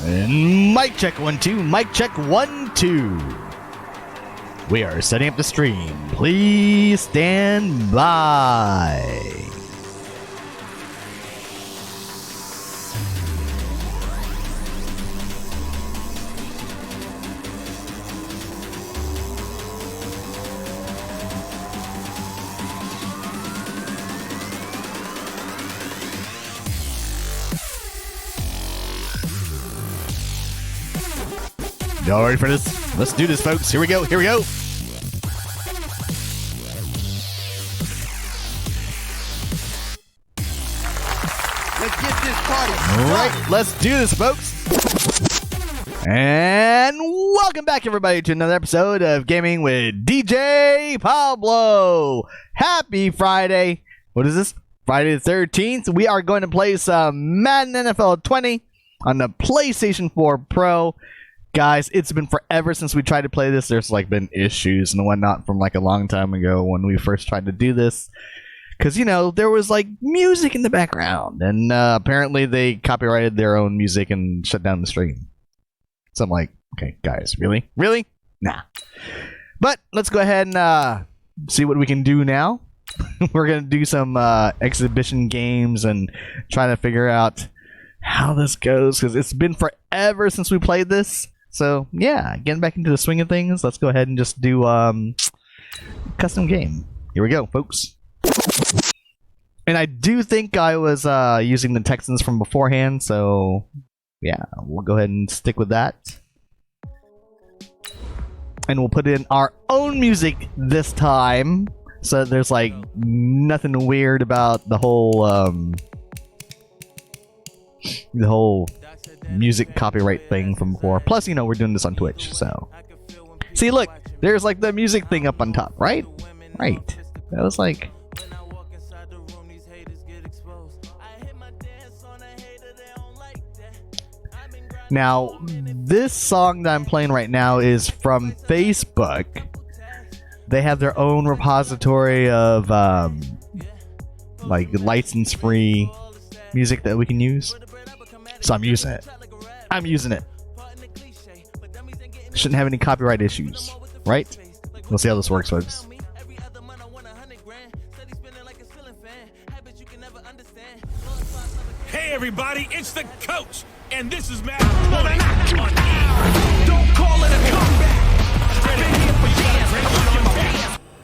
And mic check 1 2. Mic check 1 2. We are setting up the stream. Please stand by. Y'all ready for this? Let's do this, folks. Here we go. Here we go. Let's get this party started. All right, let's do this, folks. And welcome back, everybody, to another episode of Gaming with DJPablo. Happy Friday. What is this? Friday the 13th. We are going to play some Madden NFL 20 on the PlayStation 4 Pro. Guys, it's been forever since we tried to play this. There's been issues and whatnot from a long time ago when we first tried to do this. Because, there was music in the background. And apparently they copyrighted their own music and shut down the stream. So I'm like, okay, guys, really? Really? Nah. But let's go ahead and see what we can do now. We're going to do some exhibition games and try to figure out how this goes. Because it's been forever since we played this. So, yeah, getting back into the swing of things, let's go ahead and just do custom game. Here we go, folks. And I do think I was using the Texans from beforehand, so yeah, we'll go ahead and stick with that. And we'll put in our own music this time, so that there's nothing weird about the whole music copyright thing from before. Plus, we're doing this on Twitch, so. See, look, there's the music thing up on top, right? Right. That was Now, this song that I'm playing right now is from Facebook. They have their own repository of license-free music that we can use. So I'm using it. I'm using it. Shouldn't have any copyright issues, right? We'll see how this works, folks. Hey everybody, it's the coach, and this is Madden NFL 20. Don't call it a comeback.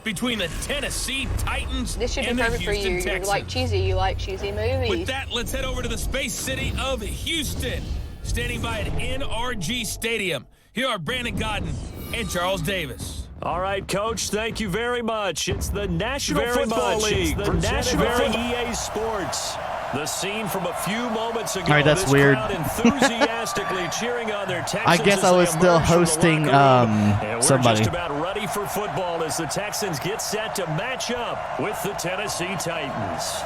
Between the Tennessee Titans this should be and the perfect for Houston you. Texans. You like cheesy movies. With that, let's head over to the space city of Houston. Standing by at NRG Stadium, here are Brandon Godden and Charles Davis. All right, Coach, thank you very much. It's the National Football League. It's the National EA Sports. The scene from a few moments ago. All right, that's weird. Enthusiastically cheering on their Texans. I guess I was still hosting we're somebody. just about ready for football as the Texans get set to match up with the Tennessee Titans.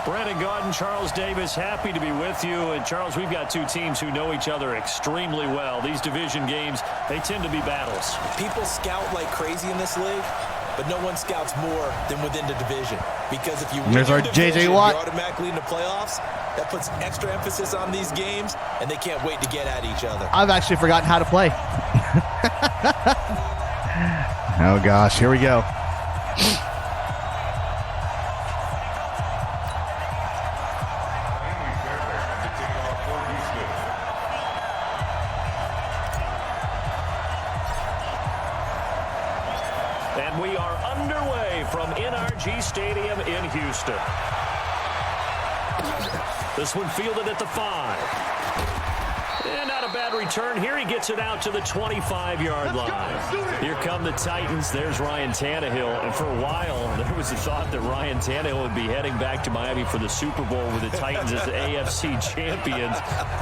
Brandon Gaudin, Charles Davis, happy to be with you. And Charles, we've got two teams who know each other extremely well. These division games, they tend to be battles. People scout like crazy in this league, but no one scouts more than within the division. Because if you win There's our the division, JJ Watt. you're automatically in the playoffs. That puts extra emphasis on these games, and they can't wait to get at each other. I've actually forgotten how to play. Oh gosh, here we go. And we are underway from NRG Stadium in Houston. This one fielded at the 5. And not a bad return. Here he gets it out to the 25-yard line. Here come the Titans. There's Ryan Tannehill. And for a while, there was a thought that Ryan Tannehill would be heading back to Miami for the Super Bowl with the Titans as the AFC champions.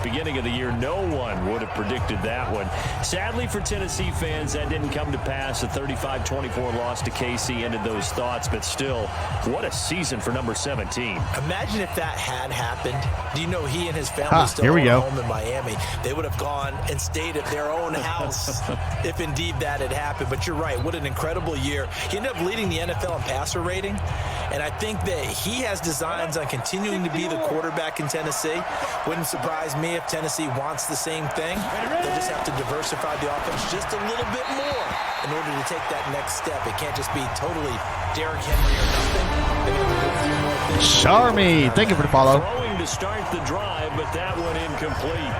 Beginning of the year, no one would have predicted that one. Sadly for Tennessee fans, that didn't come to pass. A 35-24 loss to KC ended those thoughts. But still, what a season for number 17. Imagine if that had happened. Do you know he and his family still here we own go. a home in Miami? They would have gone and stayed at their own house if indeed that had happened. But you're right. What an incredible year. He ended up leading the NFL in passer rating. And I think that he has designs on continuing to be the quarterback in Tennessee. Wouldn't surprise me if Tennessee wants the same thing. They'll just have to diversify the offense just a little bit more in order to take that next step. It can't just be totally Derrick Henry or nothing. Charmy, thank you for the follow. Throwing to start the drive, but that one incomplete.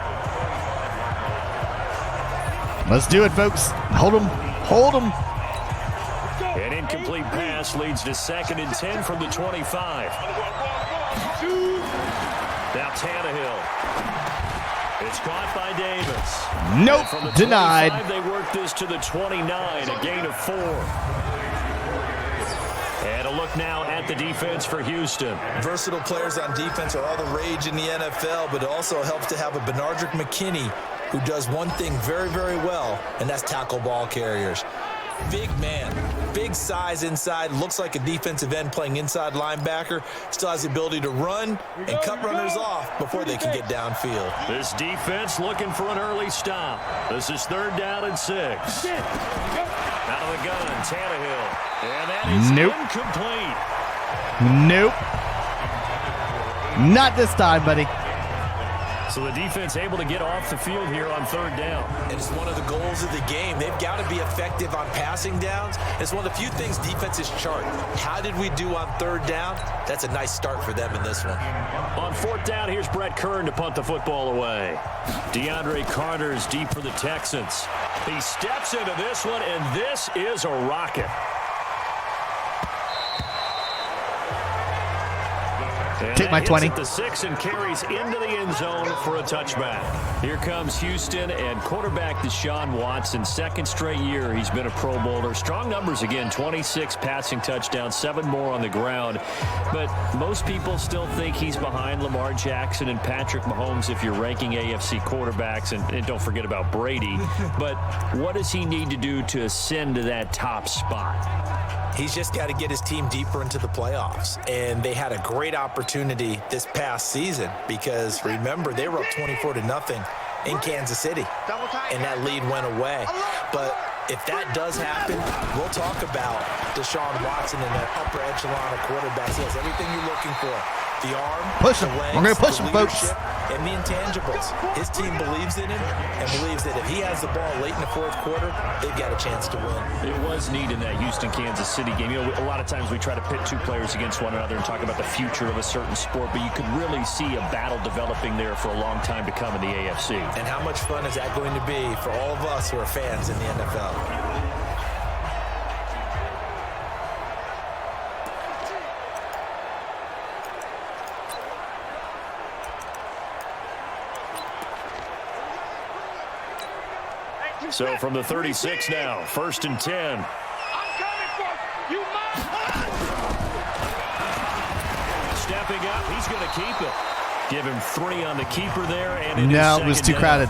Let's do it, folks. Hold him. Hold him. An incomplete pass leads to 2nd and 10 from the 25. Now Tannehill. It's caught by Davis. Nope, From the denied. 25, they work this to the 29, a gain of 4. And a look now at the defense for Houston. Versatile players on defense are all the rage in the NFL, but it also helps to have a Benardrick McKinney who does one thing very, very well, and that's tackle ball carriers. Big man, big size inside, looks like a defensive end playing inside linebacker, still has the ability to run and cut runners off before they can get downfield. This defense looking for an early stop. This is 3rd down and 6. Out of the gun, Tannehill. And that is incomplete. Nope. Not this time, buddy. So the defense able to get off the field here on 3rd down. And it's one of the goals of the game. They've got to be effective on passing downs. It's one of the few things defenses chart. How did we do on 3rd down? That's a nice start for them in this one. On 4th down, here's Brett Kern to punt the football away. DeAndre Carter's deep for the Texans. He steps into this one, and this is a rocket. And Take my 20. At the 6 and carries into the end zone for a touchback. Here comes Houston and quarterback Deshaun Watson. 2nd straight year he's been a Pro Bowler. Strong numbers again, 26 passing touchdowns, 7 more on the ground. But most people still think he's behind Lamar Jackson and Patrick Mahomes if you're ranking AFC quarterbacks. And don't forget about Brady. But what does he need to do to ascend to that top spot? He's just got to get his team deeper into the playoffs. And they had a great opportunity this past season because, remember, they were up 24-0 in Kansas City. And that lead went away. But if that does happen, we'll talk about Deshaun Watson and that upper echelon of quarterbacks. He has everything you're looking for. The arm, push him. The legs, We're going to push the him, folks. And the intangibles. His team believes in him and believes that if he has the ball late in the 4th quarter, they've got a chance to win. It was neat in that Houston-Kansas City game. You know, a lot of times we try to pit 2 players against one another and talk about the future of a certain sport, but you could really see a battle developing there for a long time to come in the AFC. And how much fun is that going to be for all of us who are fans in the NFL? So from the 36 now, 1st and 10. Stepping up, he's going to keep it. Give him 3 on the keeper there. And No, it was too crowded.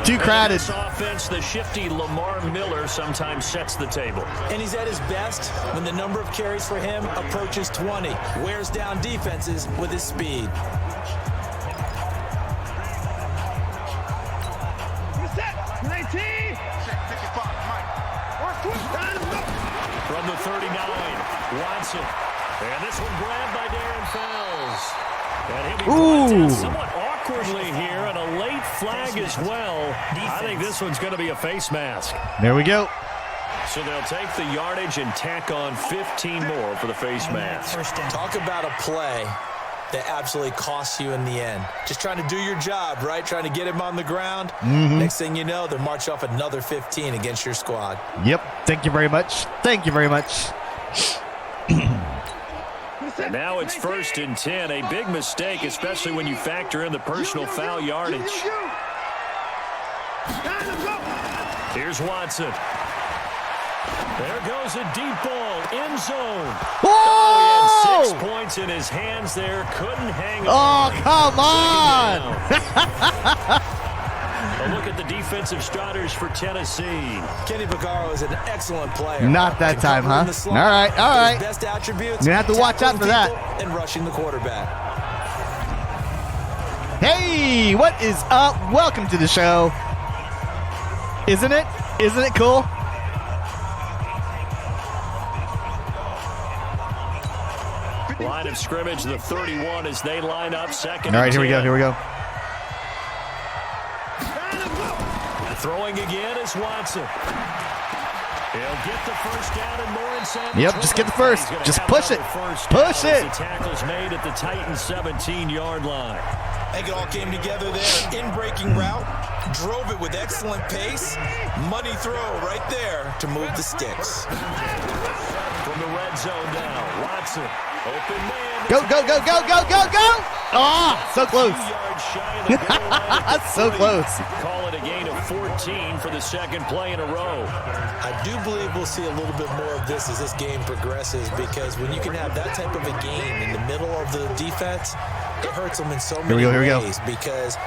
Too crowded. This offense, the shifty Lamar Miller sometimes sets the table. And he's at his best when the number of carries for him approaches 20. Wears down defenses with his speed. From the 39, Watson. And this one grabbed by Darren Fells. And he'll be brought down somewhat awkwardly here, and a late flag as well. I think this one's going to be a face mask. There we go. So they'll take the yardage and tack on 15 more for the face mask. Talk about a play that absolutely costs you in the end. Just trying to do your job, right? Trying to get him on the ground. Next thing you know, they're march off another 15 against your squad. Yep. Thank you very much. Thank you very much. And now it's 1st and 10. A big mistake, especially when you factor in the personal foul yardage. Here's Watson. There goes a deep ball, end zone. Whoa! Oh, he had 6 points in his hands there. Couldn't hang on. Oh, come on! A look at the defensive starters for Tennessee. Kenny Vaccaro is an excellent player. Not that time, huh? All right, all right. His best attributes, You're going to have to watch out for that. And rushing the quarterback. Hey, what is up? Welcome to the show. Isn't it? Isn't it cool? of scrimmage, the 31, as they line up second. All right, here we go. Here we go. Throwing again is Watson. He'll get the first down and more in San Yep, just get the first. Just push it. Push it. The tackle's made at the Titans' 17-yard line. I think it all came together there. In-breaking route, drove it with excellent pace. Money throw right there to move the sticks. From the red zone now, Watson, open man. Go, go, go, go, go, go, go. Oh, so close. 2 yards shy of the goal line. That's so close. Call it a gain of 14 for the second play in a row. I do believe we'll see a little bit more of this as this game progresses, because when you can have that type of a game in the middle of the defense, it hurts them in so many ways, because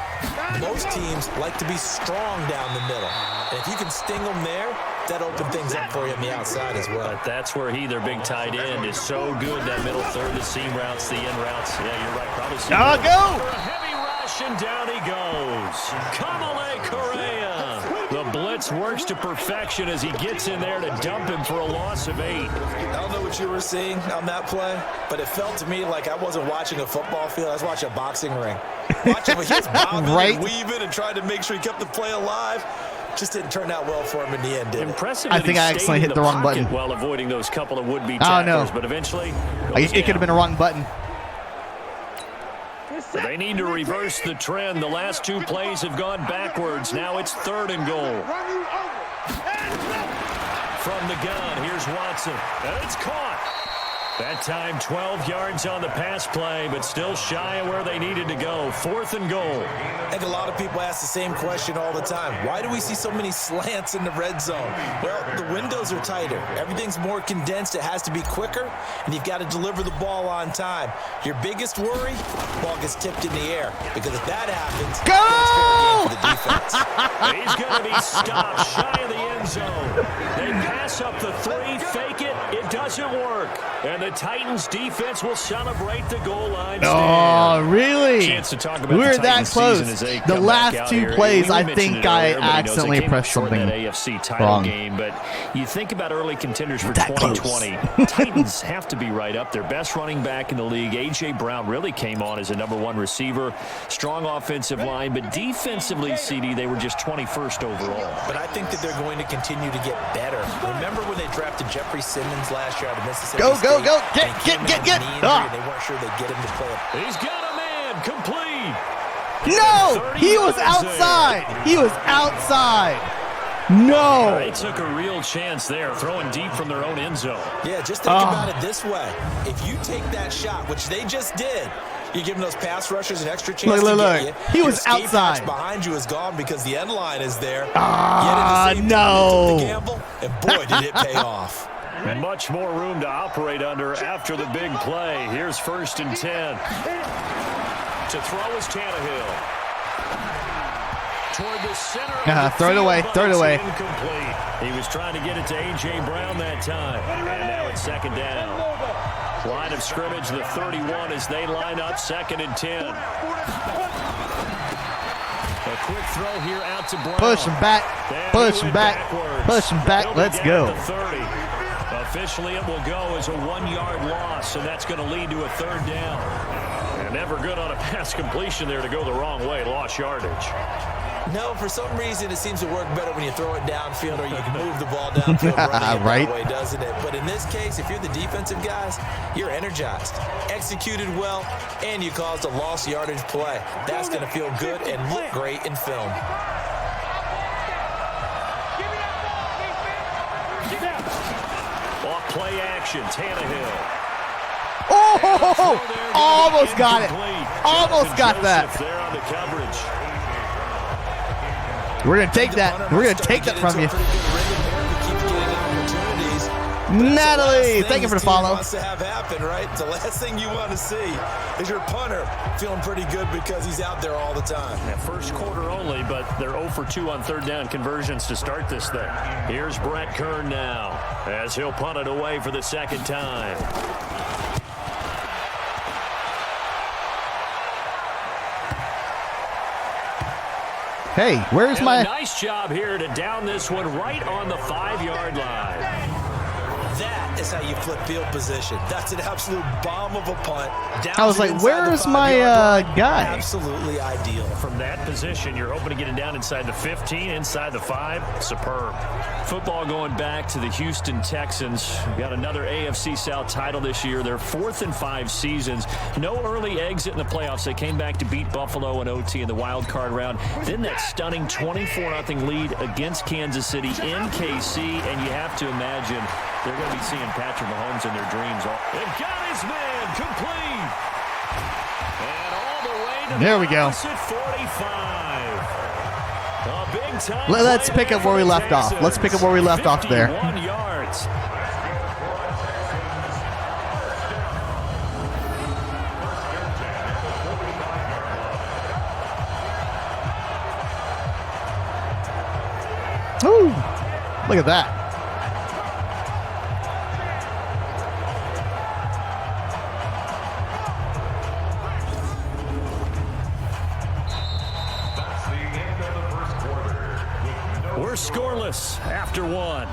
most teams like to be strong down the middle. And if you can sting them there, that opens things up for you on the outside as well. But that's where their big tight end, is so good, that middle third, the seam routes, the in routes. Yeah, you're right. Probably see go! For a heavy rush, and down he goes. Kamale Correa. The blitz works to perfection as he gets in there to dump him for a loss of 8. I don't know what you were seeing on that play, but it felt to me like I wasn't watching a football field. I was watching a boxing ring. Watching him, he was bobbing and weaving and trying to make sure he kept the play alive. Just didn't turn out well for him in the end, did it? Impressive. I think I accidentally hit the wrong button while avoiding those couple of would-be tacklers, but eventually it could have been a wrong button. They need to reverse the trend. The last 2 plays have gone backwards. Now it's 3rd and goal. From the gun, here's Watson, and it's caught. That time 12 yards on the pass play, but still shy of where they needed to go. 4th and goal. I think a lot of people ask the same question all the time. Why do we see so many slants in the red zone? Well, the windows are tighter. Everything's more condensed. It has to be quicker, and you've got to deliver the ball on time. Your biggest worry, ball gets tipped in the air, because if that happens, it's fair game for the defense. He's going to be stopped shy of the end zone. They pass up the 3, fake it. It doesn't work. And the Titans defense will celebrate the goal line stand. Oh, really? Chance to talk about We're the that Titans close. season as they The come last back out 2 here. plays, We I mentioned think it I earlier. Everybody knows they accidentally came pressed short in something that AFC title wrong. game, but you think about early contenders for That 2020. Titans have to be right up there. Best running back in the league. A.J. Brown really came on as a #1 receiver. Strong offensive line, but defensively, CD, they were just 21st overall. But I think that they're going to continue to get better. Remember when they drafted Jeffrey Simmons last year out of Mississippi State? Go, go, get. And they weren't sure they'd get him to play it. He's got a man, complete. No, he was outside. He was outside. No. They took a real chance there, throwing deep from their own end zone. Yeah, just think about it this way. If you take that shot, which they just did, you're giving those pass rushers an extra chance to get you. He was Your escape outside. hatch behind you is gone because the end line is there. No. Yet at the same time, they took the gamble, and boy, did it pay off. And much more room to operate under after the big play. Here's 1st and 10. To throw is Tannehill. Toward the center of the Throw it away. field, Throw it but away. it's incomplete. He was trying to get it to A.J. Brown that time. And now it's 2nd down. Line of scrimmage, the 31, as they line up 2nd and 10. A quick throw here out to Brown. Push him back. Push him back. Push him back. Let's go. 30. Officially, it will go as a 1-yard loss, and that's going to lead to a 3rd down. And never good on a pass completion there to go the wrong way. Lost yardage. No, for some reason, it seems to work better when you throw it downfield or you can move the ball downfield running Right. that way, doesn't it? But in this case, if you're the defensive guys, you're energized, executed well, and you caused a lost yardage play. That's going to feel good and look great in film. Off play action, Tannehill. Oh, almost got it. Almost got that. There on the coverage. We're going to take that. We're going to take that from you. Natalie, thank you for the follow. Wants to have happen, right? The last thing you want to see is your punter feeling pretty good because he's out there all the time. Yeah, first quarter only, but they're 0 for 2 on 3rd down conversions to start this thing. Here's Brett Kern now as he'll punt it away for the 2nd time. Hey, where's my... Nice job here to down this one right on the 5-yard line. That That is how you flip field position. That's an absolute bomb of a punt. I was like, where's my guy? Absolutely ideal. From that position, you're hoping to get it down inside the 15, inside the 5. Superb. Football going back to the Houston Texans. Got another AFC South title this year. They're 4th in 5 seasons. No early exit in the playoffs. They came back to beat Buffalo and OT in the wild card round. Then that stunning 24-0 lead against Kansas City in KC, and you have to imagine they're going to be seeing Patrick Mahomes in their dreams. They've got his man complete. And all the way to there we go. 45. A big time. Let's pick up where we left off. Let's pick up where we left off there. 51 yards. Ooh, look at that. We're scoreless after 1.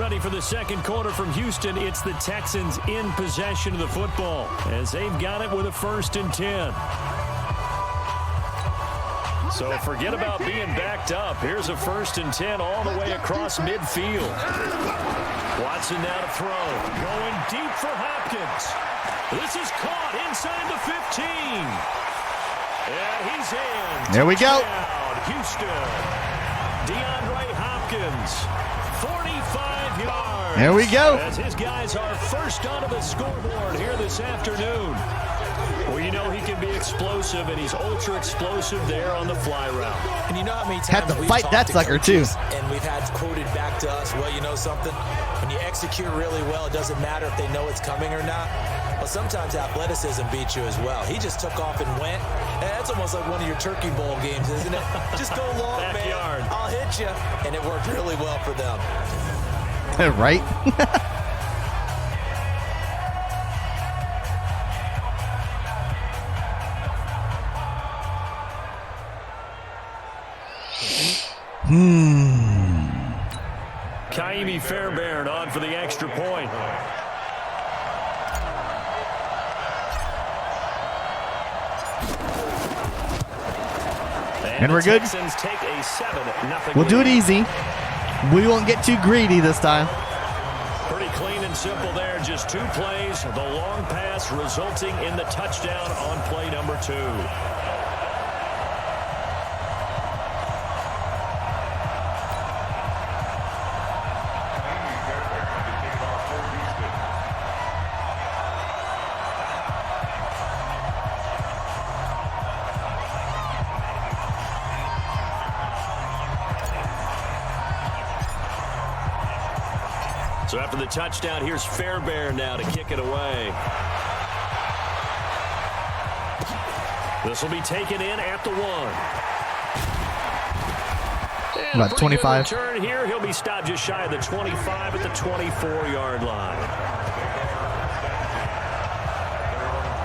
Ready for the second quarter from Houston. It's the Texans in possession of the football as they've got it with a 1st and 10. So forget about being backed up. Here's a 1st and 10 all the way across midfield. Watson now to throw. Going deep for Hopkins. This is caught inside the 15. And he's in. There we go. Houston. DeAndre Hopkins. 45 yards. There we go. As his guys are first onto the scoreboard here this afternoon. Well, you know he can be explosive, and he's ultra explosive there on the fly route. And you know how many times Had to we've fight talked that to sucker, too. coaches, and we've had quoted back to us, well, you know something? When you execute really well, it doesn't matter if they know it's coming or not. Well, sometimes athleticism beats you as well. He just took off and went. And that's almost like one of your Turkey Bowl games, isn't it? Just go long, Backyard. man. I'll hit you. And it worked really well for them. Right? Kaimi Fairbairn on for the extra point. And we're good. Texans take a 7-0 We'll do it lead. easy. We won't get too greedy this time. Pretty clean and simple there. Just 2 plays. The long pass resulting in the touchdown on play number 2. So after the touchdown, here's Fairbairn now to kick it away. This will be taken in at the 1. And About 25. Return here. He'll be stopped just shy of the 25 at the 24-yard line.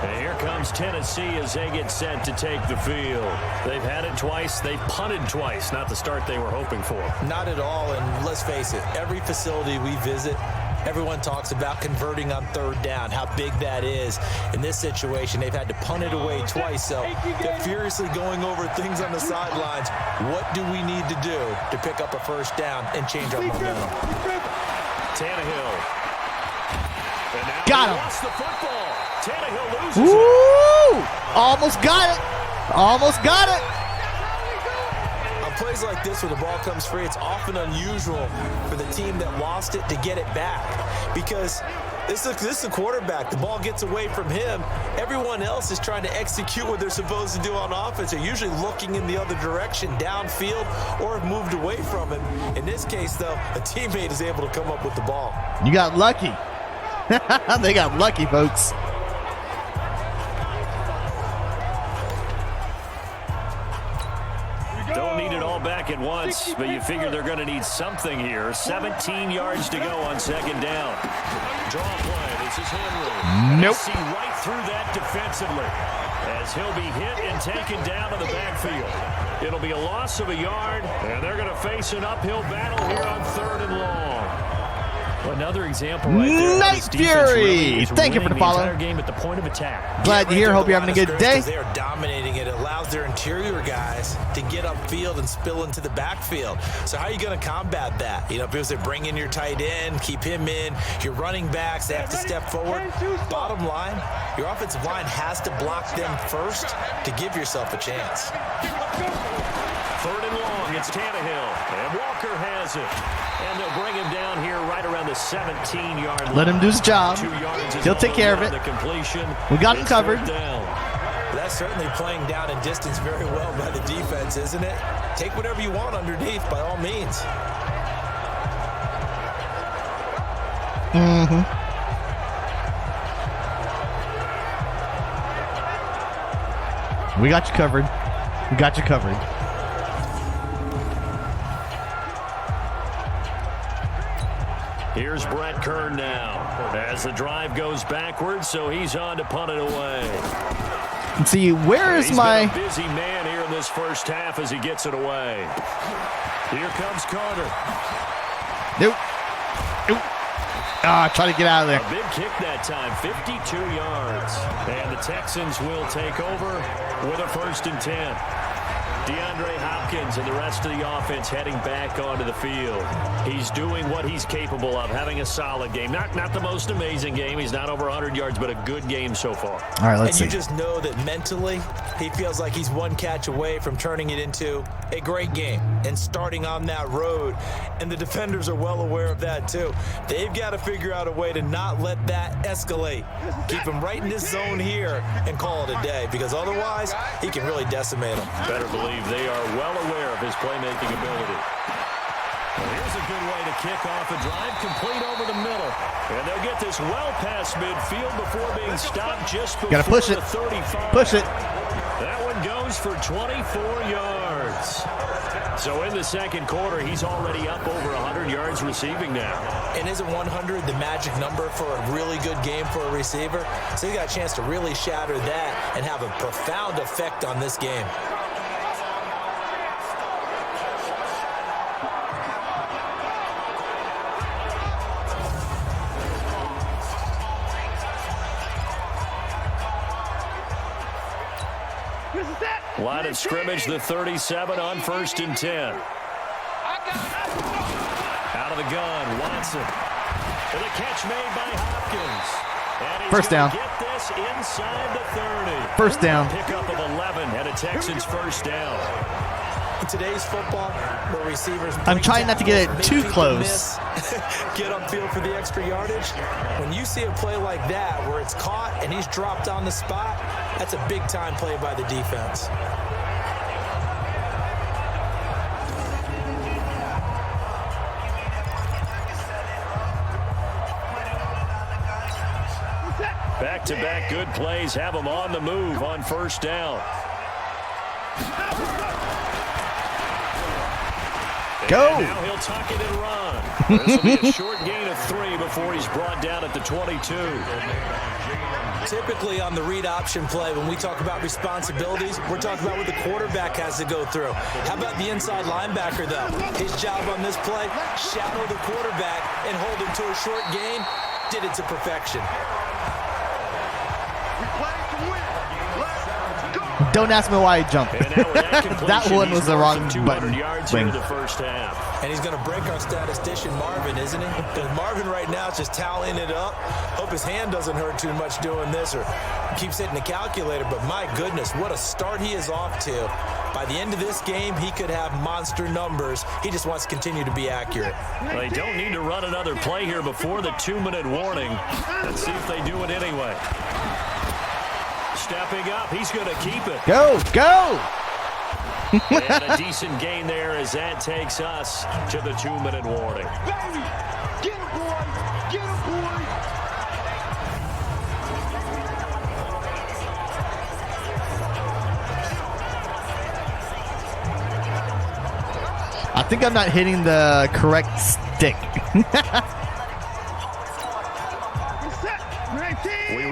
And here comes Tennessee as they get set to take the field. They've had it twice. They've punted twice. Not the start they were hoping for. Not at all, and let's face it, every facility we visit, everyone talks about converting on 3rd down, how big that is. In this situation, they've had to punt it away twice, so they're furiously going over things on the sidelines. What do we need to do to pick up a 1st down and change our momentum? Tannehill. And now Got he him. lost the football. Tannehill loses it. Woo! Almost got it. Almost got it. On plays like this where the ball comes free, it's often unusual for the team that lost it to get it back because this is a quarterback. The ball gets away from him. Everyone else is trying to execute what they're supposed to do on offense. They're usually looking in the other direction, downfield, or have moved away from him. In this case, though, a teammate is able to come up with the ball. You got lucky. They got lucky, folks. Don't need it all back at once, but you figure they're going to need something here. 17 yards to go on 2nd down. Draw play. They This is Henry. Nope. See right through that defensively as he'll be hit and taken down to the backfield. It'll be a loss of a yard, and they're going to face an uphill battle here on 3rd and long. Another example right there. Night Fury! Thank you for the follow. Entire game at the point of attack. Glad to hear. Hope you're having a good day. They're dominating it. It allows their interior guys to get upfield and spill into the backfield. So how are you going to combat that? You know, because they bring in your tight end, keep him in. Your running backs, they have to step forward. Bottom line, your offensive line has to block them first to give yourself a chance. 3rd and long, it's Tannehill, and Walker has it. And they'll bring him down here right around the 17-yard line. Let him do his job. He'll take care of it. We got him covered. That's certainly playing down in distance very well by the defense, isn't it? Take whatever you want underneath, by all means. We got you covered. We got you covered. Here's Brett Kern now as the drive goes backwards, so he's on to punt it away. Let's see, where is my... He's been a busy man here in this first half as he gets it away. Here comes Carter. Nope. Try to get out of there. A big kick that time, 52 yards. And the Texans will take over with a 1st and 10. DeAndre Hopkins and the rest of the offense heading back onto the field. He's doing what he's capable of, having a solid game. Not the most amazing game. He's not over 100 yards, but a good game so far. All right, let's see. And you just know that mentally, he feels like he's one catch away from turning it into a great game and starting on that road. And the defenders are well aware of that, too. They've got to figure out a way to not let that escalate. Keep him right in this zone here and call it a day, because otherwise, he can really decimate them. Better believe they are well aware of his playmaking ability. Well, here's a good way to kick off a drive, complete over the middle. And they'll get this well past midfield before being stopped just before Gotta push it. the 35. Push it. That one goes for 24 yards. So in the second quarter, he's already up over 100 yards receiving now. And isn't 100 the magic number for a really good game for a receiver? So he got a chance to really shatter that and have a profound effect on this game. Line of scrimmage, the 37 on 1st and 10. Out of the gun, Watson. And a catch made by Hopkins. And he's First down. Get this inside the 30. First down. Pickup of 11 and a Texans first down. In today's football, where receivers... I'm trying not to get it too close. Get upfield for the extra yardage. When you see a play like that, where it's caught and he's dropped on the spot, that's a big-time play by the defense. Back-to-back good plays have him on the move on 1st down. Go! And now he'll tuck it and run. This will be a short gain of 3 before he's brought down at the 22. Typically on the read option play, when we talk about responsibilities, we're talking about what the quarterback has to go through. How about the inside linebacker, though? His job on this play, shadow the quarterback and hold him to a short gain. Did it to perfection. Don't ask me why I jumped. That one was the wrong button. The first half. And he's going to break our statistician Marvin, isn't he? Because Marvin right now is just tallying it up. Hope his hand doesn't hurt too much doing this or keeps hitting the calculator. But my goodness, what a start he is off to. By the end of this game, he could have monster numbers. He just wants to continue to be accurate. They don't need to run another play here before the 2-minute warning. Let's see if they do it anyway. Stepping up, he's going to keep it. Go, go! And a decent gain there as that takes us to the 2-minute warning. Baby, get him, boy! Get him, boy! I think I'm not hitting the correct stick.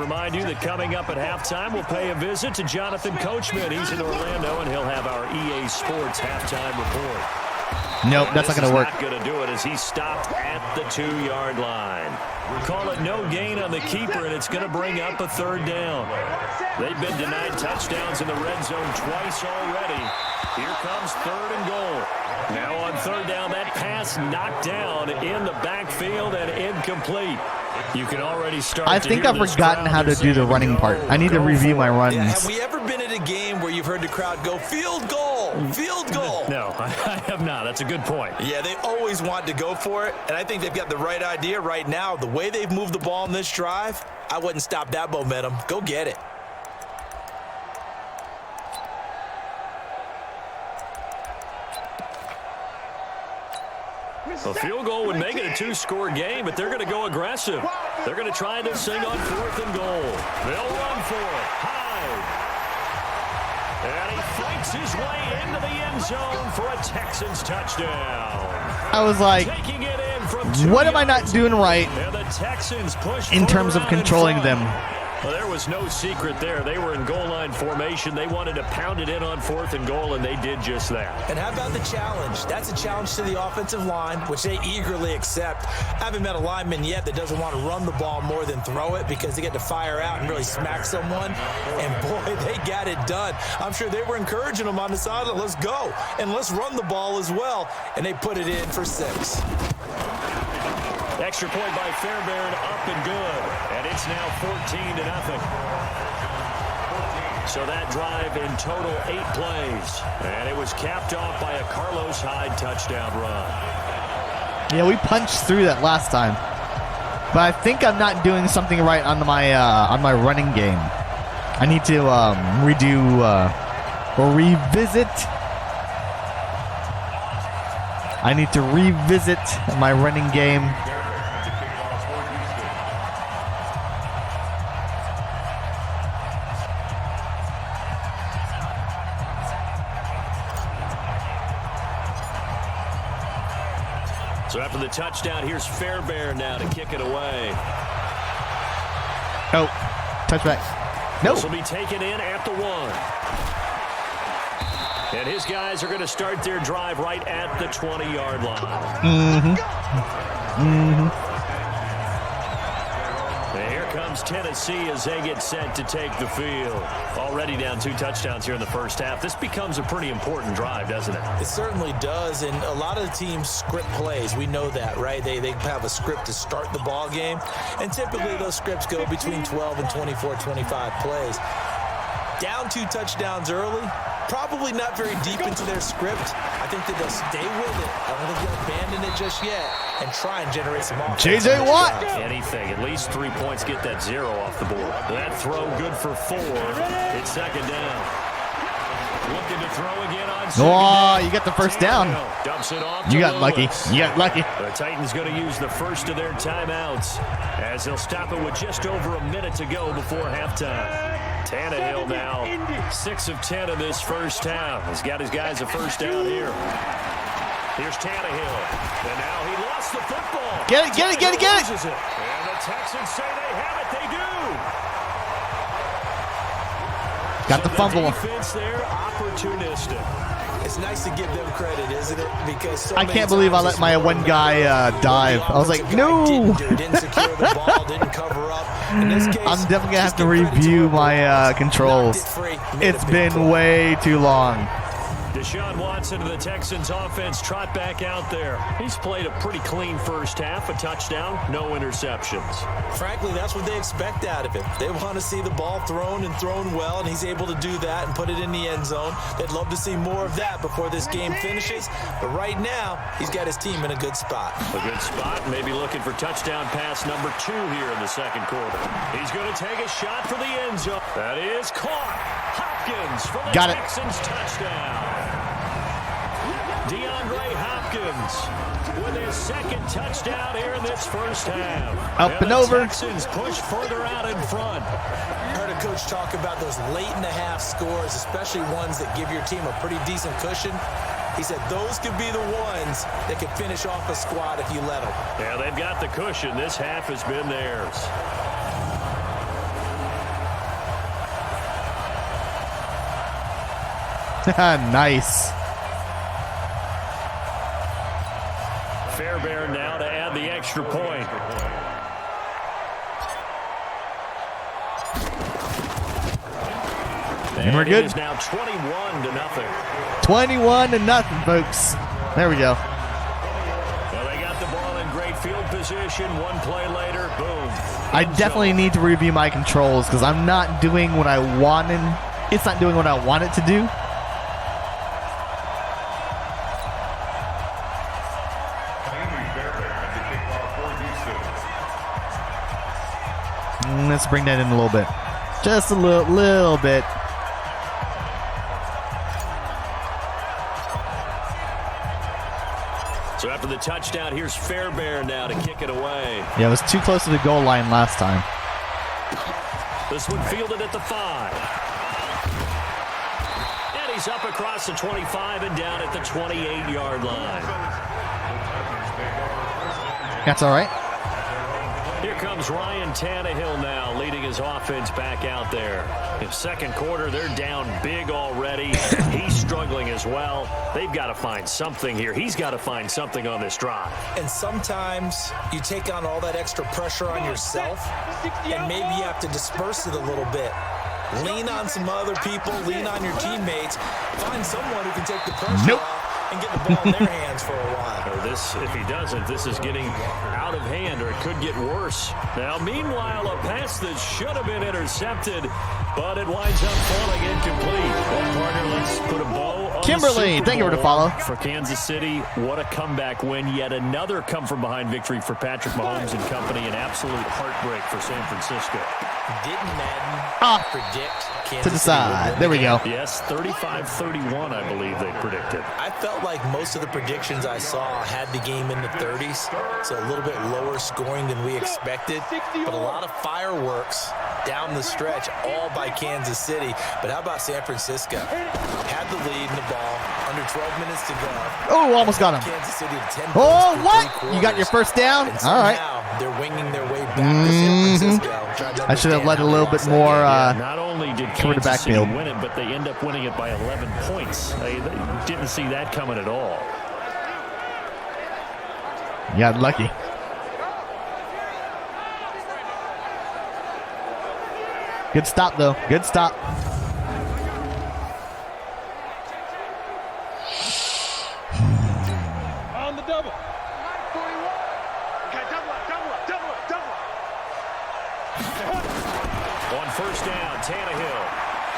remind you that coming up at halftime, we'll pay a visit to Jonathan Coachman. He's in Orlando, and he'll have our EA Sports halftime report. Nope, that's not going to work. Not going to do it as he stopped at the 2-yard line. Call it no gain on the keeper, and it's going to bring up a 3rd down. They've been denied touchdowns in the red zone twice already. Here comes 3rd and goal. Now on 3rd down, that pass knocked down in the backfield and incomplete. You can already start. I think I've forgotten how to do the running part. I need to review my runs. Yeah, have we ever been at a game where you've heard the crowd go, field goal, field goal? No, I have not. That's a good point. Yeah, they always want to go for it, and I think they've got the right idea right now. The way they've moved the ball in this drive, I wouldn't stop that momentum. Go get it. A field goal would make it a 2-score game, but they're going to go aggressive. They're going to try this thing on 4th and goal. They'll run for it. Hyde. And he fights his way into the end zone for a Texans touchdown. I was like, Taking it in from what am I not doing right and the Texans push in terms of controlling them? Well, there was no secret there. They were in goal line formation. They wanted to pound it in on 4th and goal, and they did just that. And how about the challenge? That's a challenge to the offensive line, which they eagerly accept. I haven't met a lineman yet that doesn't want to run the ball more than throw it because they get to fire out and really smack someone. And, boy, they got it done. I'm sure they were encouraging them on the sideline. Let's go, and let's run the ball as well. And they put it in for 6. Extra point by Fairbairn, up and good. And it's now 14-0. So that drive in total 8 plays. And it was capped off by a Carlos Hyde touchdown run. Yeah, we punched through that last time. But I think I'm not doing something right on my running game. I need to redo or revisit. I need to revisit my running game. So after the touchdown, here's Fairbairn now to kick it away. Oh, touchback. Nope. This will be taken in at the 1. And his guys are going to start their drive right at the 20-yard line. And here comes Tennessee as they get set to take the field. Already down 2 touchdowns here in the first half. This becomes a pretty important drive, doesn't it? It certainly does, and a lot of the teams script plays. We know that, right? They have a script to start the ball game, and typically those scripts go between 12 and 24, 25 plays. Down 2 touchdowns early, probably not very deep into their script. I think that they'll stay with it. I don't think they'll abandon it just yet and try and generate some offense. J.J. Watt. Anything. At least 3 points. Get that 0 off the board. That throw good for 4. It's 2nd down. Looking to throw again on 2nd down. You got the first down. Dumps it off. You got lucky. You got lucky. The Titans going to use the first of their timeouts as they'll stop it with just over a minute to go before halftime. Tannehill now 6 of 10 in this first half. He's got his guys a first down here. Here's Tannehill. And now he lost the football. Get it. And the Texans say they have it. They do. Got the fumble. Defense there, opportunistic. It's nice to give them credit, isn't it? Because I can't believe I let my one guy dive. I was like, no. Didn't secure the ball, didn't cover up. In this case, I'm definitely going to have to review my controls. It's been way too long. Deshaun Watson of the Texans offense trot back out there. He's played a pretty clean first half, a touchdown, no interceptions. Frankly, that's what they expect out of him. They want to see the ball thrown and thrown well, and he's able to do that and put it in the end zone. They'd love to see more of that before this game finishes, but right now, he's got his team in a good spot. A good spot, maybe looking for touchdown pass number 2 here in the second quarter. He's going to take a shot for the end zone. That is caught. Hopkins for the Texans touchdown. DeAndre Hopkins with his 2nd touchdown here in this first half. Up and over. Texans push further out in front. I heard a coach talk about those late in the half scores, especially ones that give your team a pretty decent cushion. He said those could be the ones that could finish off a squad if you let them. Yeah, they've got the cushion. This half has been theirs. Nice. Fairbairn now to add the extra point. And we're good. It is now 21-0. 21-0, folks. There we go. Well, they got the ball in great field position. One play later, boom. I definitely need to review my controls because I'm not doing what I wanted. It's not doing what I want it to do. Let's bring that in a little bit. Just a little bit. So after the touchdown, here's Fairbairn now to kick it away. Yeah, it was too close to the goal line last time. This one fielded at the 5. And he's up across the 25 and down at the 28-yard line. That's all right. Here comes Ryan Tannehill now, leading his offense back out there. In second quarter, they're down big already. He's struggling as well. They've got to find something here. He's got to find something on this drive. And sometimes you take on all that extra pressure on yourself, and maybe you have to disperse it a little bit. Lean on some other people, lean on your teammates, find someone who can take the pressure off and get the ball in their hands for a while. Or this, if he doesn't, this is getting out of hand, or it could get worse. Now, meanwhile, a pass that should have been intercepted, but it winds up falling incomplete. Well, partner, let's put a bow on Kimberly, the thank you for the follow. For Kansas City, what a comeback win. Yet another come-from-behind victory for Patrick Mahomes and company. An absolute heartbreak for San Francisco. Didn't Madden predict Kansas To the City would side. win There we again? go. Yes, 35-31, I believe they predicted. I felt like most of the predictions I saw had the game in the 30s, so a little bit lower scoring than we expected, but a lot of fireworks down the stretch, all by Kansas City. But how about San Francisco? Had the lead in the ball, under 12 minutes to go. Oh, almost got him. Kansas City to 10 Oh, points what? through 3 quarters. You got your first down? And All right. somehow they're winging their way back to San Francisco. Trying to I should have understand let a how they little lost bit that more. game. Not only did cover the Kansas City backfield. win it, but they end up winning it by 11 points. They didn't see that coming at all. You got lucky. Good stop, though. Good stop. On the double. 41. Okay, double up. On first down, Tannehill.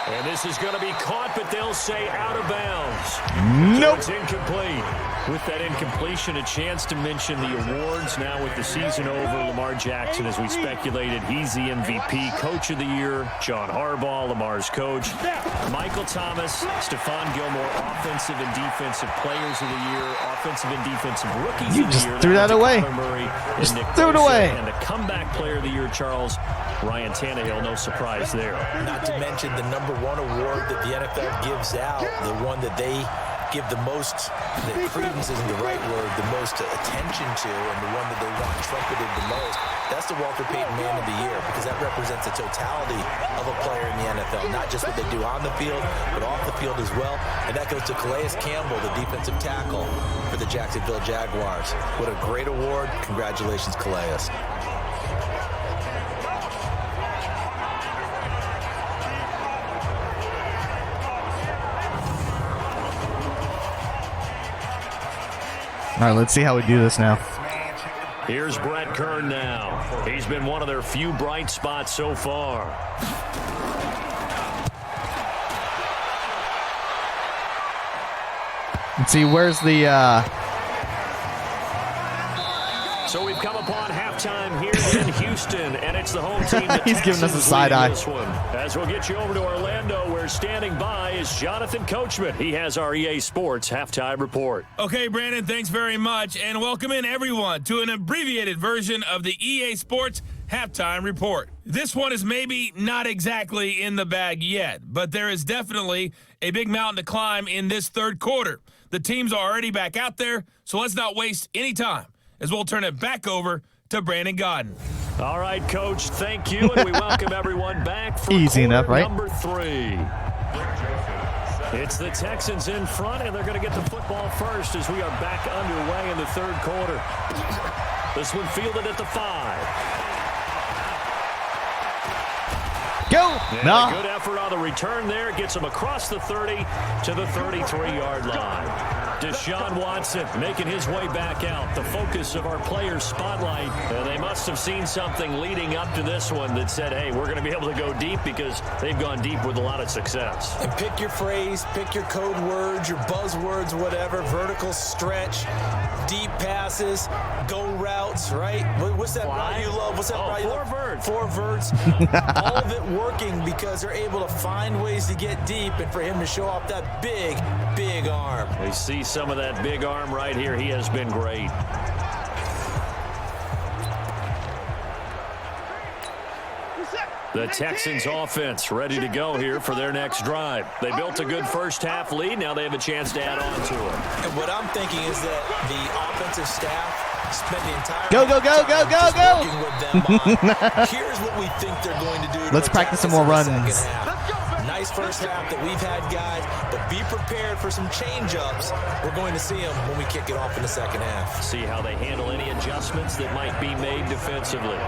And this is going to be caught, but they'll say out of bounds. Nope. So it's incomplete. With that incompletion, a chance to mention the awards. Now with the season over, Lamar Jackson, as we speculated, he's the MVP, Coach of the Year. John Harbaugh, Lamar's coach. Michael Thomas, Stephon Gilmore, Offensive and Defensive Players of the Year, Offensive and Defensive Rookies You of the just Year. threw that away. Kyler Murray and Just Nick threw it Bosa. away. And the Comeback Player of the Year, Charles, Ryan Tannehill, no surprise there. Not to mention the #1 award that the NFL gives out, the one that they give the most, the credence isn't the right word, the most attention to, and the one that they want trumpeted the most. That's the Walter Payton Man of the Year, because that represents the totality of a player in the NFL, not just what they do on the field, but off the field as well. And that goes to Calais Campbell, the defensive tackle for the Jacksonville Jaguars. What a great award. Congratulations, Calais. All right, let's see how we do this now. Here's Brett Kern now. He's been one of their few bright spots so far. Let's see, where's the... So we've come upon halftime here in Houston, and it's the home team. The He's giving us a Texans side leading eye. this one. As we'll get you over to Orlando, where standing by is Jonathan Coachman. He has our EA Sports halftime report. Okay, Brandon, thanks very much, and welcome in everyone to an abbreviated version of the EA Sports halftime report. This one is maybe not exactly in the bag yet, but there is definitely a big mountain to climb in this third quarter. The teams are already back out there, so let's not waste any time, as we'll turn it back over to Brandon Godden. All right, Coach, thank you, and we welcome everyone back for Easy enough, right? number 3. It's the Texans in front, and they're going to get the football first as we are back underway in the third quarter. This one fielded at the 5. Go! And a good effort on the return there. Gets him across the 30 to the 33-yard line. Deshaun Watson making his way back out. The focus of our players' spotlight. And they must have seen something leading up to this one that said, hey, we're going to be able to go deep because they've gone deep with a lot of success. And pick your phrase, pick your code words, your buzzwords, whatever. Vertical stretch, deep passes, go routes, right? What's that route you love? What's that route you love? 4 verts. 4 verts. All of it working because they're able to find ways to get deep and for him to show off that big, big arm. We see some of that big arm right here. He has been great. The Texans offense ready to go here for their next drive. They built a good first half lead. Now they have a chance to add on to it. And what I'm thinking is that the offensive staff spent the entire Go, go, go, go, go, go. working with them on. Here's what we think they're going to do. Let's practice some more runs. Nice first half that we've had, guys, but be prepared for some change-ups. We're going to see them when we kick it off in the second half. See how they handle any adjustments that might be made defensively.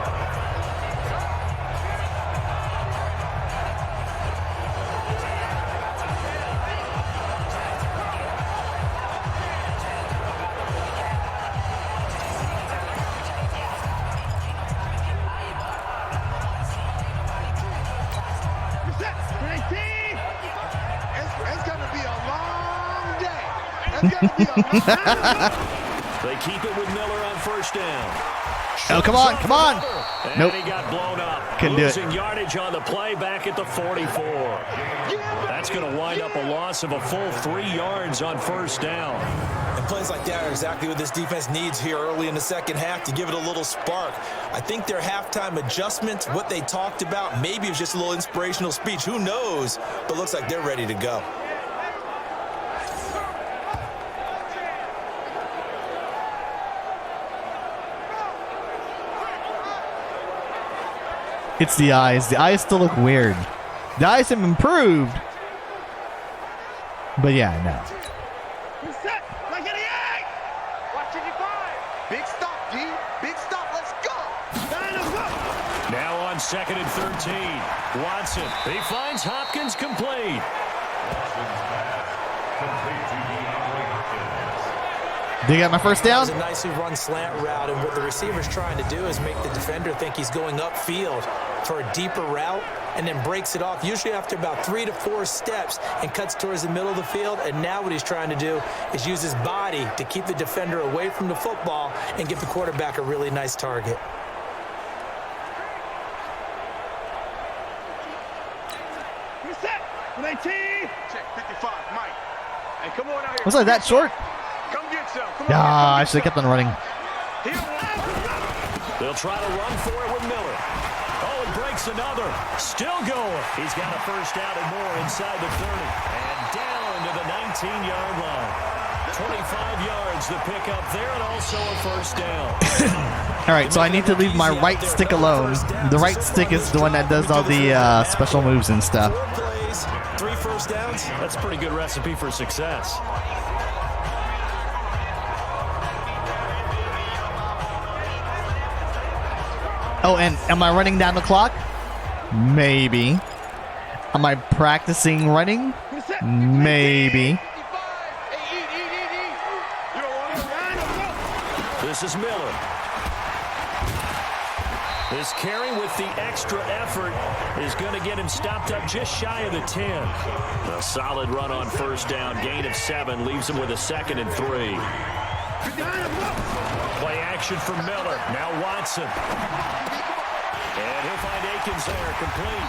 They keep it with Miller on first down. Oh, come on, come on. And Nope. he got blown up. Couldn't do it. Losing yardage on the play back at the 44. That's going to wind up a loss of a full 3 yards on first down. And plays like that are exactly what this defense needs here early in the second half to give it a little spark. I think their halftime adjustment, what they talked about, maybe it was just a little inspirational speech. Who knows? But looks like they're ready to go. It's the eyes. The eyes still look weird. The eyes have improved. But yeah, no. Set. Like an egg. Watch 85. Big stop, D. Big stop. Let's go. Now on 2nd and 13. Watson. He finds Hopkins complete. They got my first down? That was a nicely run slant route, and what the receiver's trying to do is make the defender think he's going upfield for a deeper route and then breaks it off, usually after about 3 to 4 steps, and cuts towards the middle of the field. And now what he's trying to do is use his body to keep the defender away from the football and give the quarterback a really nice target. Set. With 18. Check 55. Mike. Hey, come on out here. Was I that short? Come get some. Come Ah, I should have kept on running. They'll try to run for it with Miller. Oh, it breaks another. Still going. He's got a first down and more inside the 30. And down to the 19-yard line. 25 yards the pickup there, and also a first down. All right, so I need to leave my right stick alone. The right stick is the one that does all the special moves and stuff. 4 plays, 3 first downs. That's a pretty good recipe for success. Oh, and am I running down the clock? Maybe. Am I practicing running? Maybe. This is Miller. This carry with the extra effort is going to get him stopped up just shy of the 10. A solid run on first down. Gain of 7 leaves him with a 2nd and 3. Play action for Miller. Now Watson. And he'll find Akins there, complete.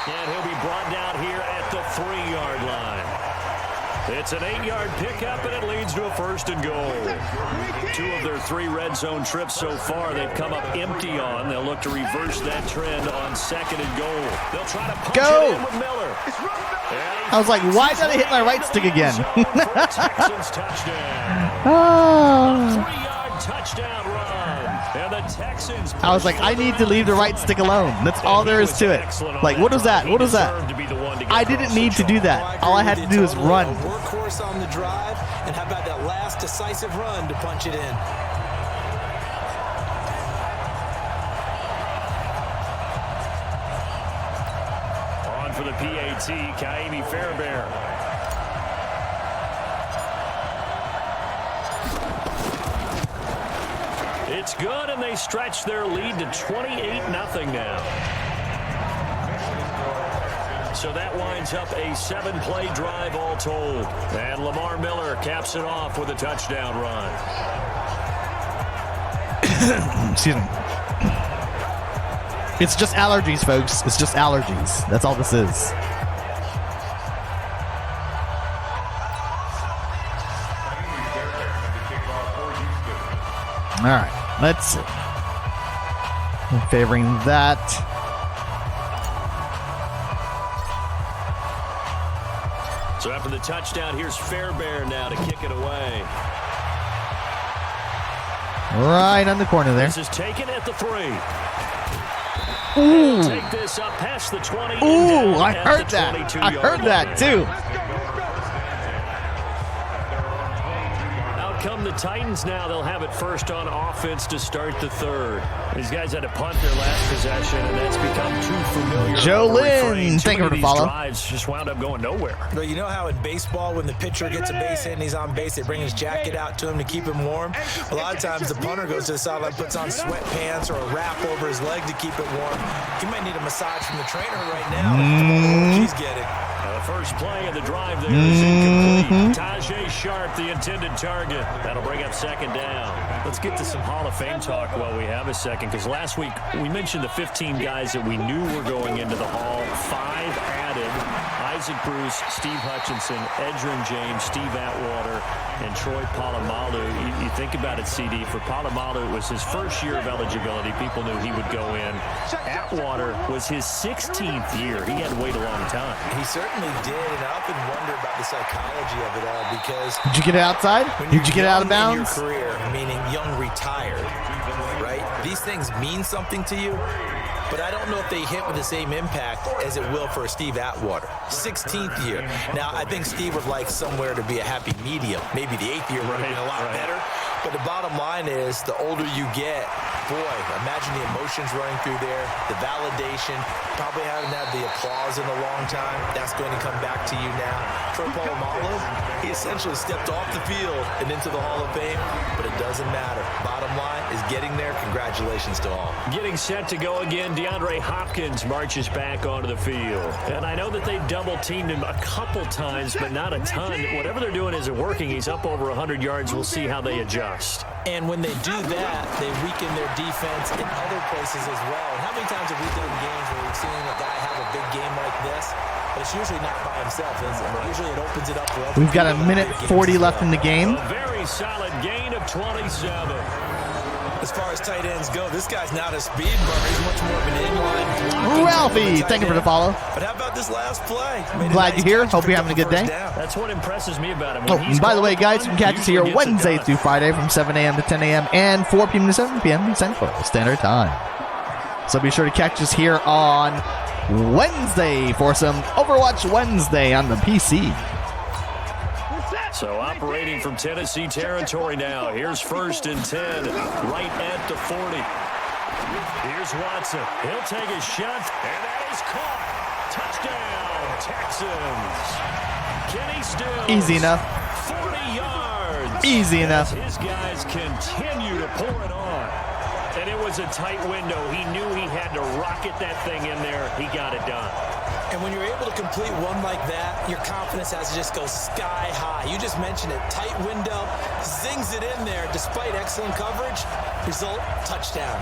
And he'll be brought down here at the 3-yard line. It's an 8-yard pickup, and it leads to a 1st and goal. 2 of their 3 red zone trips so far they've come up empty on. They'll look to reverse that trend on 2nd and goal. They'll try to punch it in with Miller. I was like, why did I hit my right stick again? Texans touchdown. Oh. 3-yard touchdown run. And the Texans. I was like, I need to leave the right stick alone. That's all there is to it. Like, what was that? What was that? I didn't need to do that. All I had to do was run. Workhorse on the drive, and how about that last decisive run to punch it in? On for the PAT, Kaimi Fairbairn. It's good, and they stretch their lead to 28-0 now. So that winds up a 7-play drive all told. And Lamar Miller caps it off with a touchdown run. Excuse me. It's just allergies, folks. It's just allergies. That's all this is. All right. Let's see. I'm favoring that. So after the touchdown, here's Fairbairn now to kick it away. Right on the corner there. This is taken at the 3. Ooh. Take this up past the 20. Ooh, I heard that. I heard that too. Come the Titans now. They'll have it first on offense to start the third. These guys had to punt their last possession, and that's become too familiar. Joe Lynn, thank you for the follow. Drives just wound up going nowhere. But you know how in baseball, when the pitcher gets a base hit and he's on base, they bring his jacket out to him to keep him warm? A lot of times the punter goes to the sideline, puts on sweatpants or a wrap over his leg to keep it warm. He might need a massage from the trainer right now. He's getting. The first play of the drive there is incomplete. Tajay Sharp, the intended target. That'll bring up second down. Let's get to some Hall of Fame talk while we have a second, because last week we mentioned the 15 guys that we knew were going into the Hall. 5 added. Isaac Bruce, Steve Hutchinson, Edgerrin James, Steve Atwater, and Troy Polamalu. You think about it, CD. For Polamalu, it was his first year of eligibility. People knew he would go in. Atwater was his 16th year. He had to wait a long time. He certainly did, and I often wonder about the psychology of it all, because did you get it outside? Did you get it out of bounds? In your career, meaning young retired, right? These things mean something to you, but I don't know if they hit with the same impact as it will for Steve Atwater. 16th year. Now, I think Steve would like somewhere to be a happy medium. Maybe the 8th year would have been a lot better. But the bottom line is, the older you get, boy, imagine the emotions running through there, the validation, probably haven't had the applause in a long time. That's going to come back to you now. Troy Polamalu, he essentially stepped off the field and into the Hall of Fame, but it doesn't matter. Bottom line is getting there. Congratulations to all. Getting set to go again, DeAndre Hopkins marches back onto the field. And I know that they've double-teamed him a couple times, but not a ton. Whatever they're doing isn't working. He's up over 100 yards. We'll see how they adjust. And when they do that, they weaken their defense in other places as well. And how many times have we done games where we've seen a guy have a big game like this, but it's usually not by himself, is it? Usually it opens it up for other We've got a minute 40 left in the game. A very solid gain of 27. As far as tight ends go, this guy's not a speed burner. He's much more of an inline. Ralphie, thank you for the follow. But how about this last play? Glad you're here. Hope you're having a good day. That's what impresses me about him. Oh, and by the way, guys, you can catch us here Wednesday through Friday from 7 a.m. to 10 a.m. and 4 p.m. to 7 p.m. Central Standard Time. So be sure to catch us here on Wednesday for some Overwatch Wednesday on the PC. So operating from Tennessee territory now. Here's 1st and 10, right at the 40. Here's Watson. He'll take a shot, and that is caught. Touchdown, Texans. Kenny Stills. Easy enough. 40 yards. Easy enough. His guys continue to pour it on. And it was a tight window. He knew he had to rocket that thing in there. He got it done. And when you're able to complete one like that, your confidence has to just go sky high. You just mentioned it. Tight window, zings it in there despite excellent coverage. Result, touchdown.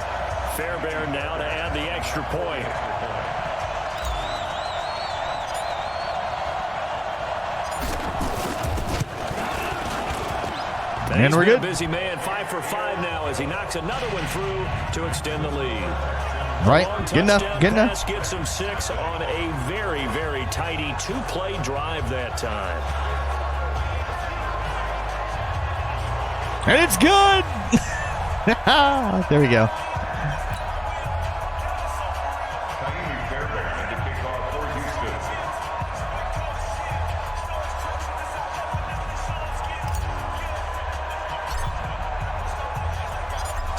Fairbairn now to add the extra point. And we're good. Busy man, 5 for 5 now as he knocks another one through to extend the lead. Right, good enough, good enough. Gets him 6 on a very, very tidy 2-play drive that time. And it's good. There we go.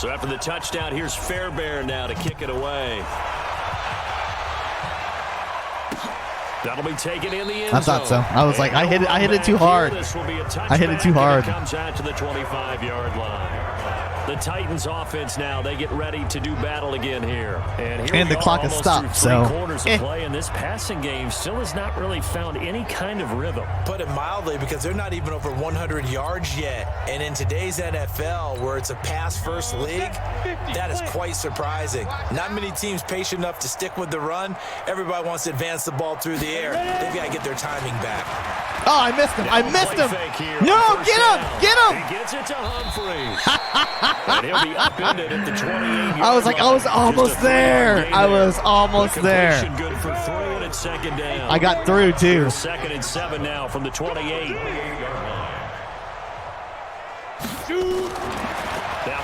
So after the touchdown, here's Fairbairn now to kick it away. That'll be taken in the end zone. I thought so. I was like, I hit it too hard. I hit it too hard. It comes out to the 25-yard line. The Titans offense now, they get ready to do battle again here. And the clock has stopped, so. Quarters of play, and this passing game still has not really found any kind of rhythm. Put it mildly, because they're not even over 100 yards yet. And in today's NFL, where it's a pass-first league, that is quite surprising. Not many teams patient enough to stick with the run. Everybody wants to advance the ball through the air. They've got to get their timing back. Oh, I missed him. I missed him. No, get him. Get him. He gets it to Humphreys. And he'll be upended at the 28-yard I was like, I was almost there. I was almost there. Good for 3 and it's second down. I got through, too. 2nd and 7 now from the 28. Now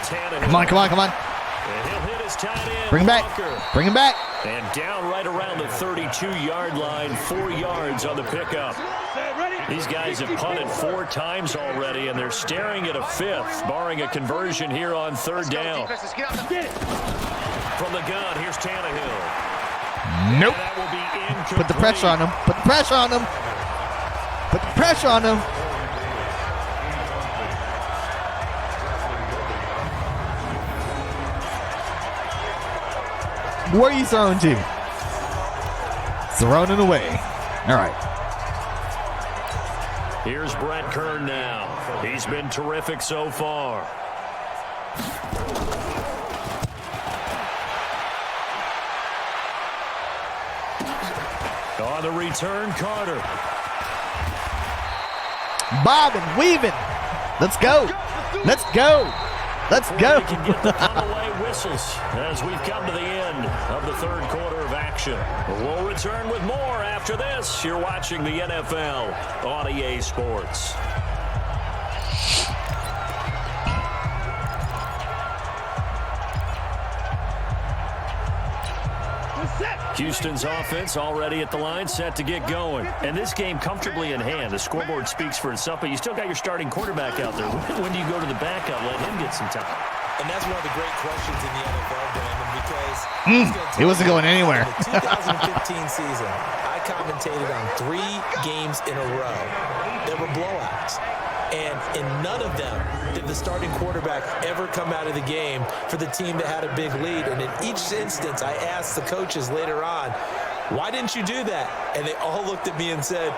Tannehill. Come on, come on, come on. And he'll hit his tight end. Bring him back. Walker. Bring him back. And down right around the 32-yard line, 4 yards on the pickup. These guys have punted 4 times already, and they're staring at a 5th, barring a conversion here on 3rd down. From the gun, here's Tannehill. Nope. That will be incomplete. Put the pressure on him. Put the pressure on him. Put the pressure on him. Where are you throwing to? Throwing it away. All right. Here's Brett Kern now. He's been terrific so far. On the return, Carter. Bobbing, weaving. Let's go. Let's go. Let's go. We can get the away whistles as we've come to the end of the 3rd quarter of action. We'll return with more after this. You're watching the NFL on EA Sports. Houston's offense already at the line, set to get going. And this game comfortably in hand. The scoreboard speaks for itself, but you still got your starting quarterback out there. When do you go to the backup, let him get some time? And that's one of the great questions in the NFL, Brandon, because it wasn't going anywhere. The 2015 season, I commentated on 3 games in a row that were blowouts. And in none of them did the starting quarterback ever come out of the game for the team that had a big lead. And in each instance, I asked the coaches later on, why didn't you do that? And they all looked at me and said,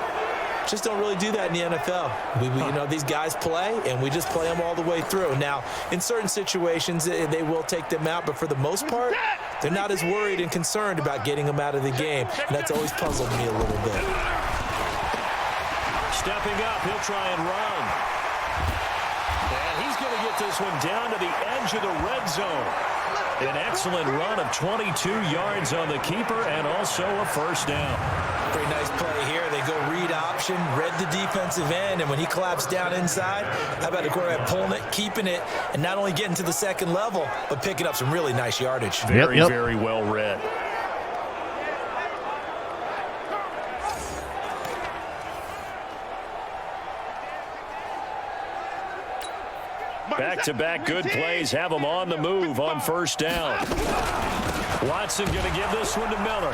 just don't really do that in the NFL. You know, these guys play, and we just play them all the way through. Now, in certain situations, they will take them out, but for the most part, they're not as worried and concerned about getting them out of the game. And that's always puzzled me a little bit. Stepping up, he'll try and run. And he's going to get this one down to the edge of the red zone. An excellent run of 22 yards on the keeper and also a first down. Pretty nice play here. They go read option, read the defensive end, and when he collapsed down inside, how about the quarterback pulling it, keeping it, and not only getting to the second level, but picking up some really nice yardage. Very, very well read. Back-to-back good plays have them on the move on first down. Watson going to give this one to Miller.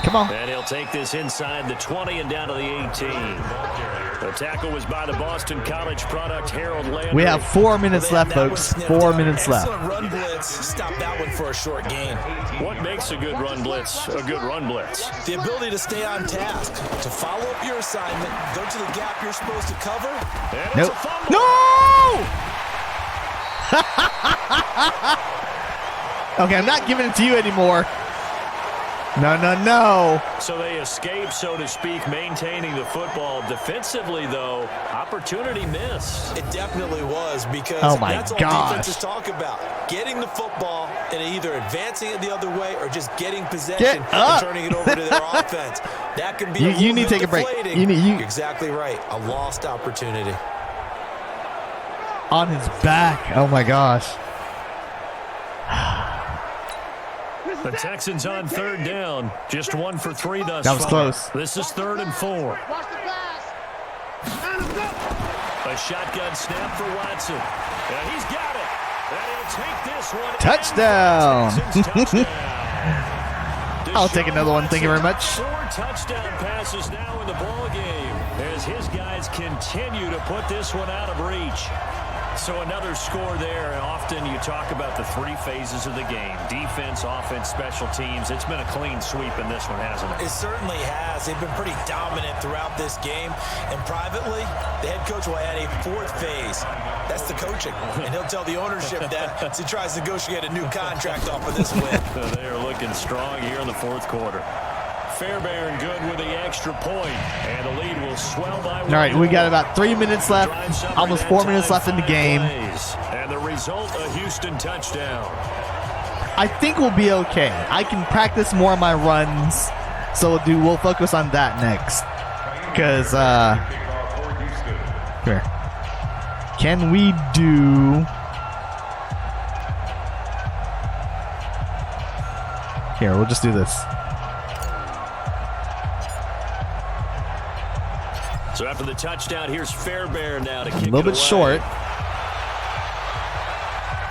Come on. And he'll take this inside the 20 and down to the 18. The tackle was by the Boston College product, Harold Landry. We have 4 minutes left, folks. 4 minutes left. Run blitz. Stop that one for a short gain. What makes a good run blitz a good run blitz? The ability to stay on task, to follow up your assignment, go to the gap you're supposed to cover. And nope. It's a fumble. No! Okay, I'm not giving it to you anymore. No, no, no. So they escape, so to speak, maintaining the football. Defensively, though, opportunity missed. It definitely was, because that's all defenses talk about. Getting the football and either advancing it the other way or just getting possession and turning it over to their offense. That can be you need to take a break. You're exactly right. A lost opportunity. On his back. Oh, my gosh. The Texans on third down. Just 1 for 3 thus far. That was close. This is 3rd and 4. A shotgun snap for Watson. And he's got it. Touchdown. I'll take another one. Thank you very much. 4 touchdown passes now in the ball game as his guys continue to put this one out of reach. So another score there. Often you talk about the 3 phases of the game: defense, offense, special teams. It's been a clean sweep in this one, hasn't it? It certainly has. They've been pretty dominant throughout this game. And privately, the head coach will add a 4th phase. That's the coaching. And he'll tell the ownership that as he tries to negotiate a new contract off of this win. They are looking strong here in the 4th quarter. Fairbairn good with the extra point, and the lead will swell by 1. All right, we got about 3 minutes left, almost 4 minutes left in the game. And the result, a Houston touchdown. I think we'll be okay. I can practice more of my runs, so we'll focus on that next. Because, here. Can we do... Here, we'll just do this. So after the touchdown, here's Fairbairn now to kick it A little bit away. short.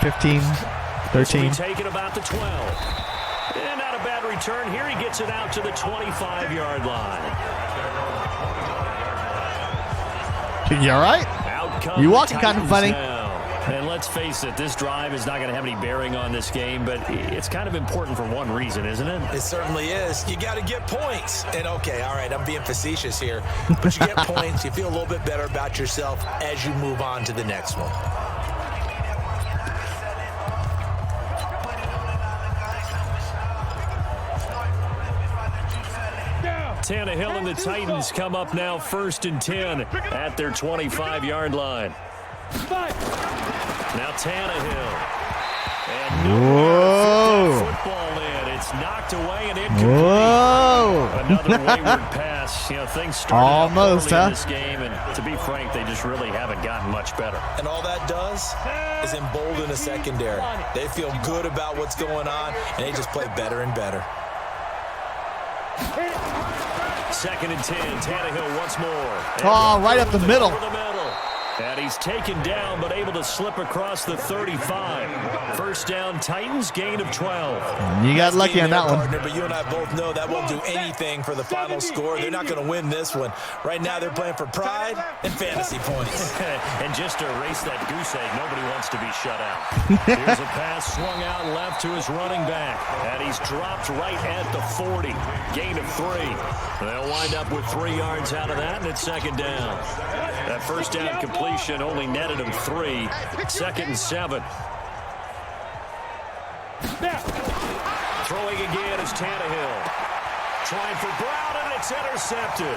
15, 13. Taken about the 12. And not a bad return. Here he gets it out to the 25-yard line. You all right? You walking kind of funny. And let's face it, this drive is not going to have any bearing on this game, but it's kind of important for one reason, isn't it? It certainly is. You got to get points. And okay, all right, I'm being facetious here, but you get points. You feel a little bit better about yourself as you move on to the next one. Tannehill and the Titans come up now 1st and 10 at their 25-yard line. Now Tannehill. And Whoa. Football in. It's knocked away and incomplete. Whoa. Another wayward pass. You know, things started almost, out early huh? in this game, and to be frank, they just really haven't gotten much better. And all that does is embolden a secondary. They feel good about what's going on, and they just play better and better. 2nd and 10. Tannehill once more. Oh, right up the middle. Over the middle. And he's taken down, but able to slip across the 35. 1st down, Titans, gain of 12. You got lucky on that one. Partner, but you and I both know that won't do anything for the final score. They're not going to win this one. Right now, they're playing for pride and fantasy points. And just to erase that goose egg, nobody wants to be shut out. Here's a pass swung out left to his running back. And he's dropped right at the 40. Gain of 3. They'll wind up with 3 yards out of that, and it's 2nd down. That 1st down completion only netted him 3. 2nd and 7. Throwing again is Tannehill. Trying for Brown, and it's intercepted.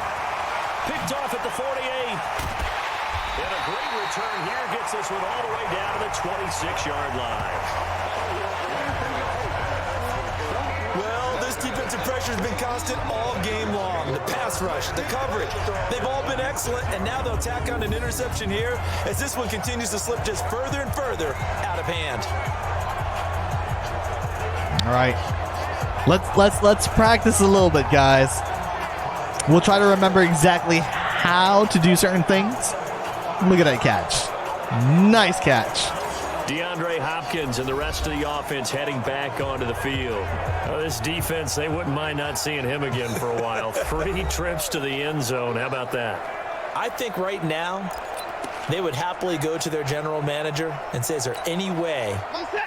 Picked off at the 48. And a great return here gets this one all the way down to the 26-yard line. Well, this defensive pressure has been constant all game long. The pass rush, the coverage, they've all been excellent, and now they'll tack on an interception here as this one continues to slip just further and further out of hand. All right. Let's practice a little bit, guys. We'll try to remember exactly how to do certain things. Look at that catch. Nice catch. DeAndre Hopkins and the rest of the offense heading back onto the field. This defense, they wouldn't mind not seeing him again for a while. 3 trips to the end zone. How about that? I think right now they would happily go to their general manager and say, is there any way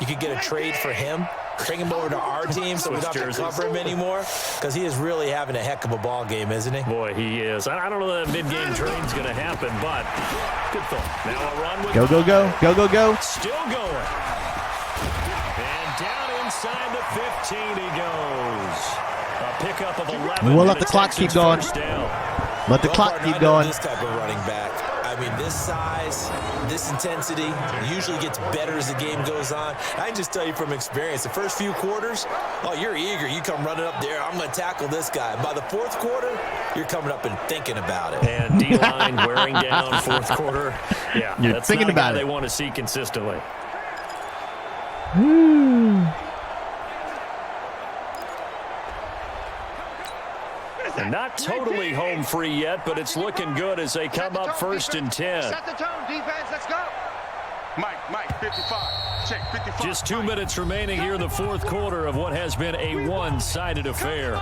you could get a trade for him? Bring him over to our team so we don't have to cover him anymore? Because he is really having a heck of a ball game, isn't he? Boy, he is. I don't know that mid-game trade's going to happen, but good thought. Now a run with Go, go, go. Go, go, go. Still going. And down inside the 15 he goes. A pickup of 11. We'll let the clock keep going. Let the clock keep going. This type of running back. I mean, this size, this intensity usually gets better as the game goes on. I can just tell you from experience, the first few quarters, oh, you're eager. You come running up there. I'm going to tackle this guy. By the 4th quarter, you're coming up and thinking about it. And D-line wearing down 4th quarter. Yeah, you're that's thinking not about a guy it. they want to see consistently. And not totally home free yet, but it's looking good as they come up 1st and 10. Set the tone, defense. Let's go. Mike, 55. Check, 55. Just 2 minutes remaining here in the fourth quarter of what has been a one-sided affair.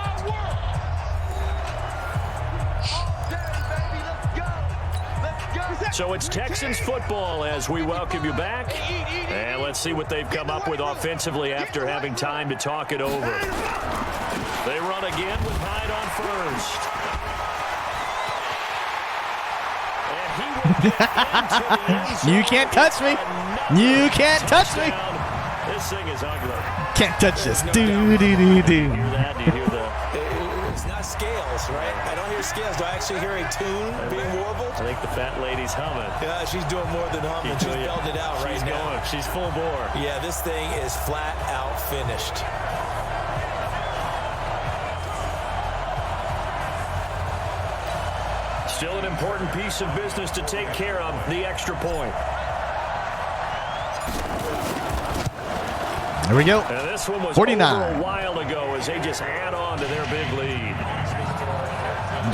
So it's Texans football as we welcome you back. And let's see what they've come up with offensively after having time to talk it over. They run again with Hyde on first. And he will get into the end zone. You can't touch me. You can't touch me. This thing is ugly. Can't touch this. Do, do, do, do. You hear that? Do you hear the... It's not scales, right? I don't hear scales. Do I actually hear a tune being warbled? I think the fat lady's humming. Yeah, she's doing more than humming. She's belting it out right now. Going. She's full bore. Yeah, this thing is flat out finished. Still an important piece of business to take care of, the extra point. There we go. And this one was 49. over a while ago as they just add on to their big lead.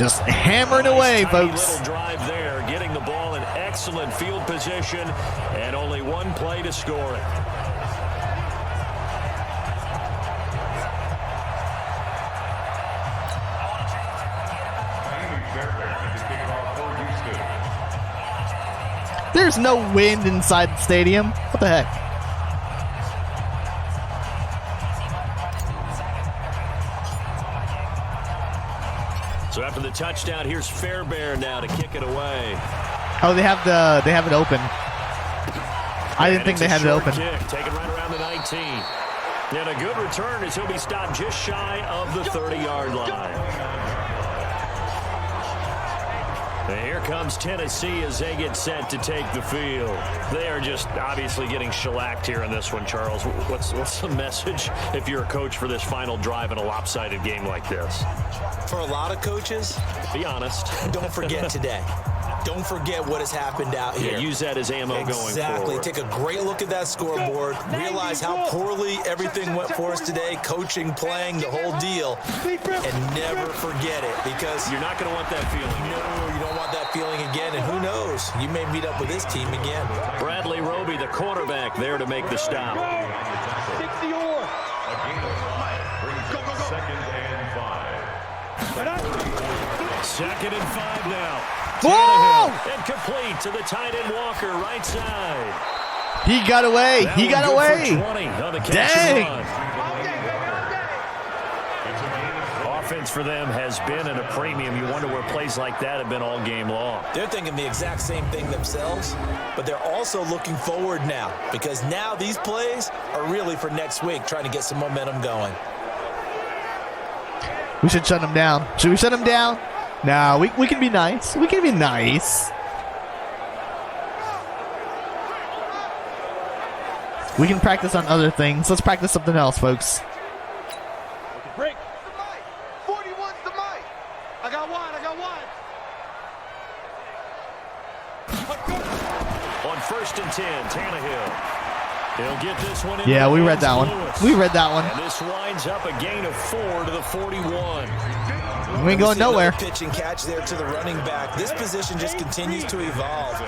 Just hammering away, Tiny folks. little drive there, getting the ball in excellent field position, and only one play to score it. There's no wind inside the stadium. What the heck? So after the touchdown, here's Fairbairn now to kick it away. Oh, they have it open. I didn't think they had it open. Kick, taken right around the 19. And a good return as he'll be stopped just shy of the 30-yard line. And here comes Tennessee as they get set to take the field. They are just obviously getting shellacked here in this one, Charles. What's the message if you're a coach for this final drive in a lopsided game like this? For a lot of coaches, be honest. Don't forget today. Don't forget what has happened out here. Yeah, use that as ammo going forward. Exactly. Take a great look at that scoreboard. Realize how poorly everything went for us today. Coaching, playing, the whole deal. And never forget it because you're not going to want that feeling. No, you don't want that feeling again. And who knows? You may meet up with this team again. Bradley Roby, the quarterback, there to make the stop. 60 or. Go. Second and 5 now. Tannehill, incomplete to the tight end Walker, right side. He got away. He got away. 20 on the catch. Dang. Offense for them has been at a premium. You wonder where plays like that have been all game long. They're thinking the exact same thing themselves, but they're also looking forward now because now these plays are really for next week, trying to get some momentum going. We should shut him down. Should we shut him down? No, we can be nice. We can be nice. We can practice on other things. Let's practice something else, folks. Break. 41's the mic. I got one. On 1st and 10, Tannehill. He'll get this one in. Yeah, we read that one. We read that one. And this winds up a gain of 4 to the 41. We ain't going nowhere. Pitch and catch there to the running back. This position just continues to evolve.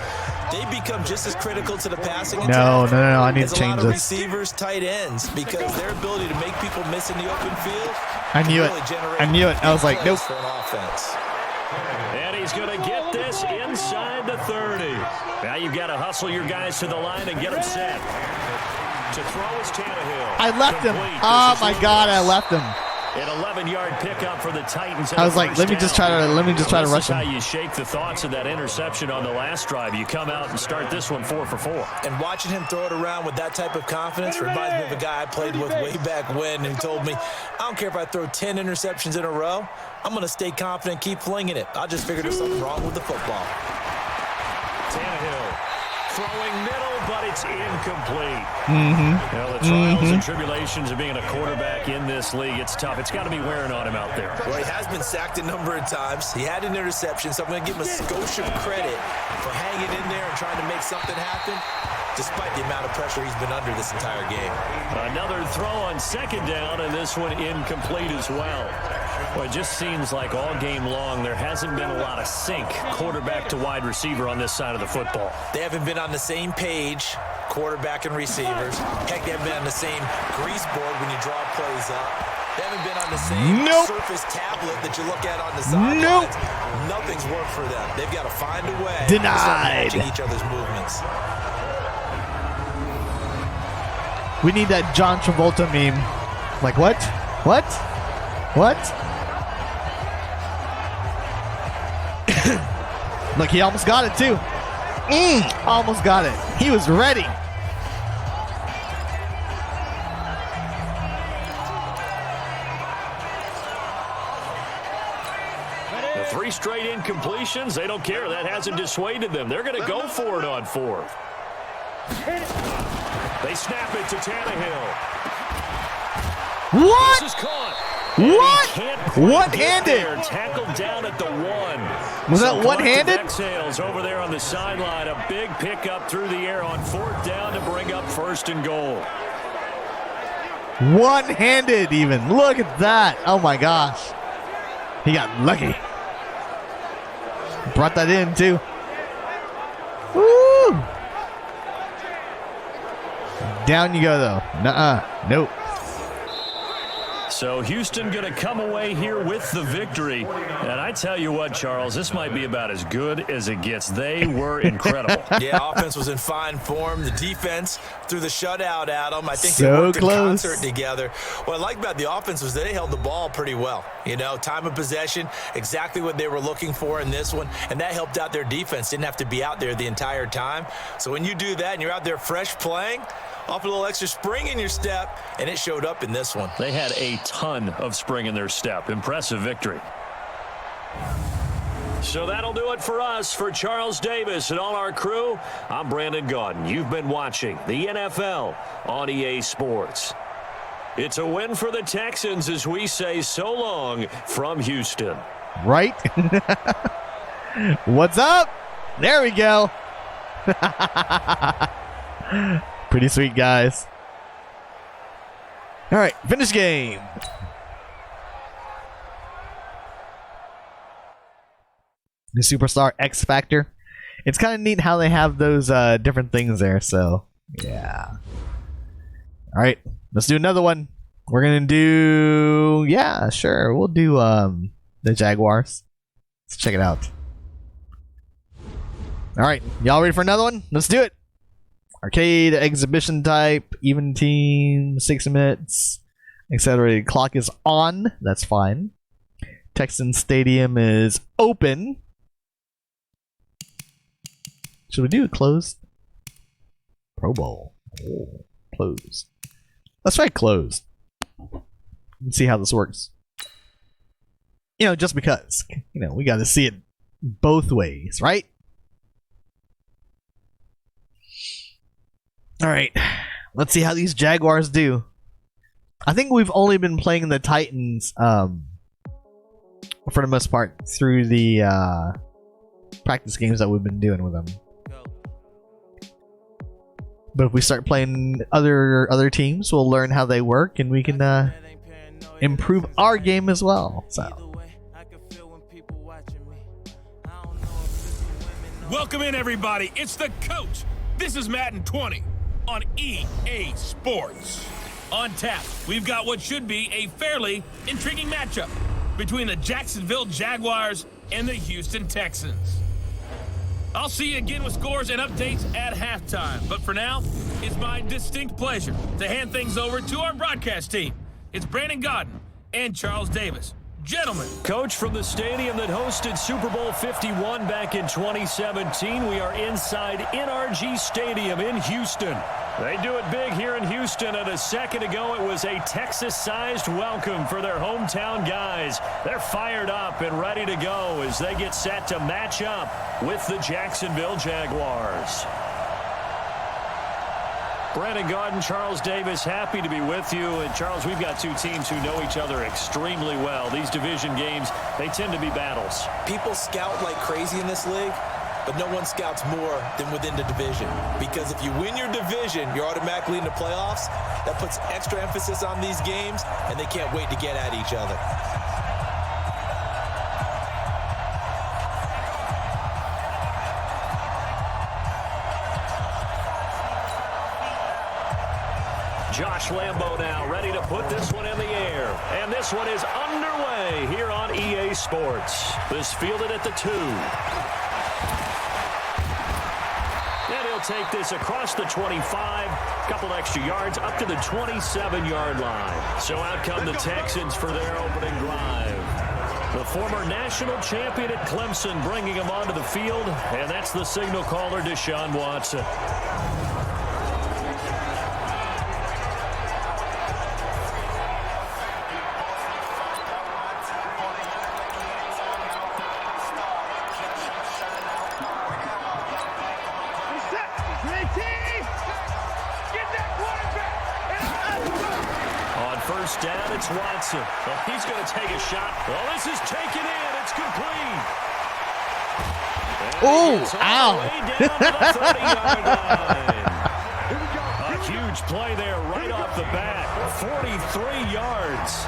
They become just as critical to the passing attack. No. I need to change this. A lot of this. receivers, tight ends, because their ability to make people miss in the open field. I knew it. I knew it. I was like, nope. For an offense. And he's going to get this inside the 30. Now you've got to hustle your guys to the line and get them set. To throw is Tannehill. I left him. Oh my God, I left him. An 11-yard pickup for the Titans. I was like, let me just try to rush him. This is how you shake the thoughts of that interception on the last drive. You come out and start this one 4 for 4. And watching him throw it around with that type of confidence reminds me of a guy I played with way back when who told me, I don't care if I throw 10 interceptions in a row. I'm going to stay confident, keep flinging it. I just figured there's something wrong with the football. Tannehill throwing middle, but it's incomplete. Well, the trials and tribulations of being a quarterback in this league, it's tough. It's got to be wearing on him out there. Well, he has been sacked a number of times. He had an interception, so I'm going to give him a skosh of credit for hanging in there and trying to make something happen, despite the amount of pressure he's been under this entire game. Another throw on 2nd down, and this one incomplete as well. Well, it just seems like all game long there hasn't been a lot of sync quarterback to wide receiver on this side of the football. They haven't been on the same page, quarterback and receivers. Heck, they haven't been on the same grease board when you draw plays up. They haven't been on the same Surface tablet that you look at on the sidelines. Nothing's worked for them. They've got to find a way to start matching each other's movements. We need that John Travolta meme. Like, what? What? What? Look, he almost got it, too. Almost got it. He was ready. The 3 straight incompletions, they don't care. That hasn't dissuaded them. They're going to go for it on 4th. They snap it to Tannehill. What? This is caught. What? One-handed. Tackled down at the 1. Was that one-handed? Exhales over there on the sideline. A big pickup through the air on 4th down to bring up 1st and goal. One-handed even. Look at that. Oh my gosh. He got lucky. Brought that in too. Woo! Down you go though. Nuh-uh. Nope. So Houston going to come away here with the victory. And I tell you what, Charles, this might be about as good as it gets. They were incredible. Yeah, offense was in fine form. The defense threw the shutout at them. I think so they worked close. in concert together. What I like about the offense was they held the ball pretty well. You know, time of possession, exactly what they were looking for in this one. And that helped out their defense. Didn't have to be out there the entire time. So when you do that and you're out there fresh playing, off a little extra spring in your step, and it showed up in this one. They had a ton of spring in their step. Impressive victory. So that'll do it for us. For Charles Davis and all our crew, I'm Brandon Gaudin. You've been watching the NFL on EA Sports. It's a win for the Texans as we say so long from Houston. Right? What's up? There we go. Pretty sweet, guys. All right, finish game. The Superstar X Factor. It's kind of neat how they have those different things there. So, yeah. All right, let's do another one. We're going to do... Yeah, sure. We'll do the Jaguars. Let's check it out. All right, y'all ready for another one? Let's do it. Arcade, exhibition type, even team, 6 minutes. Accelerated clock is on. That's fine. Texan Stadium is open. Should we do a closed? Pro Bowl. Oh, closed. Let's try closed. Let's see how this works. You know, just because. You know, we got to see it both ways, right? Alright, let's see how these Jaguars do. I think we've only been playing the Titans for the most part through the practice games that we've been doing with them. But if we start playing other teams, we'll learn how they work and we can improve our game as well. So. Welcome in, everybody. It's the coach. This is Madden 20. On EA Sports. On tap, we've got what should be a fairly intriguing matchup between the Jacksonville Jaguars and the Houston Texans. I'll see you again with scores and updates at halftime. But for now, it's my distinct pleasure to hand things over to our broadcast team. It's Brandon Gaudin and Charles Davis. Gentlemen. Coach, from the stadium that hosted Super Bowl 51 back in 2017, we are inside NRG Stadium in Houston. They do it big here in Houston, and a second ago it was a Texas-sized welcome for their hometown guys. They're fired up and ready to go as they get set to match up with the Jacksonville Jaguars. Brandon Gaudin, Charles Davis, happy to be with you. And Charles, we've got two teams who know each other extremely well. These division games, they tend to be battles. People scout like crazy in this league, but no one scouts more than within the division. Because if you win your division, you're automatically in the playoffs. That puts extra emphasis on these games, and they can't wait to get at each other. Josh Lambo now ready to put this one in the air. And this one is underway here on EA Sports. This fielded at the 2. And he'll take this across the 25. Couple extra yards up to the 27-yard line. So out come the Texans for their opening drive. The former national champion at Clemson bringing him onto the field. And that's the signal caller, Deshaun Watson. First down, it's Watson. Well, he's going to take a shot. Well, this is taken in. It's complete. Oh, ow. A huge play there right off the bat. 43 yards.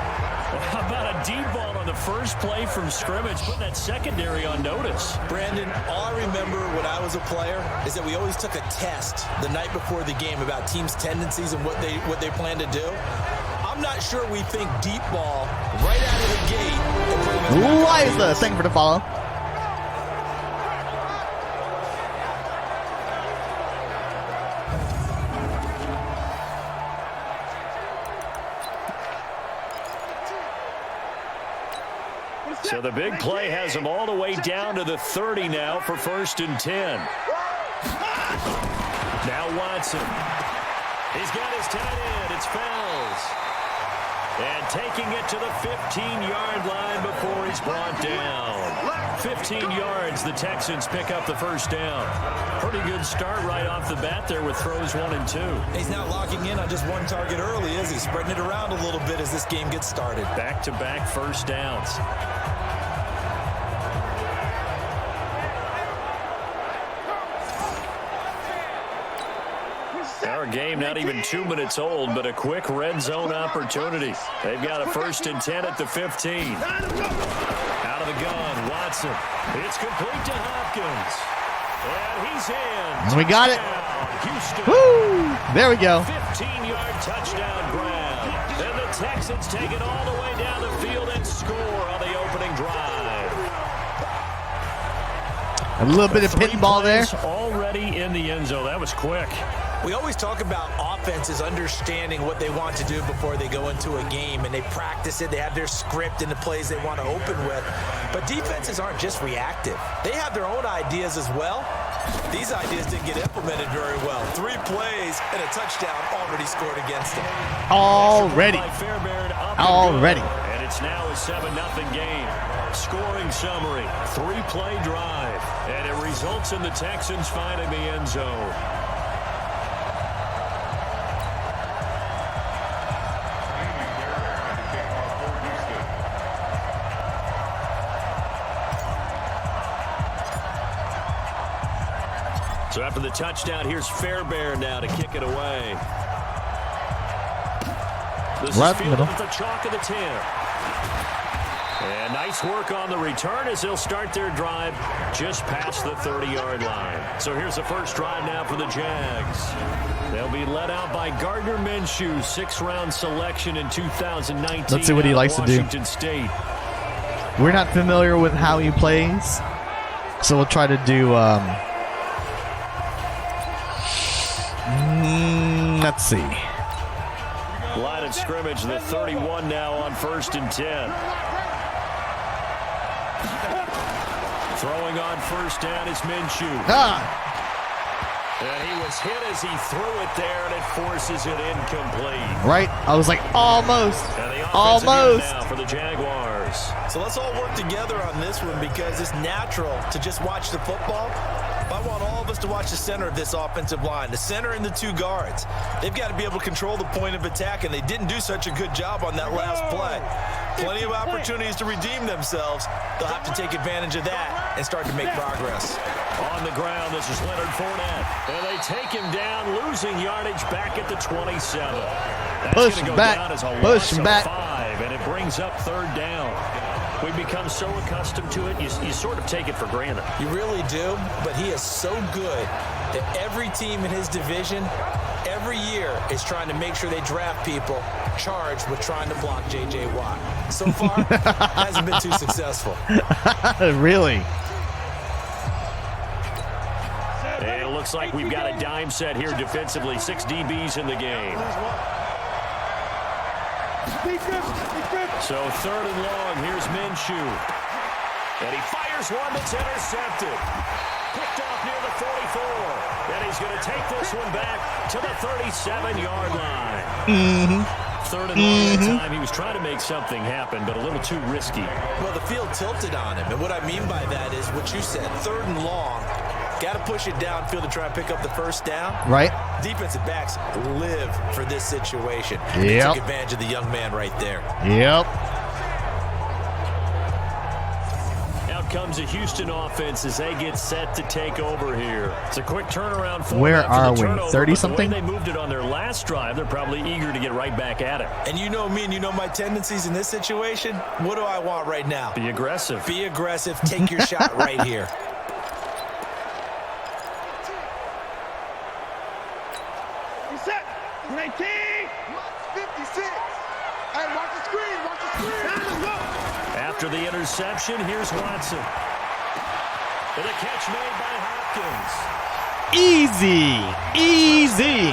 How about a deep ball on the first play from scrimmage, putting that secondary on notice? Brandon, all I remember when I was a player is that we always took a test the night before the game about teams' tendencies and what they plan to do. I'm not sure we think deep ball right out of the gate. Liza, thank you for the follow. So the big play has him all the way down to the 30 now for 1st and 10. Now Watson. He's got his tight end. It's Fells. And taking it to the 15-yard line before he's brought down. 15 yards, the Texans pick up the first down. Pretty good start right off the bat there with throws 1 and 2. He's not locking in on just one target early, is he? Spreading it around a little bit as this game gets started. Back-to-back first downs. Our game not even 2 minutes old, but a quick red zone opportunity. They've got a 1st and 10 at the 15. Out of the gun, Watson. It's complete to Hopkins. And he's in. We got it. Houston. Woo! There we go. 15-yard touchdown grab. And the Texans take it all the way down the field and score on the opening drive. A little bit of pinball there. Already in the end zone. That was quick. We always talk about offenses understanding what they want to do before they go into a game, and they practice it. They have their script and the plays they want to open with. But defenses aren't just reactive. They have their own ideas as well. These ideas didn't get implemented very well. 3 plays and a touchdown already scored against them. Already. Already. And it's now a 7-0 game. Scoring summary, 3-play drive. And it results in the Texans finding the end zone. So after the touchdown, here's Fairbairn now to kick it away. This is fielded at the chalk of the 10. And nice work on the return as they'll start their drive just past the 30-yard line. So here's the first drive now for the Jags. They'll be led out by Gardner Minshew, 6th-round selection in 2019. Let's see what he likes to do. Washington State. We're not familiar with how he plays, so we'll try to do... let's see. Line of scrimmage, the 31 now on 1st and 10. Throwing on 1st down is Minshew. And he was hit as he threw it there, and it forces it incomplete. Right? I was like, almost. Almost. Now for the Jaguars. So let's all work together on this one because it's natural to just watch the football. I want all of us to watch the center of this offensive line, the center and the 2 guards. They've got to be able to control the point of attack, and they didn't do such a good job on that last play. Plenty of opportunities to redeem themselves. They'll have to take advantage of that and start to make progress. On the ground, this is Leonard Fournette. And they take him down, losing yardage back at the 27. That's push going to go back. down as a Push loss back. of 5, and it brings up 3rd down. We've become so accustomed to it, you sort of take it for granted. You really do, but he is so good that every team in his division, every year is trying to make sure they draft people charged with trying to block J.J. Watt. So far, hasn't been too successful. Really? And it looks like we've got a dime set here defensively. 6 DBs in the game. So 3rd and long. Here's Minshew. And he fires one that's intercepted. Picked off near the 44. And he's going to take this one back to the 37-yard line. 3rd and long that time. He was trying to make something happen, but a little too risky. Well, the field tilted on him. And what I mean by that is what you said. 3rd and long. Got to push it downfield to try and pick up the first down. Right. Defensive backs live for this situation. Yep. They took advantage of the young man right there. Yep. Out comes a Houston offense as they get set to take over here. It's a quick turnaround for Where them are for the we? turnover, 30-something? The way they moved it on their last drive, they're probably eager to get right back at it. And you know me and you know my tendencies in this situation. What do I want right now? Be aggressive. Be aggressive. Take your shot right here. Reset. 19. 56. Hey, watch the screen. Watch the screen. After the interception, here's Watson. And a catch made by Hopkins. Easy. Easy.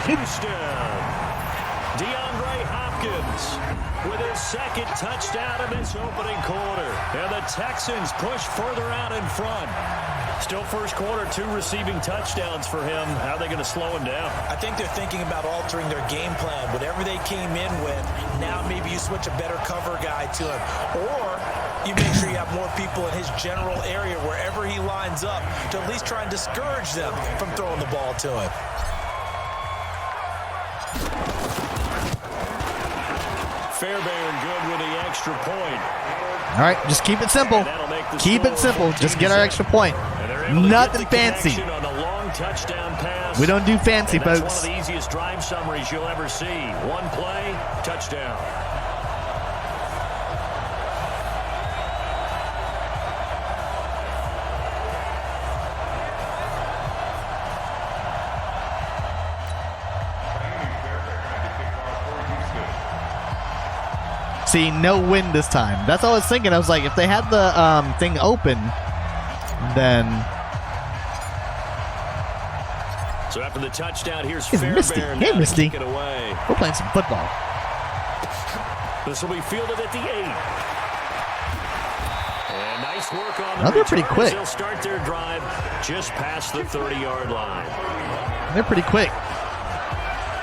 Touchdown. DeAndre Hopkins with his 2nd touchdown of this opening quarter. And the Texans push further out in front. Still first quarter, 2 receiving touchdowns for him. How are they going to slow him down? I think they're thinking about altering their game plan. Whatever they came in with, now maybe you switch a better cover guy to him. Or you make sure you have more people in his general area wherever he lines up to at least try and discourage them from throwing the ball to him. Fairbairn good with the extra point. All right, just keep it simple. Keep it simple. Just get our extra point. Nothing fancy. On the long touchdown pass. We don't do fancy, That's folks. one of the easiest drive summaries you'll ever see. One play, touchdown. See, no win this time. That's all I was thinking. I was like, if they had the thing open, then... So after the touchdown, here's Hey, Misty. Fairbairn. Hey, now to Misty. kick it away. We're playing some football. This will be fielded at the 8. And nice work on the Oh, they're pretty return quick. as they'll start their drive just past the 30-yard line. They're pretty quick.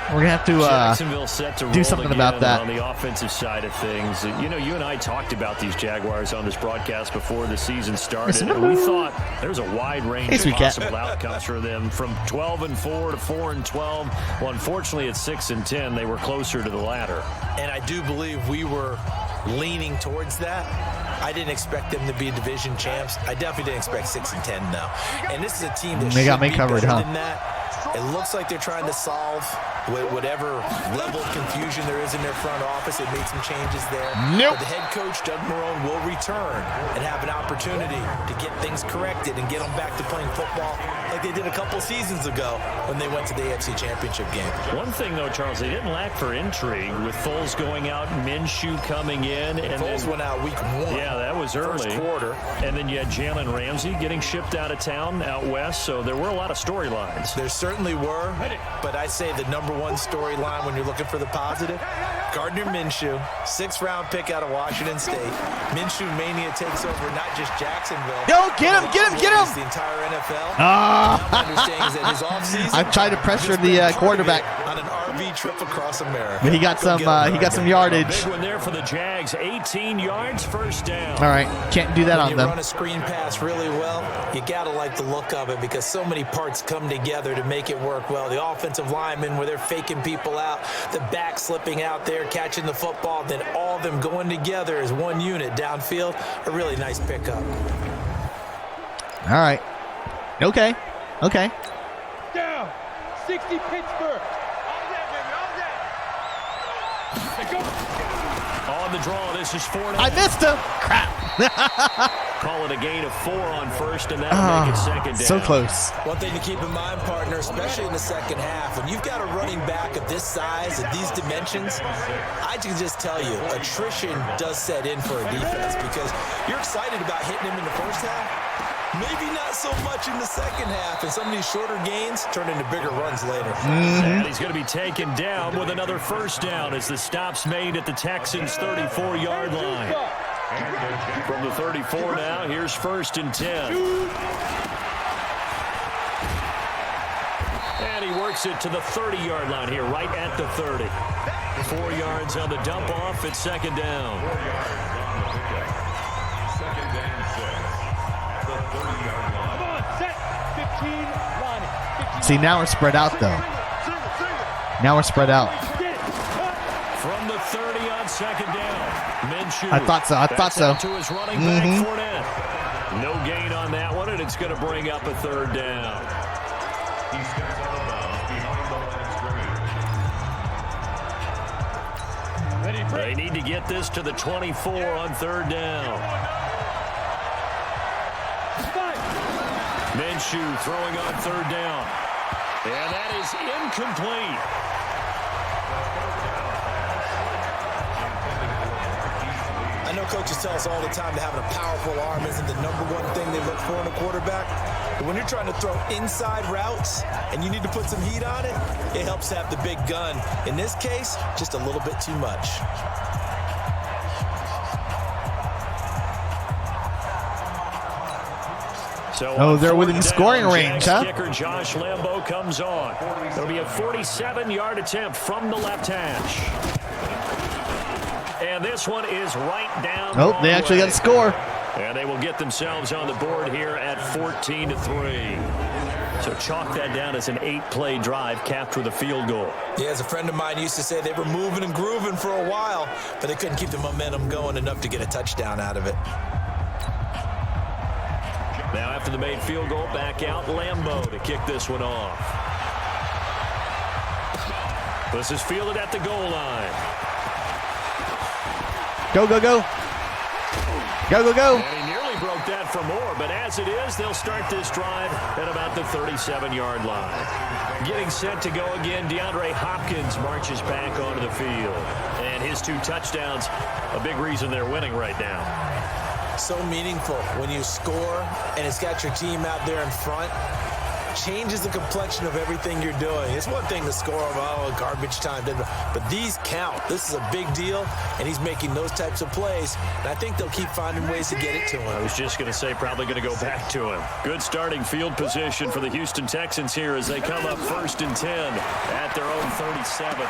We're going to have to Jacksonville set to do roll something again about that. on the offensive side of things. You know, you and I talked about these Jaguars on this broadcast before the season started, and we thought there's a wide range Hey, of sweet cat. possible outcomes for them, from 12-4 to 4-12. Well, unfortunately, at 6-10, they were closer to the latter. And I do believe we were leaning towards that. I didn't expect them to be division champs. I definitely didn't expect 6-10 though. And this is a team that They got should me be covered, better huh? than that. It looks like they're trying to solve whatever level of confusion there is in their front office. They made some changes there. Nope. But the head coach, Doug Marrone, will return and have an opportunity to get things corrected and get them back to playing football like they did a couple seasons ago when they went to the AFC Championship game. One thing, though, Charles, they didn't lack for intrigue with Foles going out, Minshew coming in. And Foles then, went out week 1. yeah, that was early. First quarter. And then you had Jalen Ramsey getting shipped out of town out west, so there were a lot of storylines. There certainly were, but I say the number one storyline when you're looking for the positive, Gardner Minshew, 6th-round pick out of Washington State. Minshew mania takes over not just Jacksonville. Yo, get him, get him, get him! The entire NFL. Ah! My understanding is that his offseason, I tried to pressure the quarterback. on an RV trip across America. But he got some yardage. Big one there for the Jags, 18 yards, first down. All right, can't do that When on you them. run a screen pass really well, you got to like the look of it because so many parts come together to make it work well. The offensive linemen, where they're faking people out, the back slipping out there, catching the football, then all of them going together as one unit downfield. A really nice pickup. All right. Okay. Okay. Down. 60 Pittsburgh. On the draw, this is 4 I missed him. Crap. call it a gain of 4 on first, and that'll make it second down. So close. One thing to keep in mind, partner, especially in the second half, when you've got a running back of this size and these dimensions, I can just tell you, attrition does set in for a defense because you're excited about hitting him in the first half. Maybe not so much in the second half, and some of these shorter gains turn into bigger runs later. And he's going to be taken down with another first down as the stop's made at the Texans' 34-yard line. From the 34 now, here's 1st and 10. And he works it to the 30-yard line here, right at the 30. 4 yards on the dump off at second down. See, now we're spread out, though. Now we're spread out. From the 30 on second down. Minshew. I thought so. To his running back, Fournette. No gain on that one, and it's going to bring up a third down. They need to get this to the 24 on third down. Minshew throwing on third down. And that is incomplete. I know coaches tell us all the time that having a powerful arm isn't the #1 thing they look for in a quarterback. But when you're trying to throw inside routes and you need to put some heat on it, it helps to have the big gun. In this case, just a little bit too much. So they're within scoring range, huh? Kicker Josh Lambo comes on. It'll be a 47-yard attempt from the left hash. And this one is right down. Oh, they actually got a score. And they will get themselves on the board here at 14-3. So chalk that down as an 8-play drive capped with a field goal. Yeah, as a friend of mine used to say, they were moving and grooving for a while, but they couldn't keep the momentum going enough to get a touchdown out of it. Now after the made field goal, back out Lambo to kick this one off. This is fielded at the goal line. Go, go, go. Go, go, go. And he nearly broke that for more, but as it is, they'll start this drive at about the 37-yard line. Getting set to go again, DeAndre Hopkins marches back onto the field. And his 2 touchdowns, a big reason they're winning right now. So meaningful when you score and it's got your team out there in front. Changes the complexion of everything you're doing. It's one thing to score, garbage time, but these count. This is a big deal, and he's making those types of plays, and I think they'll keep finding ways to get it to him. I was just going to say probably going to go back to him. Good starting field position for the Houston Texans here as they come up 1st and 10 at their own 37.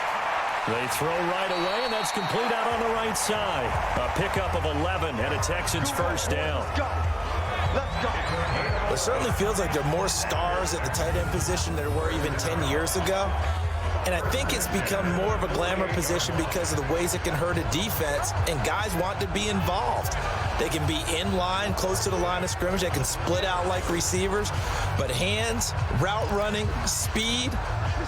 They throw right away, and that's complete out on the right side. A pickup of 11 and a Texans first down. It certainly feels like there are more stars at the tight end position than there were even 10 years ago. And I think it's become more of a glamour position because of the ways it can hurt a defense, and guys want to be involved. They can be in line, close to the line of scrimmage. They can split out like receivers. But hands, route running, speed,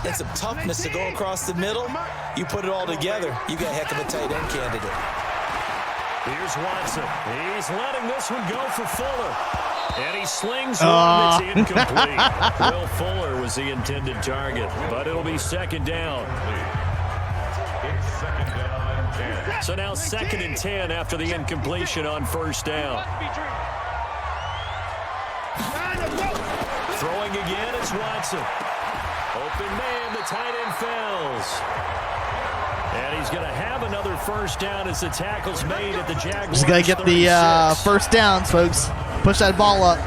and some toughness to go across the middle, you put it all together, you got a heck of a tight end candidate. Here's Watson. He's letting this one go for Fuller. And he slings one that's incomplete. Will Fuller was the intended target, but it'll be second down. So now 2nd and 10 after the incompletion on first down. Throwing again, it's Watson. Open man, the tight end falls. And he's going to have another first down as the tackle's made at the Jaguars. He's going to get the first downs, folks. Push that ball up.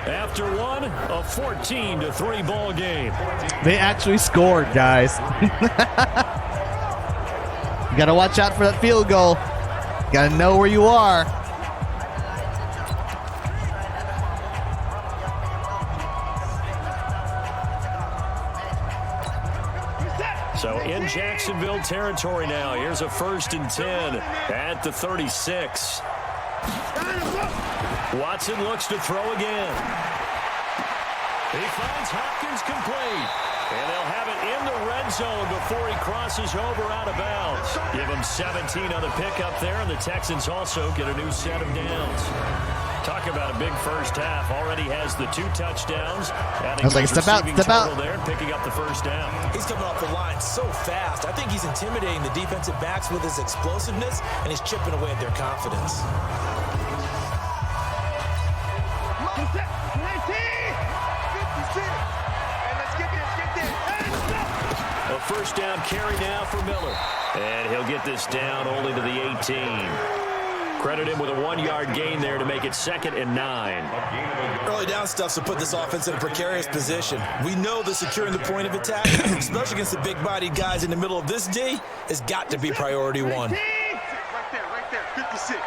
After one, a 14-3 ball game. They actually scored, guys. You got to watch out for that field goal. Got to know where you are. So in Jacksonville territory now. Here's a 1st and 10 at the 36. Watson looks to throw again. He finds Hopkins complete. And they'll have it in the red zone before he crosses over out of bounds. Give him 17 on the pickup there, and the Texans also get a new set of downs. Talk about a big first half. Already has the 2 touchdowns. I was like, step out. There, picking up the first down. He's coming off the line so fast. I think he's intimidating the defensive backs with his explosiveness, and he's chipping away at their confidence. A first down carry now for Miller. And he'll get this down only to the 18. Credit him with a 1-yard gain there to make it 2nd and 9. Early down stuff to put this offense in a precarious position. We know that securing the point of attack, especially against the big-bodied guys in the middle of this D, has got to be priority 1. Right there, 56.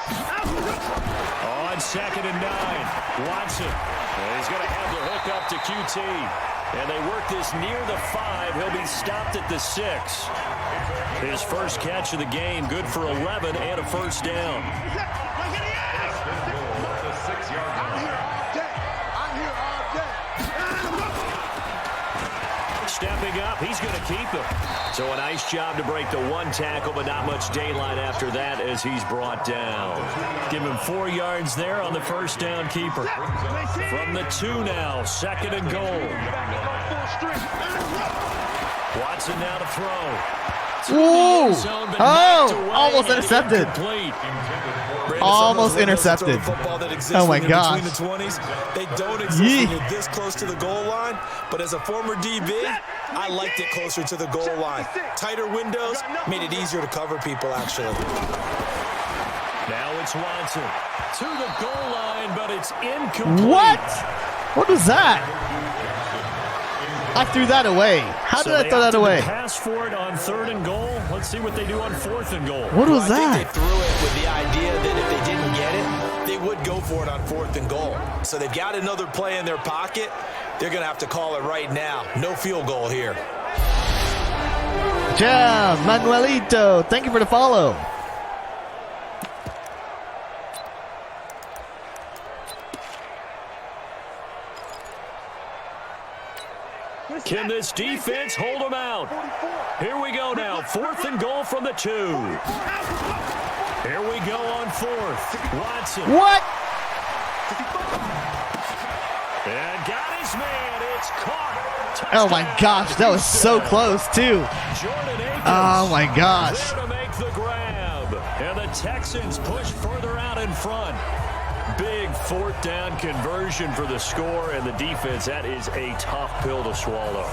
On 2nd and 9, Watson. And he's going to have the hook up to QT. And they work this near the 5. He'll be stopped at the 6. His first catch of the game, good for 11 and a first down. Stepping up, he's going to keep him. So a nice job to break the 1 tackle, but not much daylight after that as he's brought down. Give him 4 yards there on the first down keeper. From the 2 now, 2nd and goal. Watson now to throw. Ooh! Oh! Almost intercepted. Almost intercepted. Oh my gosh. They don't exist when you're this close to the goal line, but as a former DB, I liked it closer to the goal line. Tighter windows made it easier to cover people, actually. Now it's Watson to the goal line, but it's incomplete. What? What was that? I threw that away. How did I throw that away? Pass for it on 3rd and goal. Let's see what they do on 4th and goal. What was that? I think they threw it with the idea that if they didn't get it, they would go for it on 4th and goal. So they've got another play in their pocket. They're going to have to call it right now. No field goal here. Yeah, Manuelito. Thank you for the follow. Can this defense hold them out? Here we go now. 4th and goal from the 2. Here we go on 4th. Watson. What? And got his man. It's caught. Touchdown. Oh my gosh, that was so close too. Oh my gosh. There to make the grab. And the Texans push further out in front. Big 4th down conversion for the score, and the defense, that is a tough pill to swallow.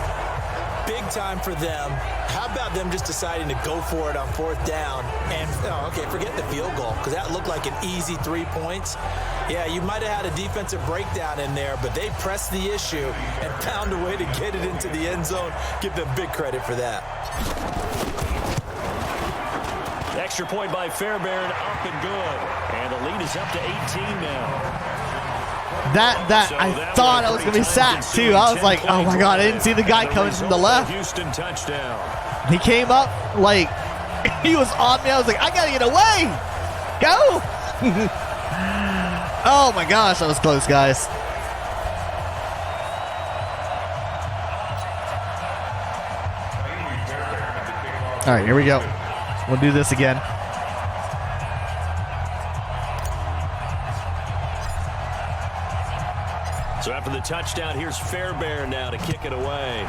Big time for them. How about them just deciding to go for it on 4th down? And, okay, forget the field goal, because that looked like an easy 3 points. Yeah, you might have had a defensive breakdown in there, but they pressed the issue and found a way to get it into the end zone. Give them big credit for that. Extra point by Fairbairn, up and good. And the lead is up to 18 now. I thought I was going to be sacked too. I was like, oh my God, I didn't see the guy coming from the left. Houston touchdown. He came up like he was on me. I was like, I got to get away. Go. Oh my gosh, that was close, guys. All right, here we go. We'll do this again. So after the touchdown, here's Fairbairn now to kick it away.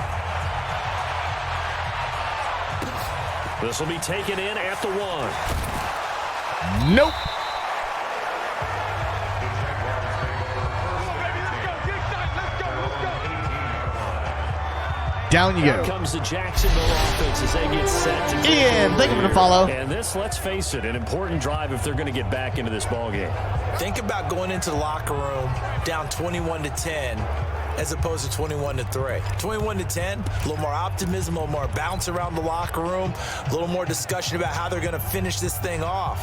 This will be taken in at the 1. Nope. Down you go. Here comes the Jacksonville offense as they get set to Ian, thank you for the follow. And this, let's face it, an important drive if they're going to get back into this ballgame. Think about going into the locker room down 21-10 as opposed to 21-3. 21-10, a little more optimism, a little more bounce around the locker room, a little more discussion about how they're going to finish this thing off.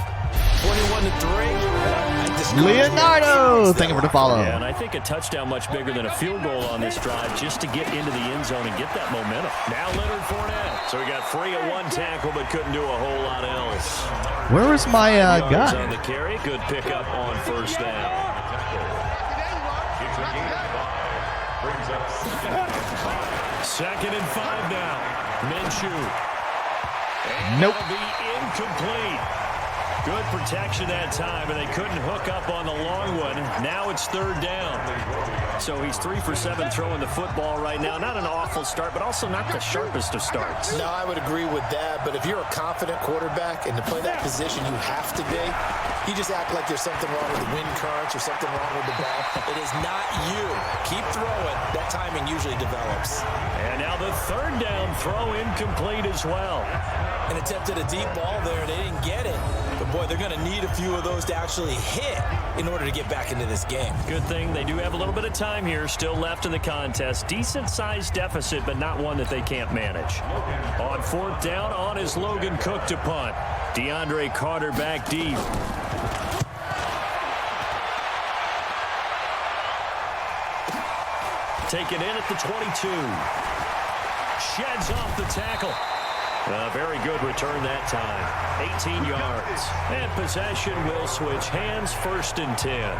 21-3. Leonardo, thank you for the follow. Yeah, and I think a touchdown much bigger than a field goal on this drive just to get into the end zone and get that momentum. Now Leonard Fournette. So he got free at 1 tackle but couldn't do a whole lot else. Where was my guy? On the carry, good pickup on 1st down. 2nd and 5 now. Minshew. And Nope. that'll be incomplete. Good protection that time, and they couldn't hook up on the long one. Now it's 3rd down. So he's 3 for 7 throwing the football right now. Not an awful start, but also not the sharpest of starts. No, I would agree with that. But if you're a confident quarterback and to play that position you have to be, you just act like there's something wrong with the wind currents or something wrong with the ball. It is not you. Keep throwing. That timing usually develops. And now the 3rd down throw incomplete as well. An attempt at a deep ball there. They didn't get it. But, boy, they're going to need a few of those to actually hit in order to get back into this game. Good thing they do have a little bit of time here still left in the contest. Decent-sized deficit, but not one that they can't manage. On 4th down, on is Logan Cook to punt. DeAndre Carter back deep. Taken in at the 22. Sheds off the tackle. A very good return that time. 18 yards. And possession will switch hands, 1st and 10.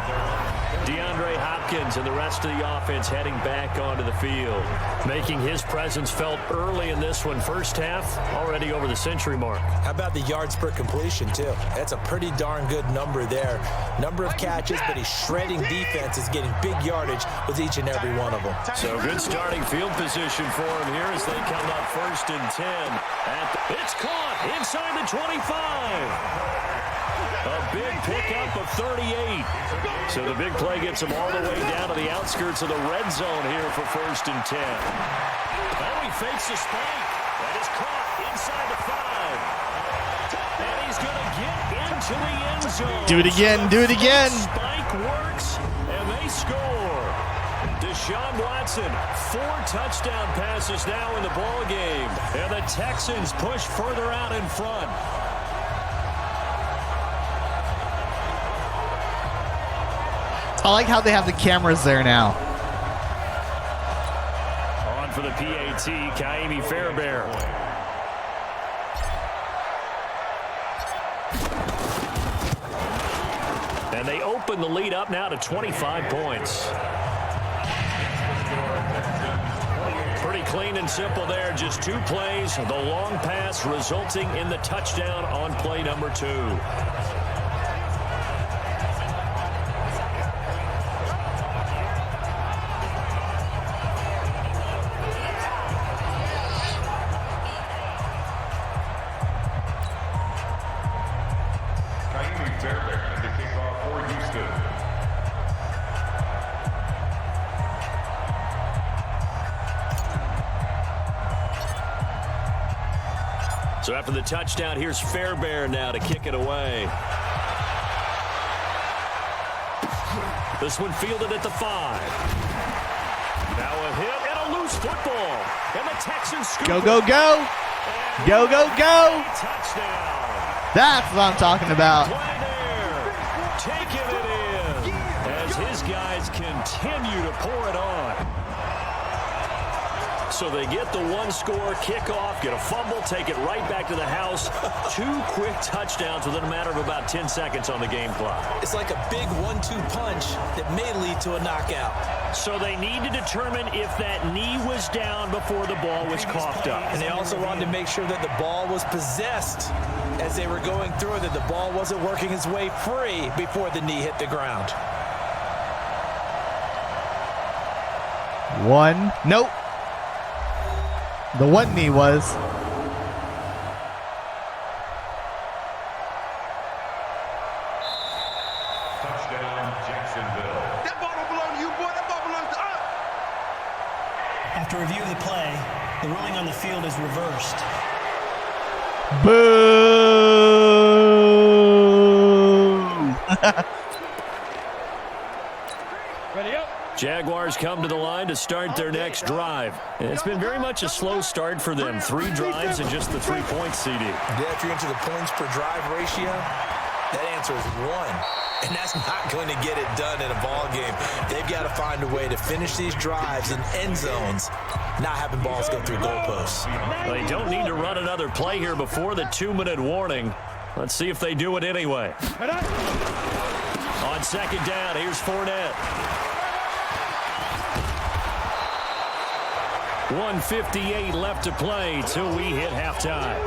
DeAndre Hopkins and the rest of the offense heading back onto the field. Making his presence felt early in this one. First half, already over the century mark. How about the yards per completion, too? That's a pretty darn good number there. Number of catches, but he's shredding defenses, getting big yardage with each and every one of them. So good starting field position for him here as they come up 1st and 10. It's caught inside the 25. A big pickup of 38. So the big play gets him all the way down to the outskirts of the red zone here for 1st and 10. Oh, he fakes the spike. That is caught inside the 5. And he's going to get into the end zone. Do it again. Do it again. Spike works, and they score. Deshaun Watson, 4 touchdown passes now in the ball game, and the Texans push further out in front. I like how they have the cameras there now. On for the PAT, Kaimi Fairbairn. And they open the lead up now to 25 points. Pretty clean and simple there. Just 2 plays. The long pass resulting in the touchdown on play number 2. So after the touchdown, here's Fairbairn now to kick it away. This one fielded at the 5. Now a hit and a loose football. And the Texans scoop. Go, go, go. Go, go, go. Touchdown. That's what I'm talking about. Play there. Taking it in. As his guys continue to pour it on. So they get the 1-score kickoff, get a fumble, take it right back to the house. 2 quick touchdowns within a matter of about 10 seconds on the game clock. It's like a big 1-2 punch that may lead to a knockout. So they need to determine if that knee was down before the ball was coughed up. And they also wanted to make sure that the ball was possessed as they were going through, that the ball wasn't working its way free before the knee hit the ground. 1. Nope. The 1 knee was. Touchdown, Jacksonville. That ball don't belong to you, boy. That ball belongs to us. After review of the play, the ruling on the field is reversed. Boo! Jaguars come to the line to start their next drive. And it's been very much a slow start for them. 3 drives and just the 3-point CD. Yeah, if you're into the points per drive ratio, that answer is 1. And that's not going to get it done in a ball game. They've got to find a way to finish these drives in end zones, not having balls go through goalposts. They don't need to run another play here before the 2-minute warning. Let's see if they do it anyway. On 2nd down, here's Fournette. 1:58 left to play till we hit halftime.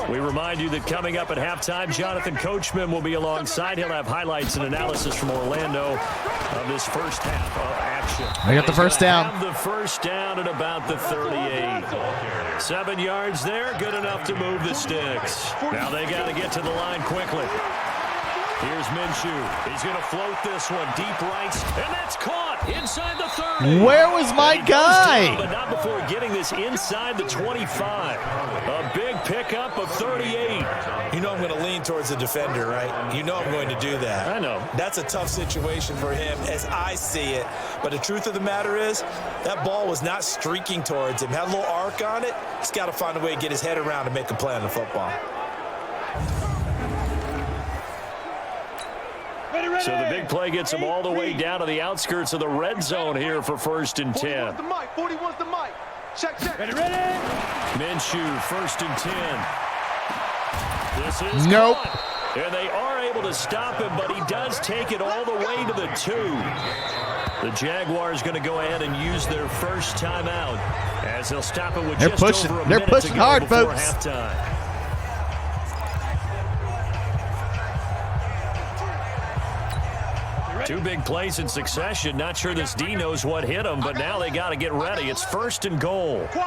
We remind you that coming up at halftime, Jonathan Coachman will be alongside. He'll have highlights and analysis from Orlando of this first half of action. I got the first down. Have the first down at about the 38. 7 yards there, good enough to move the sticks. Now they got to get to the line quickly. Here's Minshew. He's going to float this one deep right, and that's caught inside the 30. Where was my guy? Down, but not before getting this inside the 25. A big pickup of 38. You know I'm going to lean towards the defender, right? You know I'm going to do that. I know. That's a tough situation for him as I see it. But the truth of the matter is, that ball was not streaking towards him. Had a little arc on it. He's got to find a way to get his head around and make a play on the football. So the big play gets him all the way down to the outskirts of the red zone here for 1st and 10. 41's the mic. Check. Ready. Minshew, 1st and 10. This is nope. caught. And they are able to stop him, but he does take it all the way to the 2. The Jaguars going to go ahead and use their first timeout as they'll stop it with just over a minute to go hard, before folks. halftime. Two big plays in succession. Not sure this D knows what hit him, but now they got to get ready. It's 1st and goal. Looking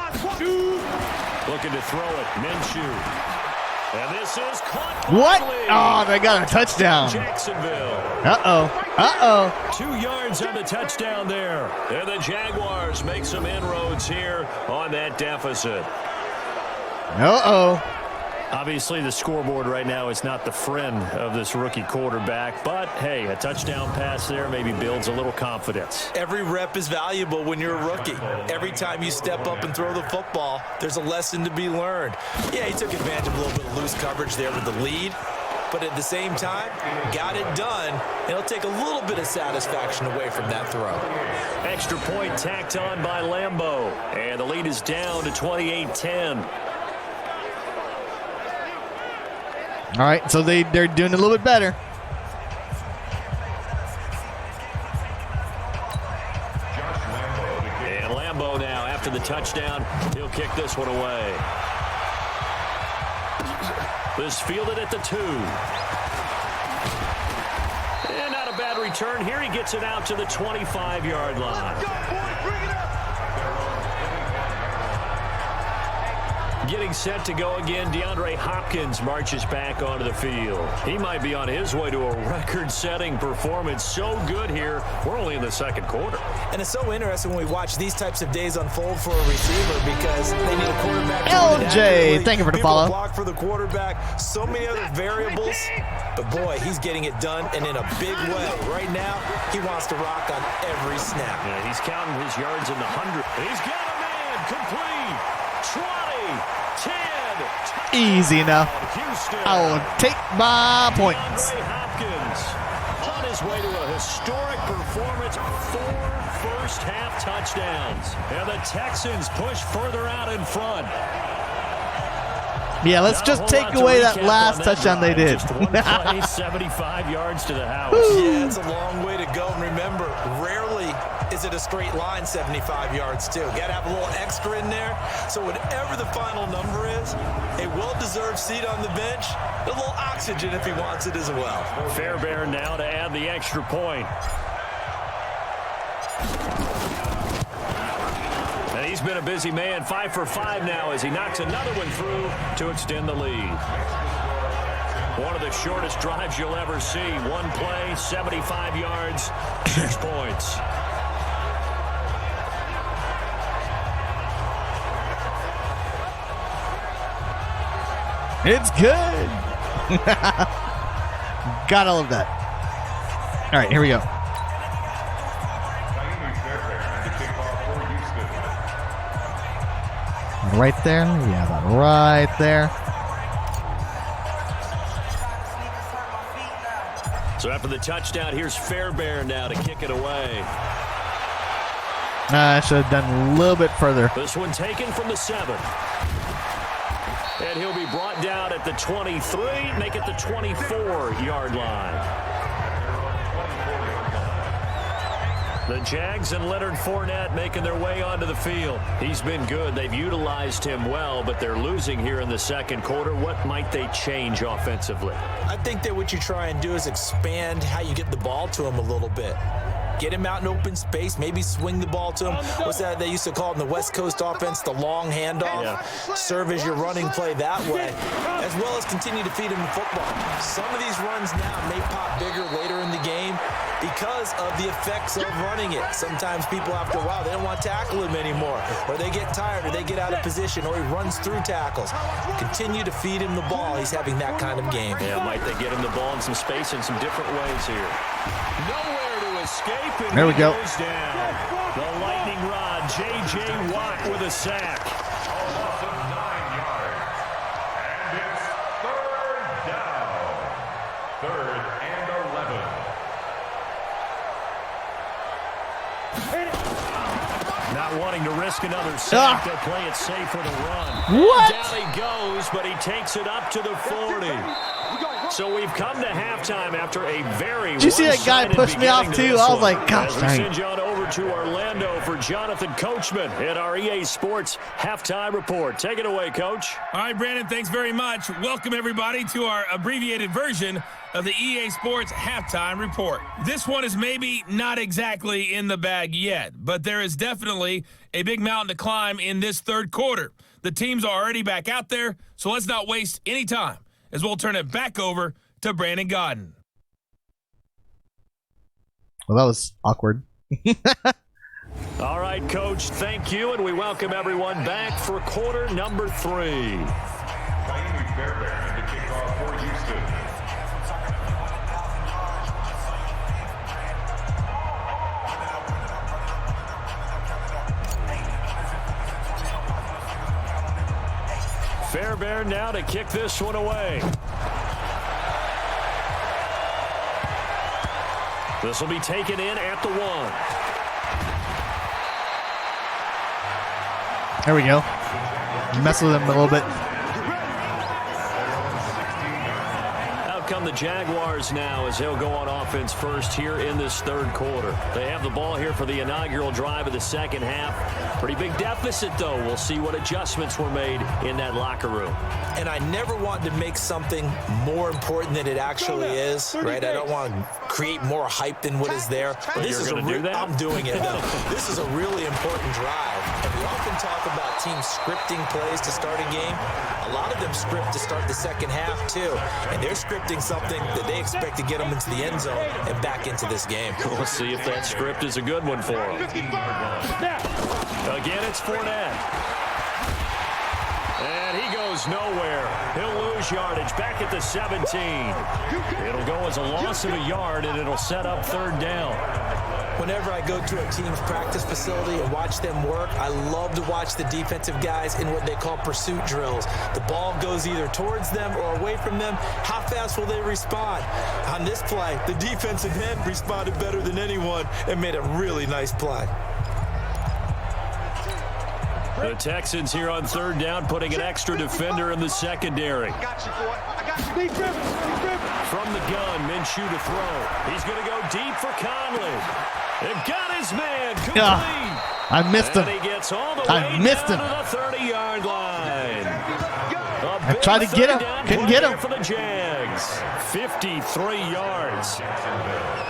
to throw it. Minshew. And this is caught. What? Oh, they got a touchdown. Jacksonville. Uh-oh. 2 yards on the touchdown there. And the Jaguars make some inroads here on that deficit. Uh-oh. Obviously, the scoreboard right now is not the friend of this rookie quarterback, but hey, a touchdown pass there maybe builds a little confidence. Every rep is valuable when you're a rookie. Every time you step up and throw the football, there's a lesson to be learned. Yeah, he took advantage of a little bit of loose coverage there with the lead, but at the same time, got it done, and it'll take a little bit of satisfaction away from that throw. Extra point tacked on by Lambeau, and the lead is down to 28-10. All right, so they're doing a little bit better. And Lambeau now, after the touchdown, he'll kick this one away. This fielded at the 2. And not a bad return here. He gets it out to the 25-yard line. Getting set to go again, DeAndre Hopkins marches back onto the field. He might be on his way to a record-setting performance. So good here. We're only in the 2nd quarter. And it's so interesting when we watch these types of days unfold for a receiver because they need a quarterback. LJ, thank you for the follow. Block for the quarterback. So many other variables. But boy, he's getting it done and in a big way. Right now, he wants to rock on every snap. Yeah, he's counting his yards in the 100. He's got a man complete. 20, 10. Easy enough. Houston. I'll take my points. DeAndre Hopkins on his way to a historic performance. 4 first-half touchdowns. And the Texans push further out in front. Yeah, let's just take away that last touchdown they did. Just one play, 75 yards to the house. Yeah, it's a long way to go. And remember, rarely is it a straight line 75 yards, too. Got to have a little extra in there. So whatever the final number is, a well-deserved seat on the bench, a little oxygen if he wants it as well. Fairbairn now to add the extra point. And he's been a busy man, 5 for 5 now as he knocks another one through to extend the lead. One of the shortest drives you'll ever see. One play, 75 yards, 6 points. It's good. Gotta love that. All right, here we go. Right there. Yeah, about right there. So after the touchdown, here's Fairbairn now to kick it away. I should have done a little bit further. This one taken from the 7. And he'll be brought down at the 23, make it the 24-yard line. The Jags and Leonard Fournette making their way onto the field. He's been good. They've utilized him well, but they're losing here in the second quarter. What might they change offensively? I think that what you try and do is expand how you get the ball to him a little bit. Get him out in open space, maybe swing the ball to him. What's that they used to call it in the West Coast offense, the long handoff? Yeah. Serve as your running play that way, as well as continue to feed him the football. Some of these runs now may pop bigger later in the game because of the effects of running it. Sometimes people, after a while, they don't want to tackle him anymore, or they get tired, or they get out of position, or he runs through tackles. Continue to feed him the ball. He's having that kind of game. Yeah, might they get him the ball in some space in some different ways here. Nowhere to escape, and there we go. Goes down. The lightning rod, J.J. Watt with a sack. Awesome 9 yards. And it's third down. Third and 11. Not wanting to risk another sack. They'll play it safe for the run. What? Down he goes, but he takes it up to the 40. So we've come to halftime after a very Did you see that guy push me off too? I was like, gosh dang. Send you on over to Orlando for Jonathan Coachman at our EA Sports Halftime Report. Take it away, Coach. All right, Brandon, thanks very much. Welcome, everybody, to our abbreviated version of the EA Sports Halftime Report. This one is maybe not exactly in the bag yet, but there is definitely a big mountain to climb in this third quarter. The teams are already back out there, so let's not waste any time, as we'll turn it back over to Brandon Godden. Well, that was awkward. All right, Coach, thank you, and we welcome everyone back for quarter number 3. Miami Fairbairn to kick off for Houston. Fairbairn now to kick this one away. This will be taken in at the 1. There we go. Mess with him a little bit. Out come the Jaguars now as they'll go on offense first here in this third quarter. They have the ball here for the inaugural drive of the second half. Pretty big deficit, though. We'll see what adjustments were made in that locker room. And I never want to make something more important than it actually is, right? I don't want to create more hype than what is there. But this is do that? I'm doing it, though. This is a really important drive. And we often talk about teams scripting plays to start a game. A lot of them script to start the second half, too. And they're scripting something that they expect to get them into the end zone and back into this game. We'll see if that script is a good one for them. Again, it's Fournette. And he goes nowhere. He'll lose yardage back at the 17. It'll go as a loss of a yard, and it'll set up third down. Whenever I go to a team's practice facility and watch them work, I love to watch the defensive guys in what they call pursuit drills. The ball goes either towards them or away from them. How fast will they respond? On this play, the defensive end responded better than anyone and made a really nice play. The Texans here on third down, putting an extra defender in the secondary. I got you, boy. I got you. Deep dribble. From the gun, Minshew to throw. He's going to go deep for Conley. They've got his man complete. I missed him. And he gets all the way I missed him. down to the 30-yard line. I tried to get him. Couldn't get him. For the Jags. 53 yards.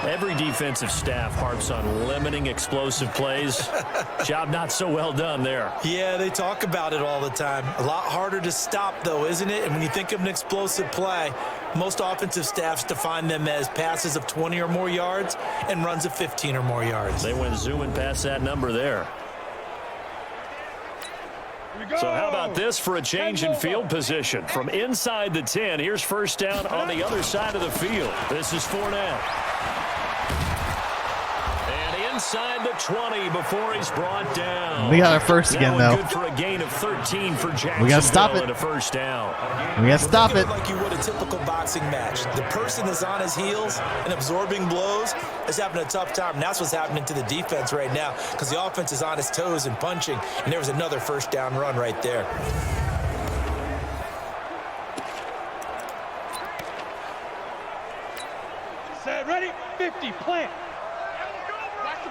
Every defensive staff harps on limiting explosive plays. Job not so well done there. Yeah, they talk about it all the time. A lot harder to stop, though, isn't it? And when you think of an explosive play, most offensive staffs define them as passes of 20 or more yards and runs of 15 or more yards. They went zooming past that number there. So how about this for a change in field position? From inside the 10, here's first down on the other side of the field. This is Fournette. And inside the 20 before he's brought down. We got our first again, though. Good for a gain of 13 for Jacksonville. We got to stop it. And a first down. We got to stop it. Like you would a typical boxing match. The person that's on his heels and absorbing blows is having a tough time. And that's what's happening to the defense right now because the offense is on his toes and punching. And there was another first down run right there.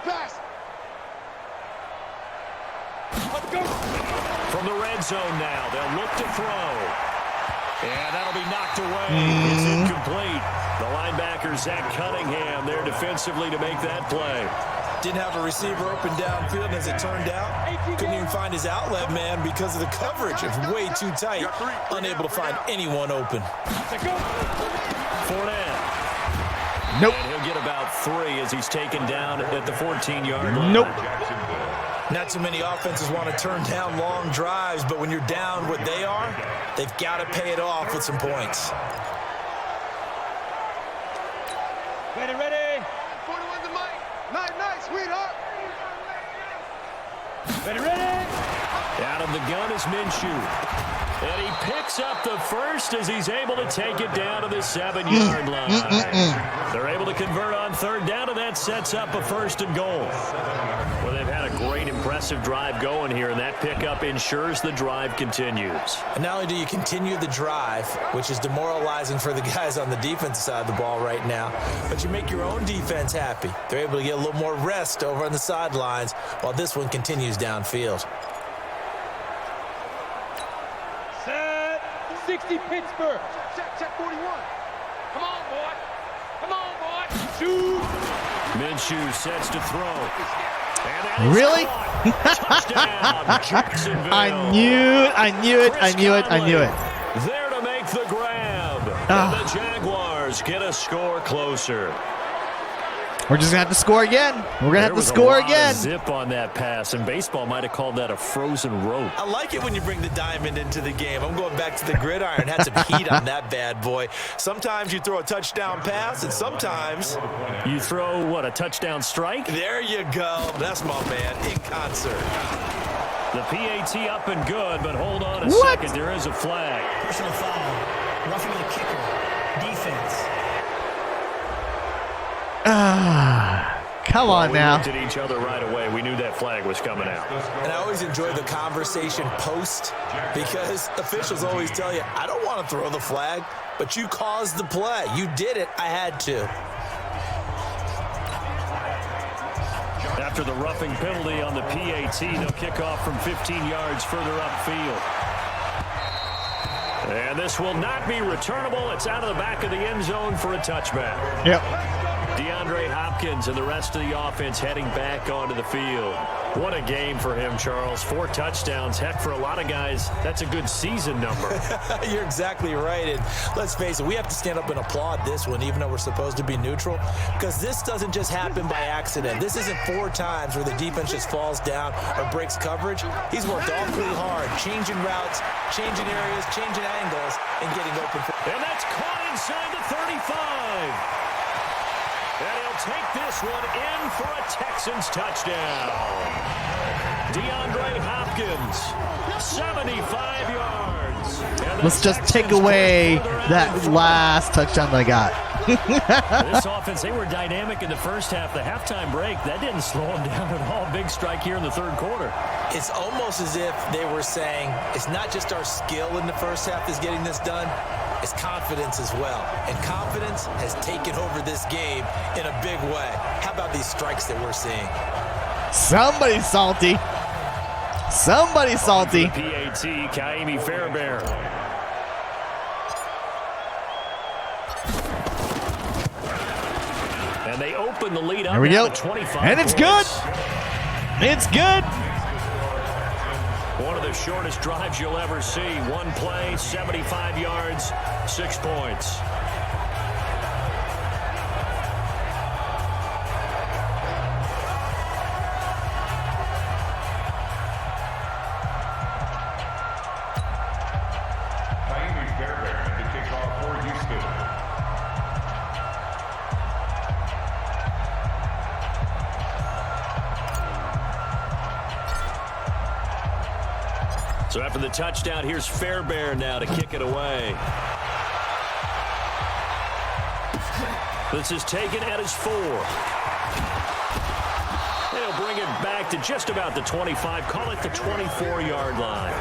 pass. Let's go. From the red zone now, they'll look to throw. And that'll be knocked away. It's incomplete. The linebacker, Zach Cunningham, there defensively to make that play. Didn't have a receiver open downfield, and as it turned out, couldn't even find his outlet man because of the coverage. It's way too tight, unable to find anyone open. Fournette. Nope. And he'll get about 3 as he's taken down at the 14-yard line. Nope. Not too many offenses want to turn down long drives, but when you're down what they are, they've got to pay it off with some points. Ready, ready. 41's the mic. Nice, sweetheart. Ready, ready. Out of the gun is Minshew. And he picks up the first as he's able to take it down to the 7-yard line. They're able to convert on third down, and that sets up a 1st and goal. Well, they've had a great, impressive drive going here, and that pickup ensures the drive continues. And not only do you continue the drive, which is demoralizing for the guys on the defensive side of the ball right now, but you make your own defense happy. They're able to get a little more rest over on the sidelines while this one continues downfield. 60 Pittsburgh. Check 41. Come on, boy. Come on, boy. Shoot. Minshew sets to throw. And that is Really? Touchdown, Jacksonville. I knew it. There to make the grab. And the Jaguars get a score closer. We're just going to have to score again. We're going to have to score again. Zip on that pass, and baseball might have called that a frozen rope. I like it when you bring the diamond into the game. I'm going back to the gridiron. Had some heat on that bad boy. Sometimes you throw a touchdown pass, and sometimes you throw, what, a touchdown strike? There you go. That's my man in concert. The PAT up and good, but hold on a second. There is a flag. Personal foul. Roughing the kicker. Defense. Come on now. We looked at each other right away. We knew that flag was coming out. And I always enjoy the conversation post because officials always tell you, I don't want to throw the flag, but you caused the play. You did it. I had to. After the roughing penalty on the PAT, they'll kick off from 15 yards further upfield. And this will not be returnable. It's out of the back of the end zone for a touchback. Yep. DeAndre Hopkins and the rest of the offense heading back onto the field. What a game for him, Charles. 4 touchdowns. Heck, for a lot of guys, that's a good season number. You're exactly right. And let's face it, we have to stand up and applaud this one, even though we're supposed to be neutral, because this doesn't just happen by accident. This isn't 4 times where the defense just falls down or breaks coverage. He's worked awfully hard, changing routes, changing areas, changing angles, and getting open. And that's caught inside the 35. And he'll take this one in for a Texans touchdown. DeAndre Hopkins, 75 yards. Let's just take away that last touchdown that I got. This offense, they were dynamic in the first half. The halftime break, that didn't slow them down at all. Big strike here in the third quarter. It's almost as if they were saying, it's not just our skill in the first half that's getting this done, it's confidence as well. And confidence has taken over this game in a big way. How about these strikes that we're seeing? Somebody's salty. Somebody's salty. PAT, Kaimi Fairbairn. And they open the lead up. Here we go. 25 and it's points. good. It's good. One of the shortest drives you'll ever see. One play, 75 yards, 6 points. Kaimi Fairbairn to kick off for Houston. So after the touchdown, here's Fairbairn now to kick it away. This is taken at his 4. They'll bring it back to just about the 25. Call it the 24-yard line.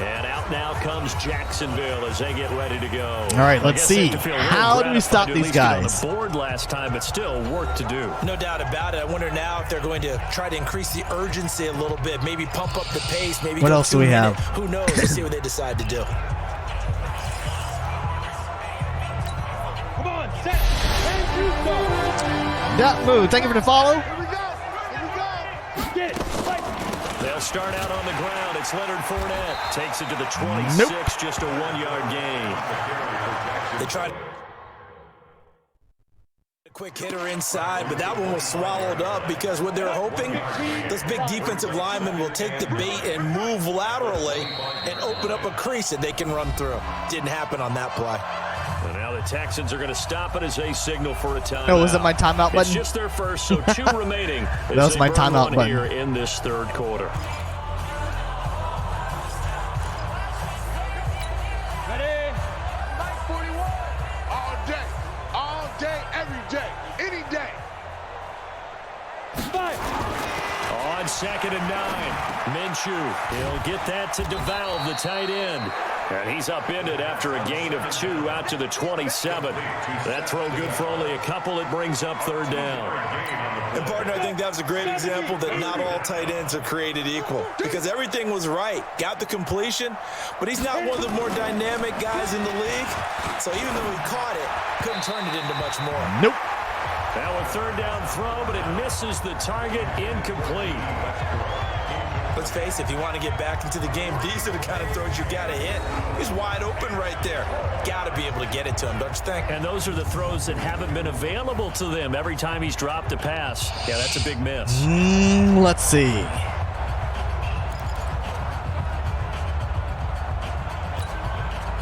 And out now comes Jacksonville as they get ready to go. All right, let's see. How do we stop these guys? On the board last time, but still work to do. No doubt about it. I wonder now if they're going to try to increase the urgency a little bit, maybe pump up the pace, maybe. What else do we have? Who knows? Let's see what they decide to do. Come on, set, and you go. That move. Thank you for the follow. Here we go. Here we go. Get fight. They'll start out on the ground. It's Leonard Fournette. Takes it to the 26, just a 1-yard gain. They tried a quick hitter inside, but that one was swallowed up because what they're hoping, those big defensive linemen will take the bait and move laterally and open up a crease that they can run through. Didn't happen on that play. And now the Texans are going to stop it as they signal for a timeout. Oh, was it my timeout button? It's just their first, so 2 remaining. That was my timeout button here in this third quarter. Ready? 941. All day, every day, any day. Fight. On 2nd and 9, Minshew. He'll get that to DeValve, the tight end. And he's upended after a gain of 2 out to the 27. That throw good for only a couple. It brings up 3rd down. And partner, I think that's a great example that not all tight ends are created equal because everything was right. Got the completion, but he's not one of the more dynamic guys in the league. So even though he caught it, couldn't turn it into much more. Nope. Now a 3rd down throw, but it misses the target, incomplete. Let's face it, if you want to get back into the game, these are the kind of throws you got to hit. He's wide open right there. Got to be able to get it to him, don't you think? And those are the throws that haven't been available to them every time he's dropped a pass. Yeah, that's a big miss. Let's see.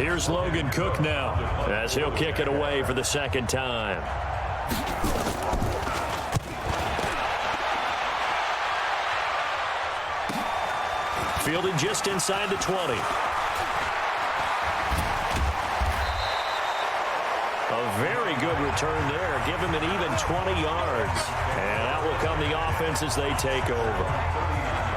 Here's Logan Cook now as he'll kick it away for the 2nd time. Fielded just inside the 20. A very good return there. Give him an even 20 yards. And out will come the offense as they take over.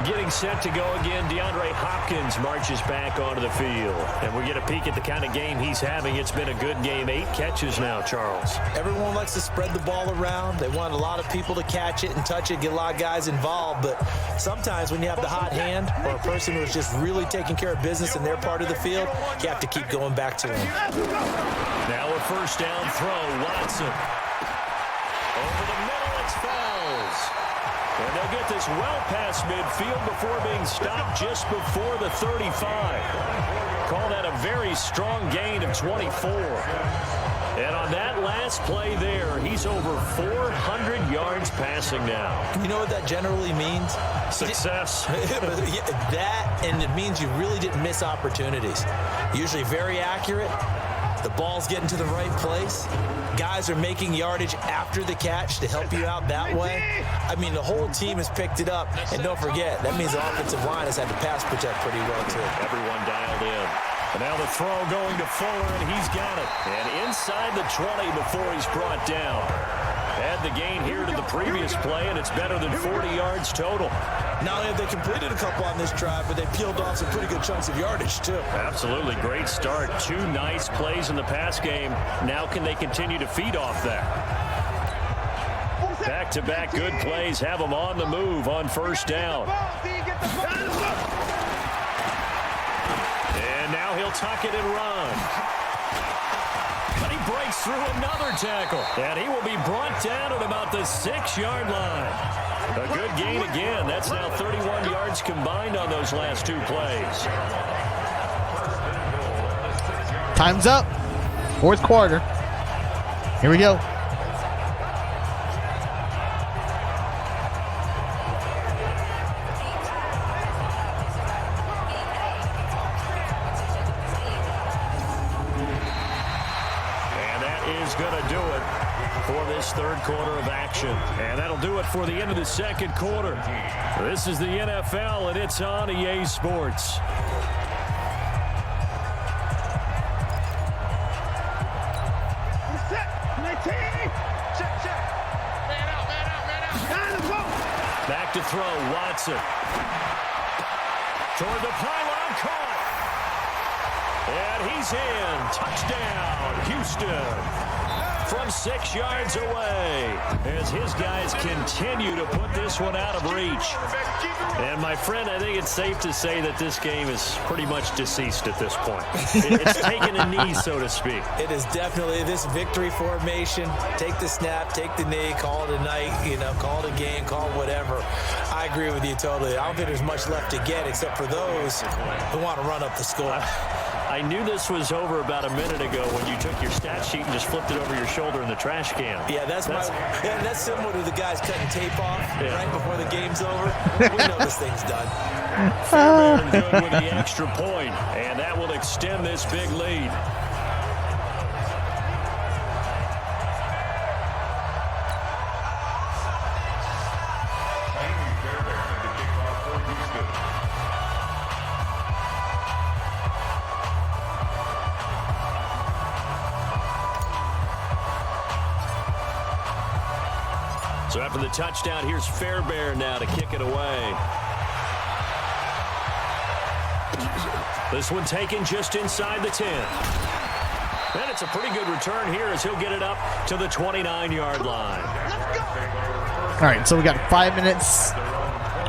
Getting set to go again, DeAndre Hopkins marches back onto the field. And we get a peek at the kind of game he's having. It's been a good game. 8 catches now, Charles. Everyone likes to spread the ball around. They want a lot of people to catch it and touch it, get a lot of guys involved. But sometimes when you have the hot hand or a person who's just really taking care of business in their part of the field, you have to keep going back to him. Now a 1st down throw. Watson. Over the middle, it's Fells. And they'll get this well past midfield before being stopped just before the 35. Call that a very strong gain of 24. And on that last play there, he's over 400 yards passing now. You know what that generally means? Success. That, and it means you really didn't miss opportunities. Usually very accurate. The ball's getting to the right place. Guys are making yardage after the catch to help you out that way. I mean, the whole team has picked it up. And don't forget, that means the offensive line has had to pass protect pretty well, too. Everyone dialed in. And now the throw going to Fuller, and he's got it. And inside the 20 before he's brought down. Add the gain here to the previous play, and it's better than 40 yards total. Not only have they completed a couple on this drive, but they peeled off some pretty good chunks of yardage, too. Absolutely. Great start. 2 nice plays in the pass game. Now can they continue to feed off that? Back-to-back good plays have them on the move on 1st down. And now he'll tuck it and run. But he breaks through another tackle. And he will be brought down at about the 6-yard line. A good gain again. That's now 31 yards combined on those last 2 plays. Time's up. 4th quarter. Here we go. Going to do it for this 3rd quarter of action. And that'll do it for the end of the 2nd quarter. This is the NFL, and it's on EA Sports. Back to throw, Watson. Toward the pylon, caught. And he's in. Touchdown, Houston. From 6 yards away, as his guys continue to put this one out of reach. And my friend, I think it's safe to say that this game is pretty much deceased at this point. It's taken a knee, so to speak. It is definitely this victory formation. Take the snap, take the knee, call it a night, you know, call it a game, call it whatever. I agree with you totally. I don't think there's much left to get except for those who want to run up the score. I knew this was over about a minute ago when you took your stat sheet and just flipped it over your shoulder in the trash can. Yeah, that's similar to the guys cutting tape off right before the game's over. We know this thing's done. Fairbairn good with the extra point, and that will extend this big lead. So after the touchdown, here's Fairbairn now to kick it away. This one taken just inside the 10. And it's a pretty good return here as he'll get it up to the 29-yard line. All right, so we got 5 minutes,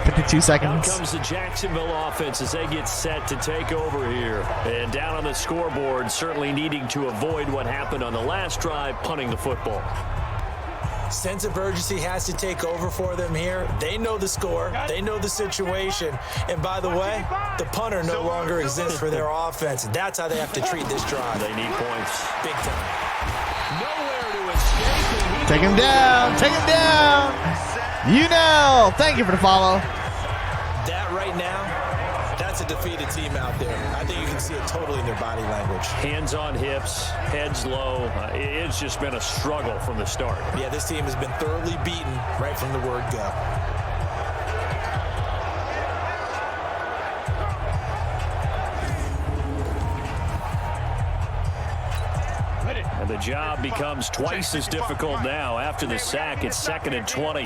52 seconds. Out comes the Jacksonville offense as they get set to take over here. And down on the scoreboard, certainly needing to avoid what happened on the last drive, punting the football. Sense of urgency has to take over for them here. They know the score. They know the situation. And by the way, the punter no longer exists for their offense. That's how they have to treat this drive. They need points. Big time. Nowhere to escape. Take him down. Take him down. You know. Thank you for the follow. That right now, that's a defeated team out there. I think you can see it totally in their body language. Hands on hips, heads low. It's just been a struggle from the start. Yeah, this team has been thoroughly beaten right from the word go. And the job becomes twice as difficult now. After the sack, it's 2nd and 20.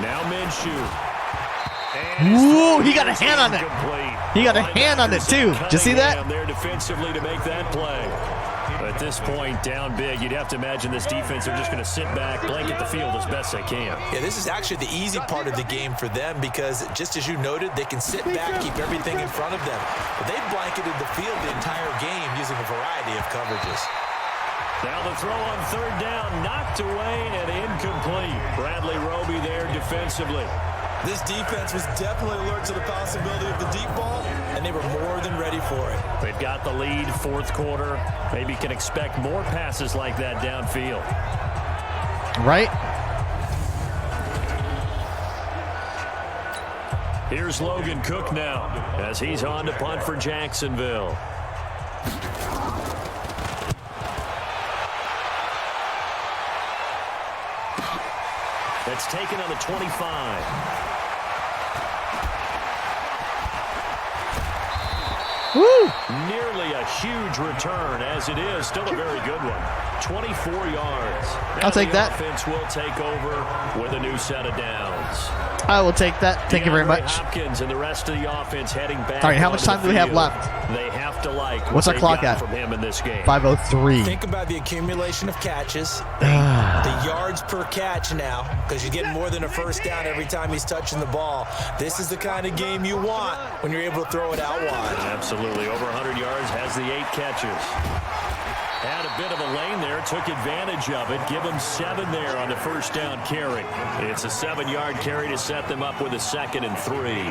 Now Minshew. Ooh, he got a hand on it. He got a hand on it too. Did you see that? There defensively to make that play. At this point, down big, you'd have to imagine this defense are just going to sit back, blanket the field as best they can. Yeah, this is actually the easy part of the game for them because, just as you noted, they can sit back, keep everything in front of them. But they've blanketed the field the entire game using a variety of coverages. Now the throw on 3rd down, knocked away and incomplete. Bradley Roby there defensively. This defense was definitely alert to the possibility of the deep ball, and they were more than ready for it. They've got the lead, 4th quarter. Maybe can expect more passes like that downfield. Right. Here's Logan Cook now as he's on to punt for Jacksonville. That's taken on the 25. Woo! Nearly a huge return, as it is. Still a very good one. 24 yards. I'll take that. The offense will take over with a new set of downs. I will take that. Thank you very much. Hopkins and the rest of the offense heading back. All right, how much time do we have left? They have to like what's our clock at? From him in this game. 5:03. Think about the accumulation of catches, the yards per catch now, because you get more than a first down every time he's touching the ball. This is the kind of game you want when you're able to throw it out wide. Absolutely. Over 100 yards, has the 8 catches. Had a bit of a lane there, took advantage of it. Give him 7 there on the first down carry. It's a 7-yard carry to set them up with a 2nd and 3.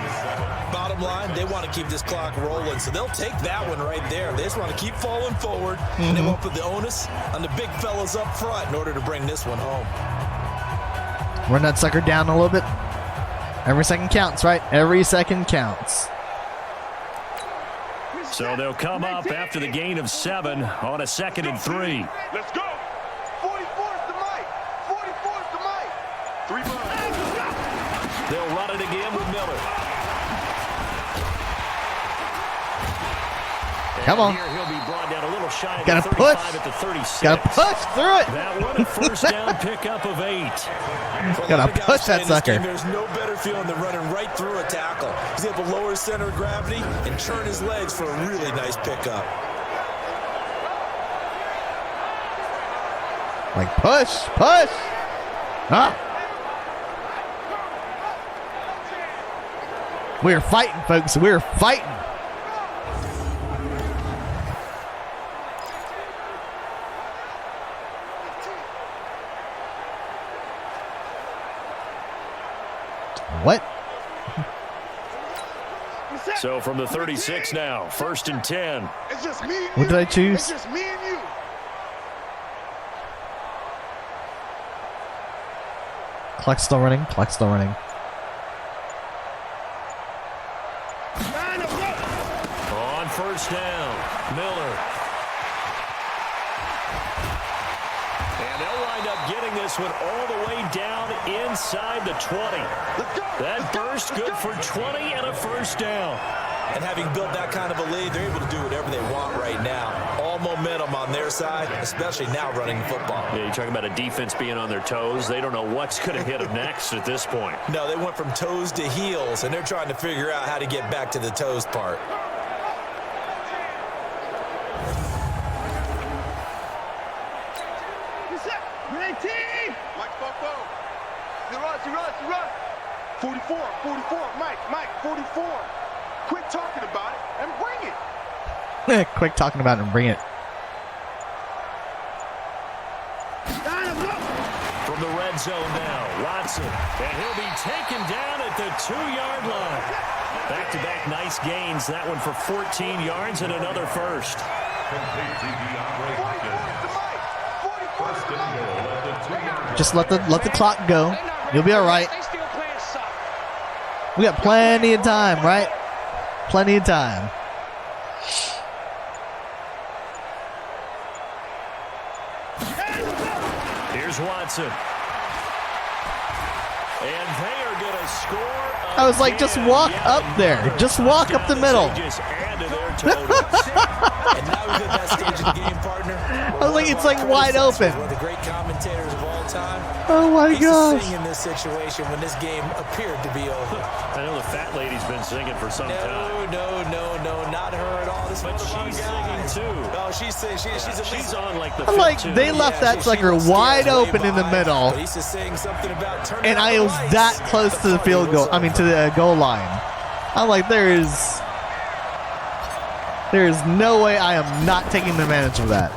Bottom line, they want to keep this clock rolling, so they'll take that one right there. They just want to keep falling forward, and they won't put the onus on the big fellas up front in order to bring this one home. Run that sucker down a little bit. Every second counts, right? Every second counts. So they'll come up after the gain of 7 on a 2nd and 3. Let's go. 44's the mic. 44's the mic. 3 balls. They'll run it again with Miller. Come on. Here he'll be brought down a little shy of Gotta the 35 push. at the 36. Gotta push through it. That one a first down pickup of 8. Gotta push that sucker. There's no better feeling than running right through a tackle. He's able to lower his center of gravity and turn his legs for a really nice pickup. Like push. Ah. We're fighting, folks. We're fighting. What? So from the 36 now, 1st and 10. It's just me and What did I choose? It's just me and you. Clock's still running. On 1st down, Miller. And they'll wind up getting this one all the way down inside the 20. That burst good for 20 and a 1st down. And having built that kind of a lead, they're able to do whatever they want right now. All momentum on their side, especially now running the football. Yeah, you're talking about a defense being on their toes. They don't know what's going to hit them next at this point. No, they went from toes to heels, and they're trying to figure out how to get back to the toes part. Mike, Popo. You run. 44, Mike, 44. Quit talking about it and bring it. Quick talking about it and bring it. From the red zone now, Watson. And he'll be taken down at the 2-yard line. Back-to-back nice gains. That one for 14 yards and another first. Just let the clock go. You'll be all right. We got plenty of time, right? Plenty of time. Here's Watson. And they are going to score. I was like, just walk up there. Just walk up the middle. Just add to their total. And now we've at that stage of the game, partner. I was like, it's like wide open. One of the great commentators of all time. Oh my He's gosh. singing in this situation when this game appeared to be over. I know the fat lady's been singing for some time. No, not her at all. This But she's singing too. Oh, she's singing. She's on like the I'm like, fifth, too. they left that sucker wide open in the middle. But he's just saying something about turning And on I the was lights. that close to the field goal. I mean, to the goal line. I'm like, there is no way I am not taking advantage of that.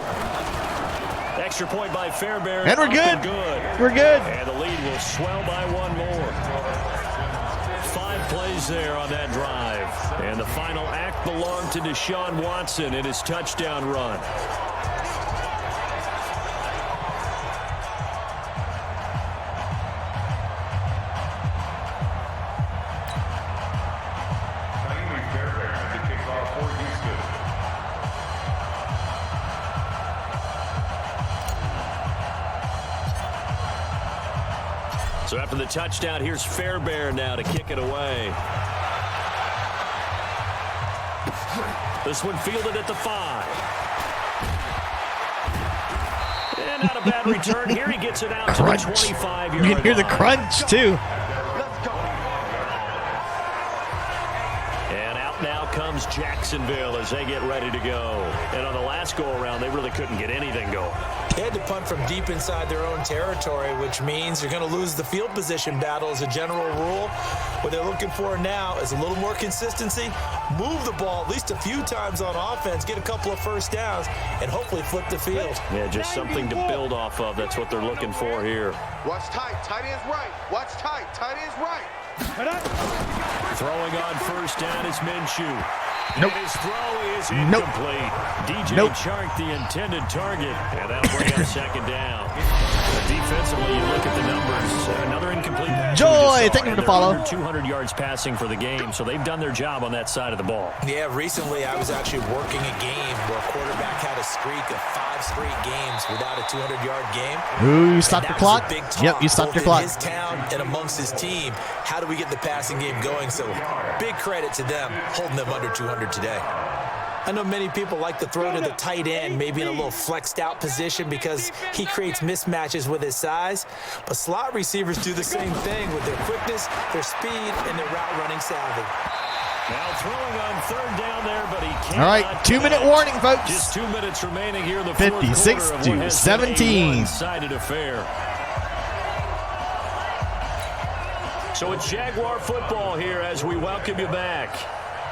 Extra point by Fairbairn. And we're Up good. We're good. And the lead will swell by one more. 5 plays there on that drive. And the final act belonged to Deshaun Watson in his touchdown run. So after the touchdown, here's Fairbairn now to kick it away. This one fielded at the 5. And not a bad return. Here he gets it out to the 25-yard line. You can hear the crunch, too. And out now comes Jacksonville as they get ready to go. And on the last go-around, they really couldn't get anything going. They had to punt from deep inside their own territory, which means you're going to lose the field position battle as a general rule. What they're looking for now is a little more consistency, move the ball at least a few times on offense, get a couple of first downs, and hopefully flip the field. Yeah, just something to build off of. That's what they're looking for here. Watch tight end's right. Watch tight end's right. Throwing on first down is Minshew. Nope. And his throw is Nope. incomplete. DJ Nope. Chark, the intended target. And that'll bring up second down. Defensively, you look at the numbers. Another incomplete pass. Joy, thank you for the follow. Under 200 yards passing for the game, so they've done their job on that side of the ball. Yeah, recently I was actually working a game where a quarterback had a streak of 5 straight games without a 200-yard game. Ooh, you stopped your And that was clock? a big talk, Yep, you stopped both your clock. in his town and amongst his team. How do we get the passing game going? So big credit to them holding them under 200 today. I know many people like to throw to the tight end, maybe in a little flexed out position because he creates mismatches with his size. But slot receivers do the same thing with their quickness, their speed, and their route running savvy. Now throwing on third down there, but he can't. All right, 2-minute warning, folks. Just 2 minutes remaining here in the fourth 56 quarter of to what has 17. been a one-sided affair. So it's Jaguar football here as we welcome you back.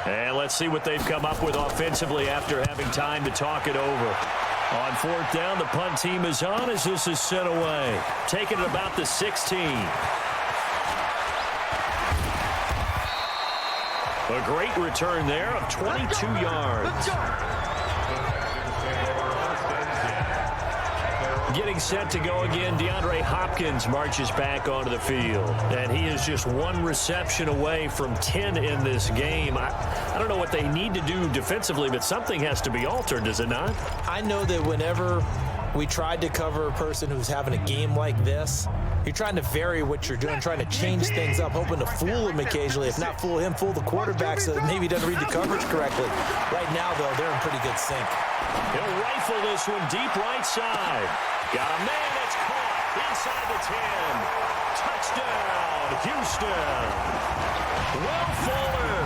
And let's see what they've come up with offensively after having time to talk it over. On fourth down, the punt team is on as this is sent away. Taking it about the 16. A great return there of 22 yards. Getting set to go again, DeAndre Hopkins marches back onto the field. And he is just one reception away from 10 in this game. I don't know what they need to do defensively, but something has to be altered, does it not? I know that whenever we tried to cover a person who's having a game like this, you're trying to vary what you're doing, trying to change things up, hoping to fool him occasionally. If not fool him, fool the quarterback so that maybe he doesn't read the coverage correctly. Right now, though, they're in pretty good sync. He'll rifle this one deep right side. Got a man that's caught inside the 10. Touchdown, Houston. Will Fuller,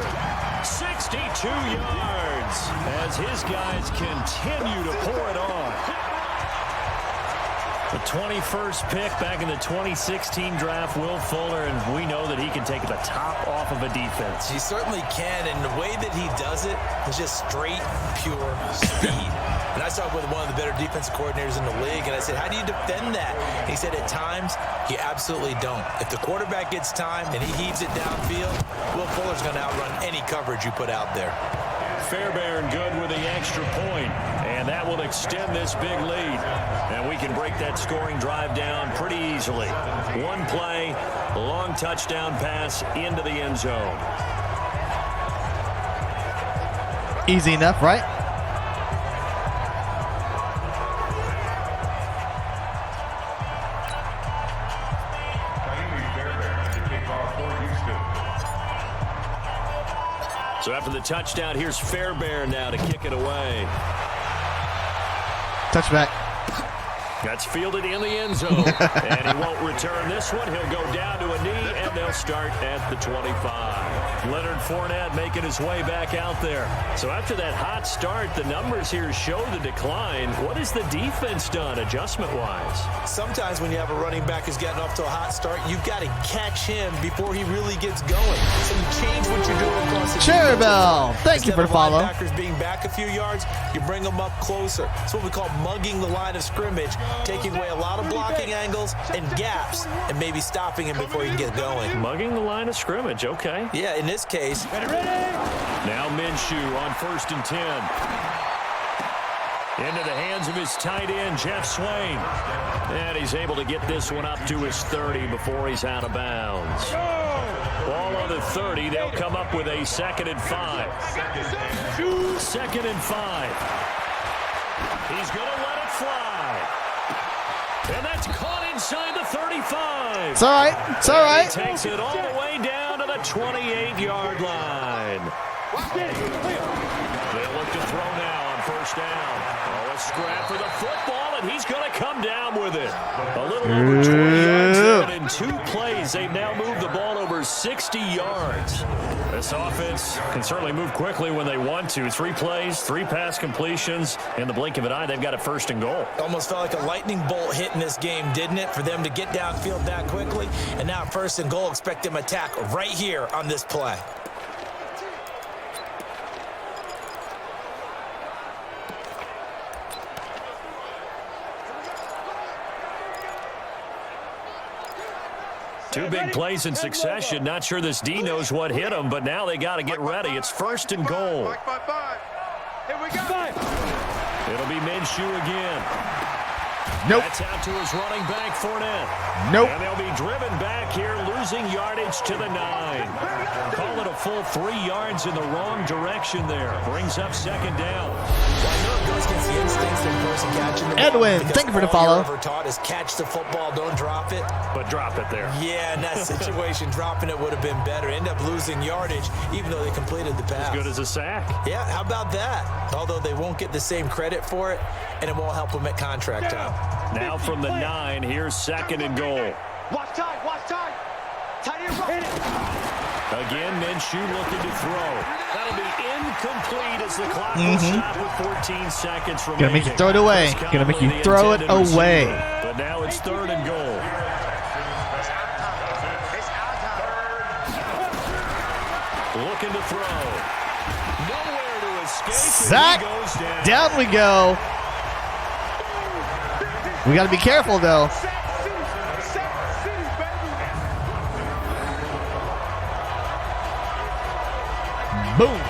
62 yards as his guys continue to pour it on. The 21st pick back in the 2016 draft, Will Fuller, and we know that he can take the top off of a defense. He certainly can, and the way that he does it is just straight, pure speed. And I talked with one of the better defensive coordinators in the league, and I said, how do you defend that? And he said, at times, you absolutely don't. If the quarterback gets time and he heaves it downfield, Will Fuller's going to outrun any coverage you put out there. Fairbairn good with the extra point, and that will extend this big lead. And we can break that scoring drive down pretty easily. One play, a long touchdown pass into the end zone. Easy enough, right? So after the touchdown, here's Fairbairn now to kick it away. Touchback. That's fielded in the end zone. And he won't return this one. He'll go down to a knee, and they'll start at the 25. Leonard Fournette making his way back out there. So after that hot start, the numbers here show the decline. What has the defense done adjustment-wise? Sometimes when you have a running back who's getting off to a hot start, you've got to catch him before he really gets going. So you change what you're doing across the Cherubel, thank you for the follow. Linebackers being back a few yards, you bring them up closer. It's what we call mugging the line of scrimmage, taking away a lot of blocking angles and gaps, and maybe stopping him before he can get going. Mugging the line of scrimmage, okay. Yeah, in this case. Now Minshew on 1st and 10. Into the hands of his tight end, Jeff Swain. And he's able to get this one up to his 30 before he's out of bounds. Ball on the 30. They'll come up with a 2nd and 5. 2nd and 5. He's going to let it fly. And that's caught inside the 35. It's all right. It's all right. He takes it all the way down to the 28-yard line. They look to throw now on 1st down. Oh, a scrap for the football, and he's going to come down with it. A little over 20 yards there, and in 2 plays, they've now moved the ball over 60 yards. This offense can certainly move quickly when they want to. 3 plays, 3 pass completions. In the blink of an eye, they've got a 1st and goal. Almost felt like a lightning bolt hit in this game, didn't it? For them to get downfield that quickly. And now 1st and goal, expect them to attack right here on this play. Two big plays in succession. Not sure this D knows what hit him, but now they got to get ready. It's 1st and goal. Here we go. It'll be Minshew again. Nope. That's out to his running back, Fournette. Nope. And they'll be driven back here, losing yardage to the 9. Call it a full 3 yards in the wrong direction there. Brings up 2nd down. Well, I know it goes against the instincts of the person catching the ball. Edwin, Because thank you for the all follow. you're ever taught is catch the football, don't drop it. But drop it there. Yeah, in that situation, dropping it would have been better. End up losing yardage, even though they completed the pass. As good as a sack. Yeah, how about that? Although they won't get the same credit for it, and it won't help them at contract time. Now from the 9, here's 2nd and goal. Watch time, watch time. Tight end right. Again, Minshew looking to throw. That'll be incomplete as the clock will stop with 14 seconds remaining. Gonna make you throw it away. Gonna make you throw it away. But now it's 3rd and goal. Looking to throw. Nowhere to escape. Sack. And he goes down. Down we go. We got to be careful, though. Boom.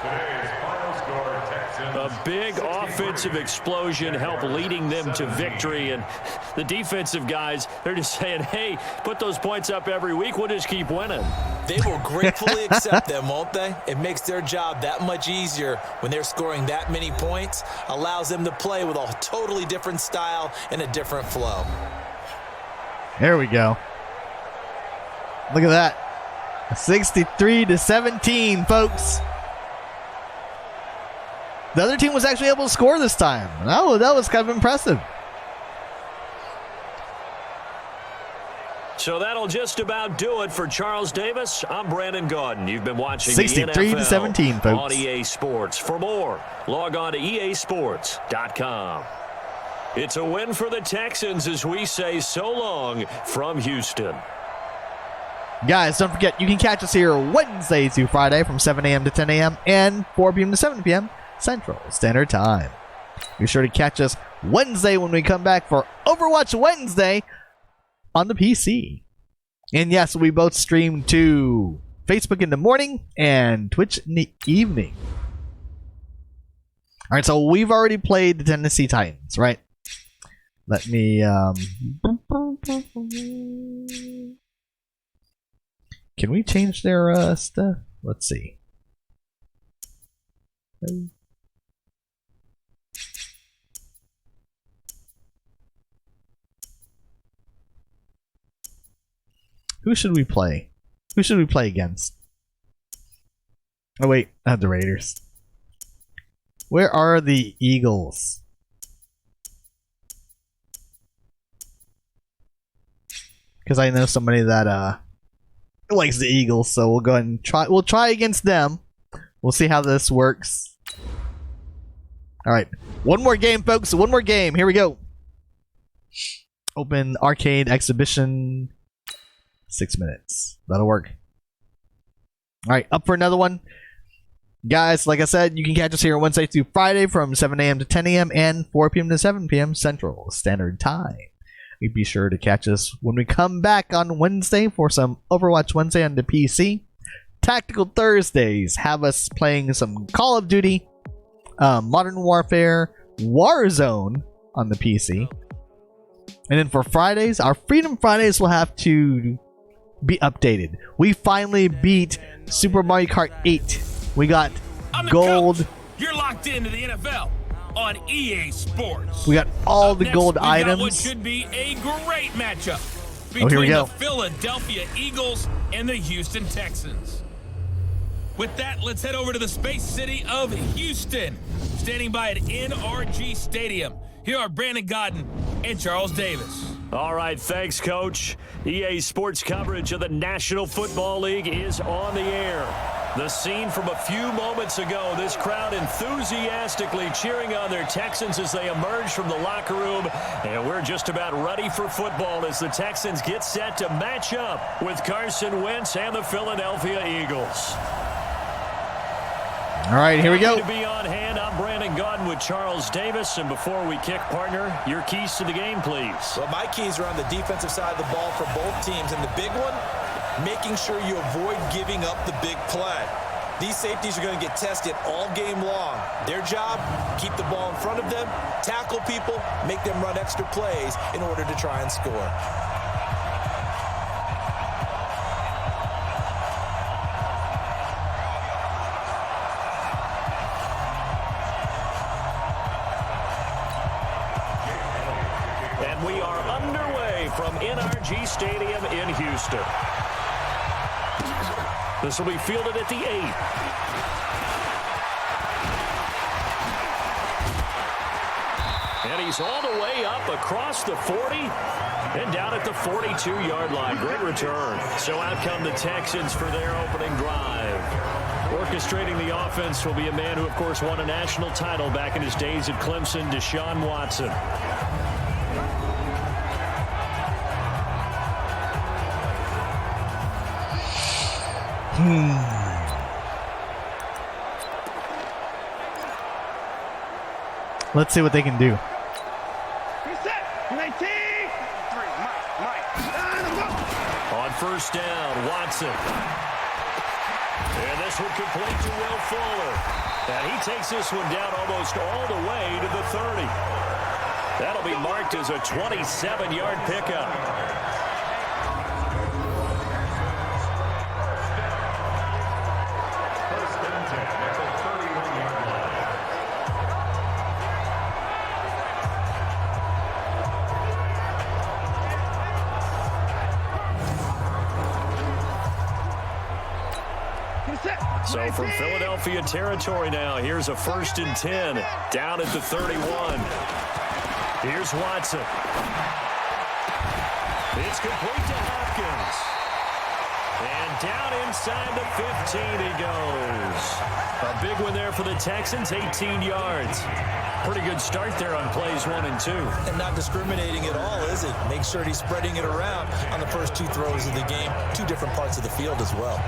Today's final score, Texans. A big offensive explosion helped leading them to victory. And the defensive guys, they're just saying, hey, put those points up every week. We'll just keep winning. They will gratefully accept them, won't they? It makes their job that much easier when they're scoring that many points. Allows them to play with a totally different style and a different flow. There we go. Look at that. 63-17, folks. The other team was actually able to score this time. That was kind of impressive. So that'll just about do it for Charles Davis. I'm Brandon Gaudin. You've been watching 63-17, the NFL folks. on EA Sports. For more, log on to easports.com. It's a win for the Texans as we say so long from Houston. Guys, don't forget, you can catch us here Wednesday through Friday from 7 a.m. to 10 a.m. and 4 p.m. to 7 p.m. Central Standard Time. Be sure to catch us Wednesday when we come back for Overwatch Wednesday on the PC. And yes, we both stream to Facebook in the morning and Twitch in the evening. Alright, so we've already played the Tennessee Titans, right? Let me can we change their stuff? Let's see. Who should we play? Who should we play against? Oh wait, not the Raiders. Where are the Eagles? Because I know somebody that likes the Eagles, so we'll go ahead and try. We'll try against them. We'll see how this works. All right, one more game, folks. One more game. Here we go. Open arcade exhibition. 6 minutes. That'll work. All right, up for another one. Guys, like I said, you can catch us here Wednesday through Friday from 7 a.m. to 10 a.m. and 4 p.m. to 7 p.m. Central Standard Time. You be sure to catch us when we come back on Wednesday for some Overwatch Wednesday on the PC. Tactical Thursdays have us playing some Call of Duty, Modern Warfare, Warzone on the PC. And then for Fridays, our Freedom Fridays will have to be updated. We finally beat Super Mario Kart 8. We got gold. Coach. You're locked into the NFL on EA Sports. We got all the Next, gold we got items. what should be a great matchup Here we between go. the Philadelphia Eagles and the Houston Texans. With that, let's head over to the space city of Houston, standing by at NRG Stadium. Here are Brandon Gaudin and Charles Davis. All right, thanks, Coach. EA Sports coverage of the National Football League is on the air. The scene from a few moments ago, this crowd enthusiastically cheering on their Texans as they emerge from the locker room. And we're just about ready for football as the Texans get set to match up with Carson Wentz and the Philadelphia Eagles. All right, here we go. To be on hand, I'm Brandon Gaudin with Charles Davis. And before we kick, partner, your keys to the game, please. Well, my keys are on the defensive side of the ball for both teams. And the big one, making sure you avoid giving up the big play. These safeties are going to get tested all game long. Their job, keep the ball in front of them, tackle people, make them run extra plays in order to try and score. And we are underway from NRG Stadium in Houston. This will be fielded at the 8. And he's all the way up across the 40 and down at the 42-yard line. Great return. So out come the Texans for their opening drive. Orchestrating the offense will be a man who, of course, won a national title back in his days at Clemson, Deshaun Watson. Let's see what they can do. On first down, Watson. And this one complete to Will Fuller. And he takes this one down almost all the way to the 30. That'll be marked as a 27-yard pickup. So from Philadelphia territory now, here's a 1st and 10 down at the 31. Here's Watson. It's complete to Hopkins. And down inside the 15 he goes. A big one there for the Texans, 18 yards. Pretty good start there on plays 1 and 2. And not discriminating at all, is it? Make sure he's spreading it around on the first 2 throws of the game. 2 different parts of the field as well.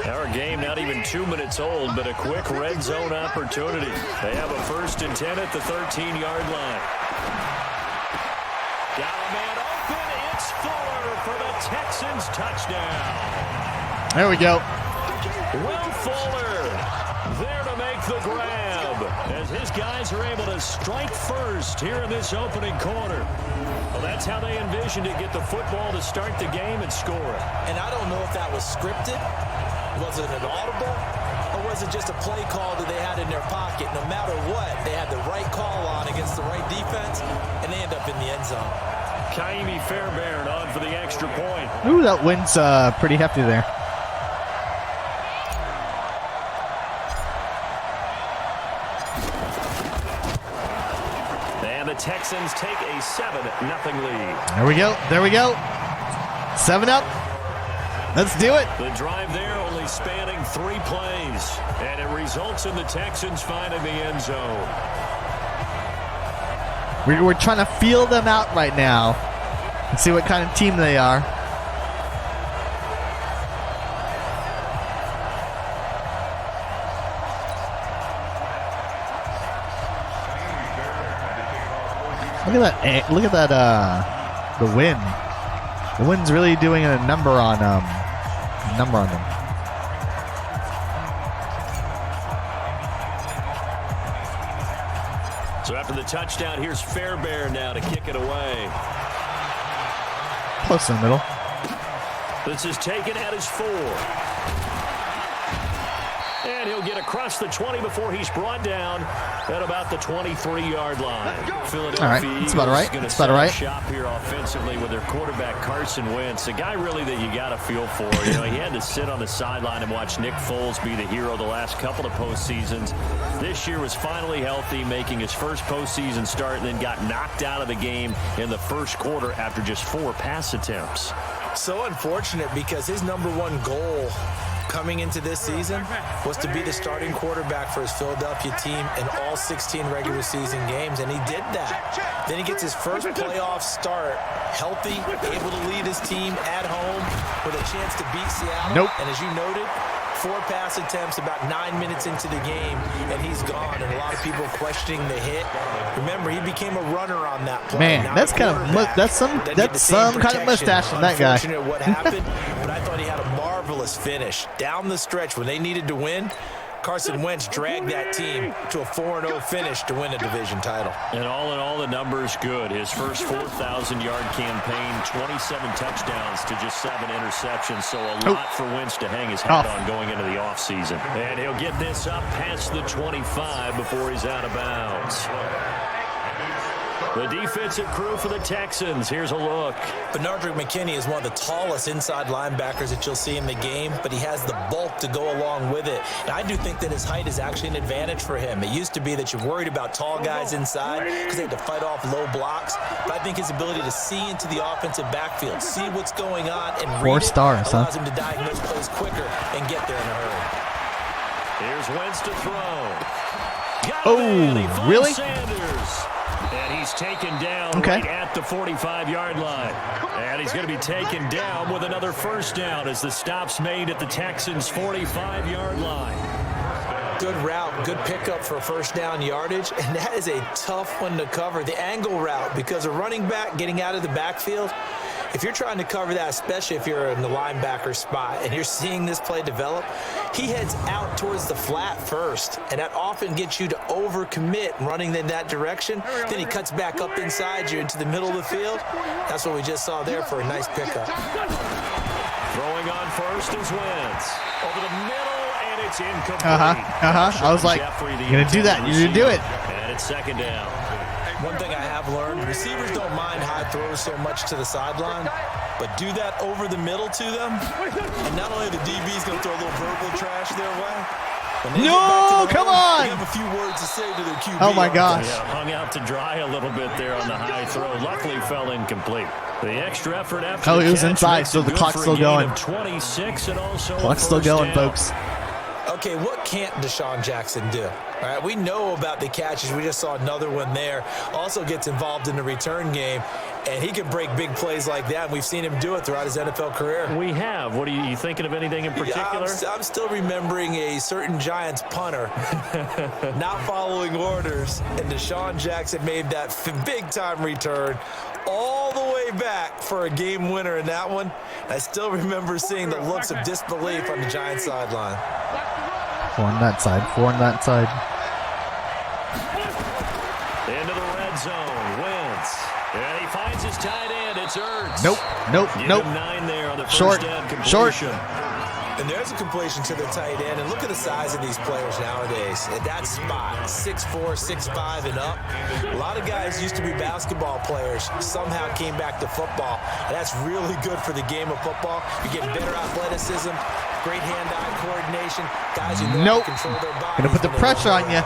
Our game not even 2 minutes old, but a quick red zone opportunity. They have a 1st and 10 at the 13-yard line. Got a man open. It's Fuller for the Texans touchdown. There we go. Will Fuller there to make the grab as his guys are able to strike first here in this opening quarter. Well, that's how they envisioned to get the football to start the game and score it. And I don't know if that was scripted. Was it an audible? Or was it just a play call that they had in their pocket? No matter what, they had the right call on against the right defense, and they end up in the end zone. Kaimi Fairbairn on for the extra point. Ooh, that wind's pretty hefty there. And the Texans take a 7-0 lead. There we go. There we go. 7-up. Let's do it. The drive there only spanning 3 plays, and it results in the Texans finding the end zone. We're trying to feel them out right now and see what kind of team they are. Look at that. The wind. The wind's really doing a number on them. So after the touchdown, here's Fairbairn now to kick it away. Close in the middle. This is taken at his 4. And he'll get across the 20 before he's brought down at about the 23-yard line. Philadelphia all right, that's about right. That's about right. Shop here offensively with their quarterback Carson Wentz, a guy really that you got to feel for. You know, he had to sit on the sideline and watch Nick Foles be the hero the last couple of postseasons. This year was finally healthy, making his first postseason start, and then got knocked out of the game in the first quarter after just 4 pass attempts. So unfortunate because his #1 goal coming into this season was to be the starting quarterback for his Philadelphia team in all 16 regular season games, and he did that. Then he gets his first playoff start, healthy, able to lead his team at home with a chance to beat Seattle. Nope. And as you noted, 4 pass attempts about 9 minutes into the game, and he's gone. And a lot of people questioning the hit. Remember, he became a runner on that play. Man, that's kind of that's some kind of mustache from that guy. Unfortunate what happened, but I thought he had a marvelous finish down the stretch when they needed to win. Carson Wentz dragged that team to a 4-0 finish to win a division title. And all in all, the numbers good. His first 4,000-yard campaign, 27 touchdowns to just 7 interceptions. So a lot for Wentz to hang his hat on going into the offseason. And he'll get this up past the 25 before he's out of bounds. The defensive crew for the Texans. Here's a look. Benardrick McKinney is one of the tallest inside linebackers that you'll see in the game, but he has the bulk to go along with it. And I do think that his height is actually an advantage for him. It used to be that you're worried about tall guys inside because they had to fight off low blocks. But I think his ability to see into the offensive backfield, see what's going on, and read it allows him to diagnose plays quicker and get there in a hurry. Here's Wentz to throw. Oh, really? Sanders. And he's taken down right at the 45-yard line. And he's going to be taken down with another first down as the stop's made at the Texans' 45-yard line. Good route, good pickup for first down yardage, and that is a tough one to cover. The angle route, because a running back getting out of the backfield, if you're trying to cover that, especially if you're in the linebacker spot and you're seeing this play develop, he heads out towards the flat first, and that often gets you to overcommit running in that direction. Then he cuts back up inside you into the middle of the field. That's what we just saw there for a nice pickup. Throwing on first is Wentz. Over the middle, and it's incomplete. I was like, you're going to do that. You're going to do it. And it's second down. One thing I have learned, receivers don't mind high throws so much to the sideline, but do that over the middle to them, and not only the DB's going to throw a little verbal trash their way. No, come on! They have a few words to say to their QB. Oh my gosh. Yeah, hung out to dry a little bit there on the high throw. Luckily fell incomplete. The extra effort after he was inside, so the clock's still going. 26 and also clock's still going, folks. Okay, what can't Deshaun Jackson do? All right, we know about the catches. We just saw another one there. Also gets involved in the return game, and he can break big plays like that. And we've seen him do it throughout his NFL career. We have. What are you thinking of anything in particular? I'm still remembering a certain Giants punter not following orders, and Deshaun Jackson made that big-time return all the way back for a game winner in that one. I still remember seeing the looks of disbelief on the Giants sideline. 4 on that side. 4 on that side. Into the red zone. Wentz. And he finds his tight end. It's Ertz. Nope. Give him 9 there on the first down completion. And there's a completion to the tight end. And look at the size of these players nowadays. At that spot, 6'4", 6'5", and up. A lot of guys used to be basketball players, somehow came back to football. And that's really good for the game of football. You get better athleticism, great hand-eye coordination. Guys who know how to control their bodies. Gonna put the pressure on you.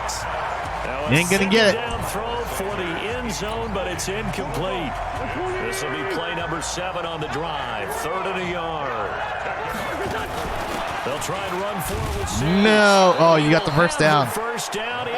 You ain't gonna get it. Down throw for the end zone, but it's incomplete. This will be play number 7 on the drive. 3rd and a yard. They'll try and run forward. No. Oh, you got the first down.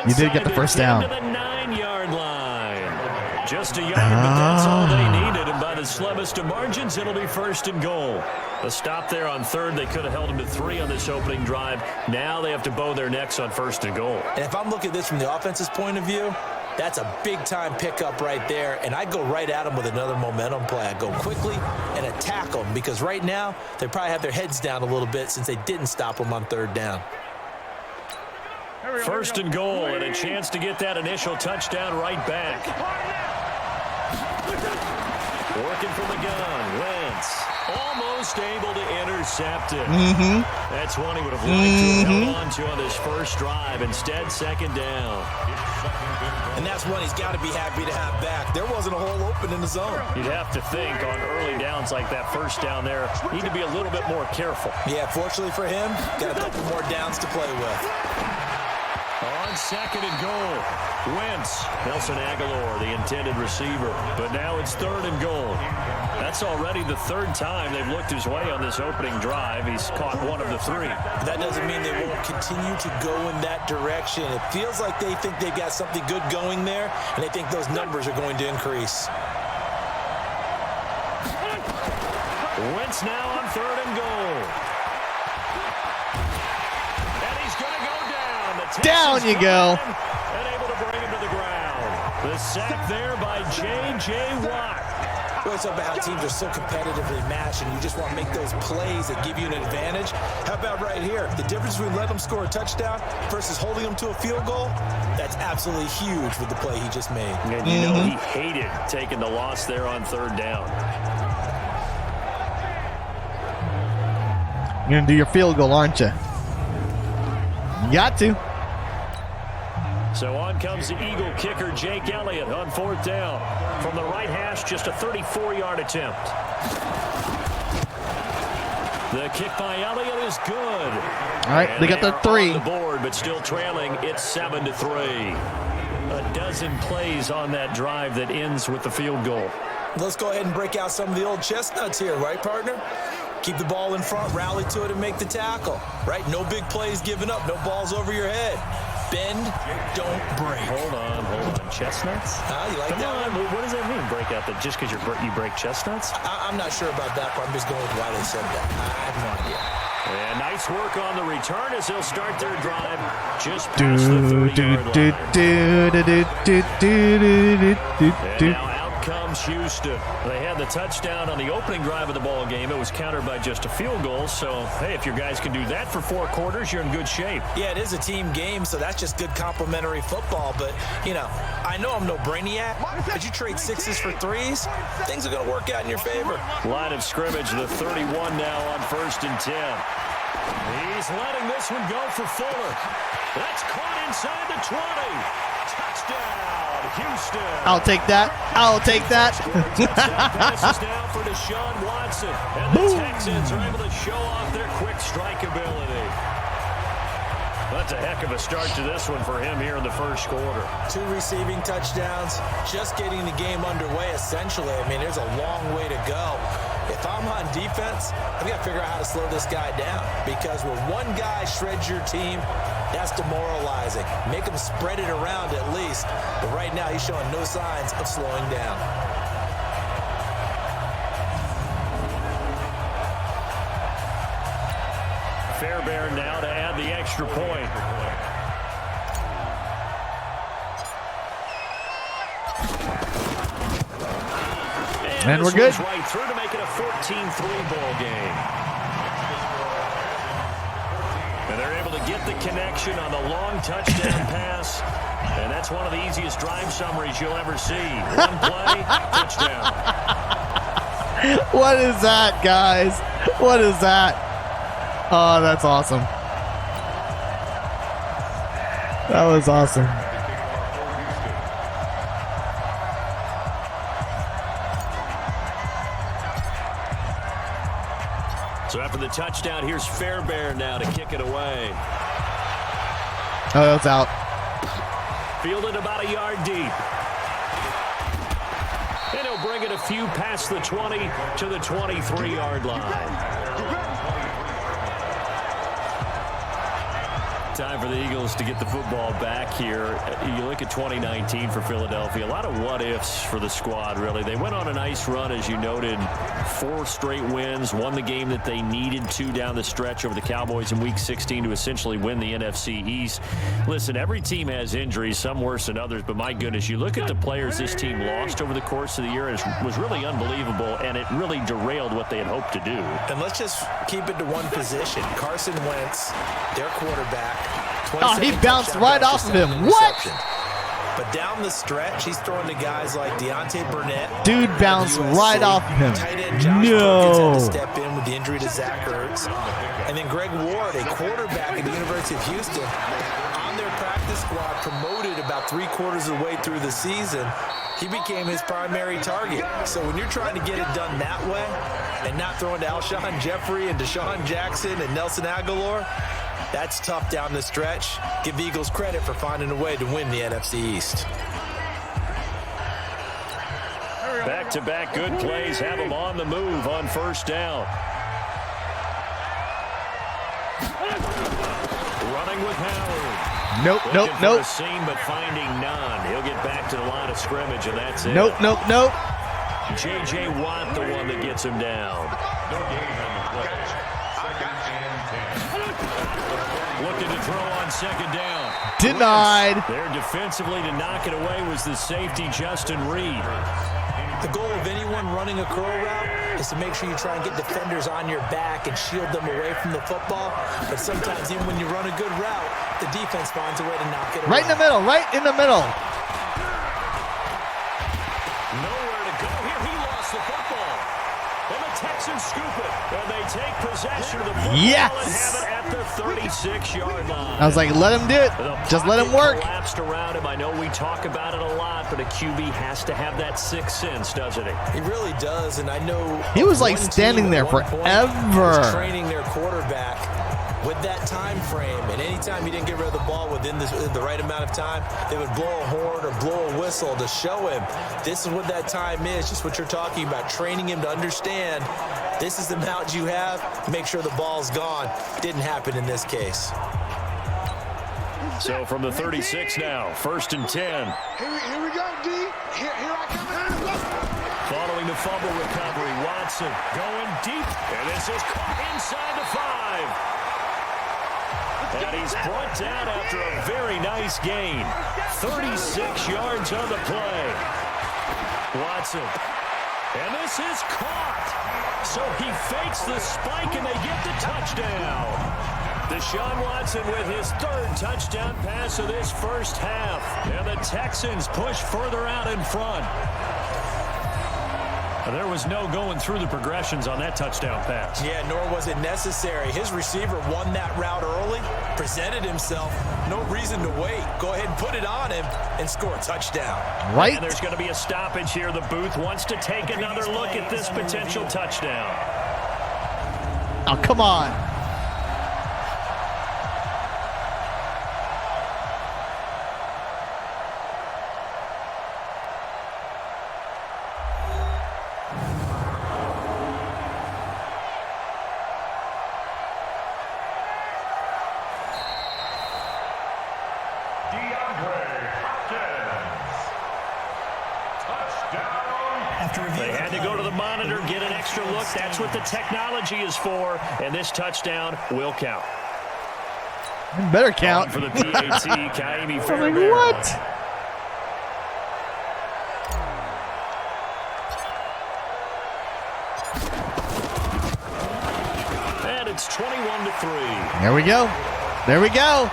You did get the first down. To the 9-yard line. Just a yard, but that's all they needed. And by the slimmest of margins, it'll be 1st and goal. A stop there on 3rd. They could have held him to 3 on this opening drive. Now they have to bow their necks on 1st and goal. And if I'm looking at this from the offense's point of view, that's a big-time pickup right there, and I'd go right at them with another momentum play. I'd go quickly and attack them, because right now they probably have their heads down a little bit since they didn't stop them on 3rd down. 1st and goal, and a chance to get that initial touchdown right back. Working from the gun, Wentz. Almost able to intercept it. That's one he would have liked to hold on to on this first drive. Instead, 2nd down. And that's one he's got to be happy to have back. There wasn't a hole open in the zone. You'd have to think on early downs like that first down there, need to be a little bit more careful. Yeah, fortunately for him, got a couple more downs to play with. On 2nd and goal, Wentz, Nelson Aguilar, the intended receiver. But now it's 3rd and goal. That's already the 3rd time they've looked his way on this opening drive. He's caught 1 of the 3. That doesn't mean they won't continue to go in that direction. It feels like they think they've got something good going there, and they think those numbers are going to increase. Wentz now on 3rd and goal. Down you go. And able to bring him to the ground. The sack there by J.J. Watt. Well, it's about how teams are so competitively matched, and you just want to make those plays that give you an advantage. How about right here? The difference between letting them score a touchdown versus holding them to a field goal, that's absolutely huge with the play he just made. And you know he hated taking the loss there on third down. You're going to do your field goal, aren't you? You got to. So on comes the Eagle kicker, Jake Elliott, on fourth down. From the right hash, just a 34-yard attempt. The kick by Elliott is good. All right, they got the 3. On the board, but still trailing. It's 7-3. A dozen plays on that drive that ends with the field goal. Let's go ahead and break out some of the old chestnuts here, right, partner? Keep the ball in front, rally to it, and make the tackle, right? No big plays given up, no balls over your head. Bend, don't break. Hold on. Chestnuts? You like Come that on. one? What does that mean, break out? That just because you break chestnuts? I'm not sure about that, but I'm just going with why they said that. I have no idea. And nice work on the return as they'll start their drive just past the 30-yard line. And now out comes Houston. They had the touchdown on the opening drive of the ball game. It was countered by just a field goal. So, hey, if your guys can do that for 4 quarters, you're in good shape. Yeah, it is a team game, so that's just good complimentary football. But, you know, I know I'm no brainiac, but you trade 6s for 3s, things are going to work out in your favor. Line of scrimmage, the 31 now on 1st and 10. He's letting this one go for Fuller. That's caught inside the 20. Touchdown, Houston. I'll take that. Touchdown passes now for Deshaun Watson. And the Texans are able to show off their quick strike ability. That's a heck of a start to this one for him here in the first quarter. 2 receiving touchdowns, just getting the game underway, essentially. I mean, there's a long way to go. If I'm on defense, I've got to figure out how to slow this guy down, because when one guy shreds your team, that's demoralizing. Make him spread it around at least. But right now, he's showing no signs of slowing down. Fairbairn now to add the extra point. And we're good. Right through to make it a 14-3 ball game. And they're able to get the connection on the long touchdown pass. And that's one of the easiest drive summaries you'll ever see. One play, touchdown. What is that, guys? What is that? Oh, that's awesome. That was awesome. So after the touchdown, here's Fairbairn now to kick it away. Oh, that's out. Fielded about a yard deep. And he'll bring it a few past the 20 to the 23-yard line. Time for the Eagles to get the football back here. You look at 2019 for Philadelphia, a lot of what-ifs for the squad, really. They went on a nice run, as you noted, 4 straight wins, won the game that they needed to down the stretch over the Cowboys in Week 16 to essentially win the NFC East. Listen, every team has injuries, some worse than others, but my goodness, you look at the players this team lost over the course of the year, it was really unbelievable, and it really derailed what they had hoped to do. And let's just keep it to one position. Carson Wentz, their quarterback. Oh, he bounced right off of him. What? But down the stretch, he's throwing to guys like Deontay Burnett. Dude bounced right off of him. Tight end Josh Perkins had to step in with the injury to Zach Ertz. And then Greg Ward, a quarterback at the University of Houston, on their practice squad, promoted about 3/4 of the way through the season. He became his primary target. So when you're trying to get it done that way and not throwing to Alshon Jeffrey and Deshaun Jackson and Nelson Aguilar, that's tough down the stretch. Give the Eagles credit for finding a way to win the NFC East. Back-to-back good plays have them on the move on first down. Running with Howard. Nope. Looking for a seam, but finding none. He'll get back to the line of scrimmage, and that's it. Nope. J.J. Watt, the one that gets him down. Looking to throw on second down. Denied. There defensively to knock it away was the safety, Justin Reed. The goal of anyone running a curl route is to make sure you try and get defenders on your back and shield them away from the football. But sometimes even when you run a good route, the defense finds a way to knock it away. Right in the middle, right in the middle. Nowhere to go here. He lost the football. And the Texans scoop it. And they take possession of the football Yes! and have it at the 36-yard line. I was like, let him do it. Just let him work. Collapsed around him. I know we talk about it a lot, but a QB has to have that sixth sense, doesn't he? He really does, and I know He was like one standing team there at one point forever. was training their quarterback with that time frame, and anytime he didn't get rid of the ball within the right amount of time, they would blow a horn or blow a whistle to show him this is what that time is, just what you're talking about, training him to understand this is the amount you have, make sure the ball's gone. Didn't happen in this case. So from the 36 now, 1st and 10. Here we go, D. Here I come. Following the fumble recovery, Watson going deep, and this is caught inside the 5. And he's brought down after a very nice gain. 36 yards on the play. Watson. And this is caught. So he fakes the spike, and they get the touchdown. Deshaun Watson with his 3rd touchdown pass of this first half. And the Texans push further out in front. There was no going through the progressions on that touchdown pass. Yeah, nor was it necessary. His receiver won that route early, presented himself. No reason to wait. Go ahead and put it on him and score a touchdown. Right. And there's going to be a stoppage here. The booth wants to take another look at this potential touchdown. Oh, come on. They had to go to the monitor, get an extra look. That's what the technology is for, and this touchdown will count. It better count. For the PAT, Kaimi I'm Fairbairn. like, what? And it's 21-3. There we go. There we go.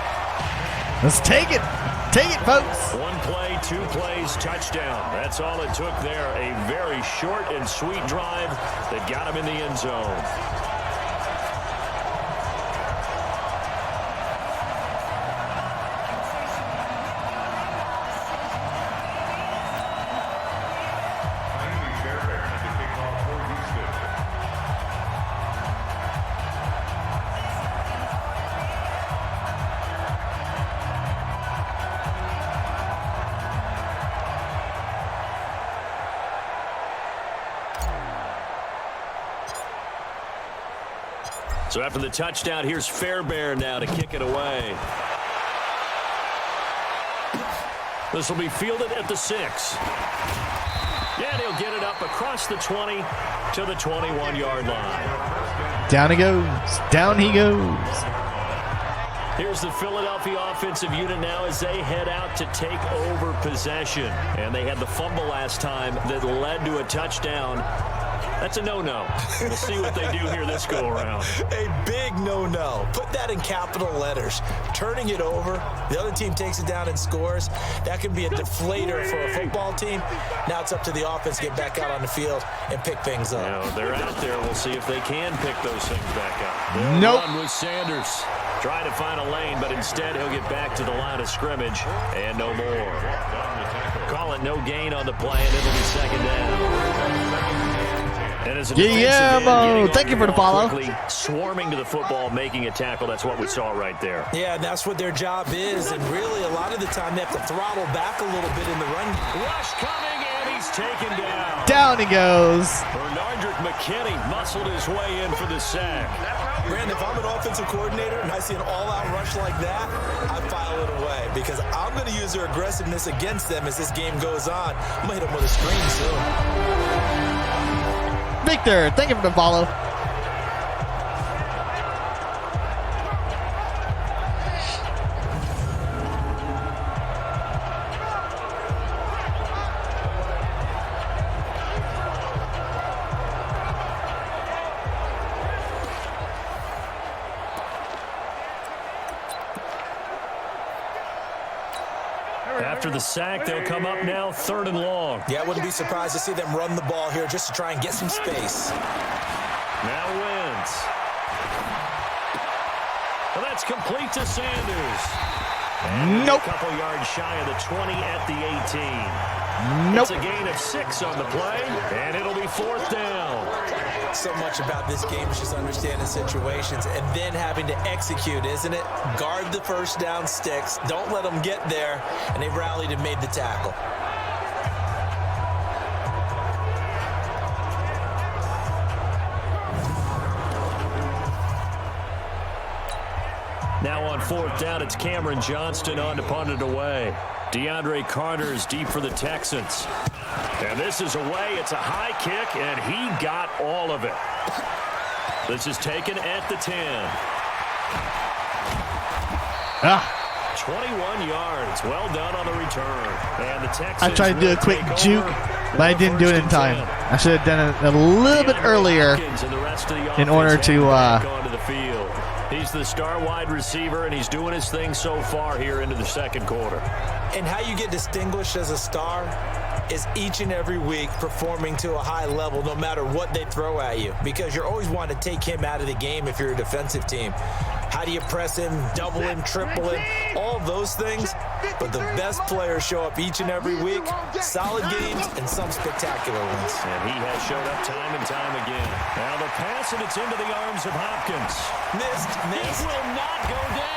Let's take it. Take it, folks. 1 play, 2 plays, touchdown. That's all it took there. A very short and sweet drive that got him in the end zone. So after the touchdown, here's Fairbairn now to kick it away. This will be fielded at the 6. Yeah, he'll get it up across the 20 to the 21-yard line. Down he goes. Down he goes. Here's the Philadelphia offensive unit now as they head out to take over possession. And they had the fumble last time that led to a touchdown. That's a no-no. We'll see what they do here this go-around. A big no-no. Put that in capital letters. Turning it over, the other team takes it down and scores. That can be a deflator for a football team. Now it's up to the offense to get back out on the field and pick things up. Now, they're out there. We'll see if they can pick those things back up. Nope. Run with Sanders. Trying to find a lane, but instead he'll get back to the line of scrimmage and no more. Call it no gain on the play, and it'll be second down. And as a Guillermo, thank you for the follow. Quickly swarming to the football, making a tackle. That's what we saw right there. Yeah, and that's what their job is. And really, a lot of the time, they have to throttle back a little bit in the run. Rush coming, and he's taken down. Down he goes. Bernardrick McKinney muscled his way in for the sack. Brandon, if I'm an offensive coordinator and I see an all-out rush like that, I file it away because I'm going to use their aggressiveness against them as this game goes on. I'm going to hit them with a screen soon. Victor, thank you for the follow. After the sack, they'll come up now 3rd and long. Yeah, I wouldn't be surprised to see them run the ball here just to try and get some space. Now wins. Well, that's complete to Sanders. Nope. A couple yards shy of the 20 at the 18. Nope. It's a gain of 6 on the play, and it'll be 4th down. So much about this game is just understanding situations and then having to execute, isn't it? Guard the first down sticks. Don't let them get there. And they rallied and made the tackle. Now on 4th down, it's Cameron Johnston on to punt it away. DeAndre Carter is deep for the Texans. And this is away. It's a high kick, and he got all of it. This is taken at the 10. 21 yards. Well done on the return. And the Texans I tried to do a quick juke, but I didn't do it in time. I should have done it a little bit earlier in order to onto the field. He's the star wide receiver, and he's doing his thing so far here into the 2nd quarter. And how you get distinguished as a star is each and every week performing to a high level no matter what they throw at you, because you're always wanting to take him out of the game if you're a defensive team. How do you press him, double him, triple him, all those things? But the best players show up each and every week, solid games and some spectacular ones. And he has showed up time and time again. Now the pass, and it's into the arms of Hopkins. Missed. It will not go down.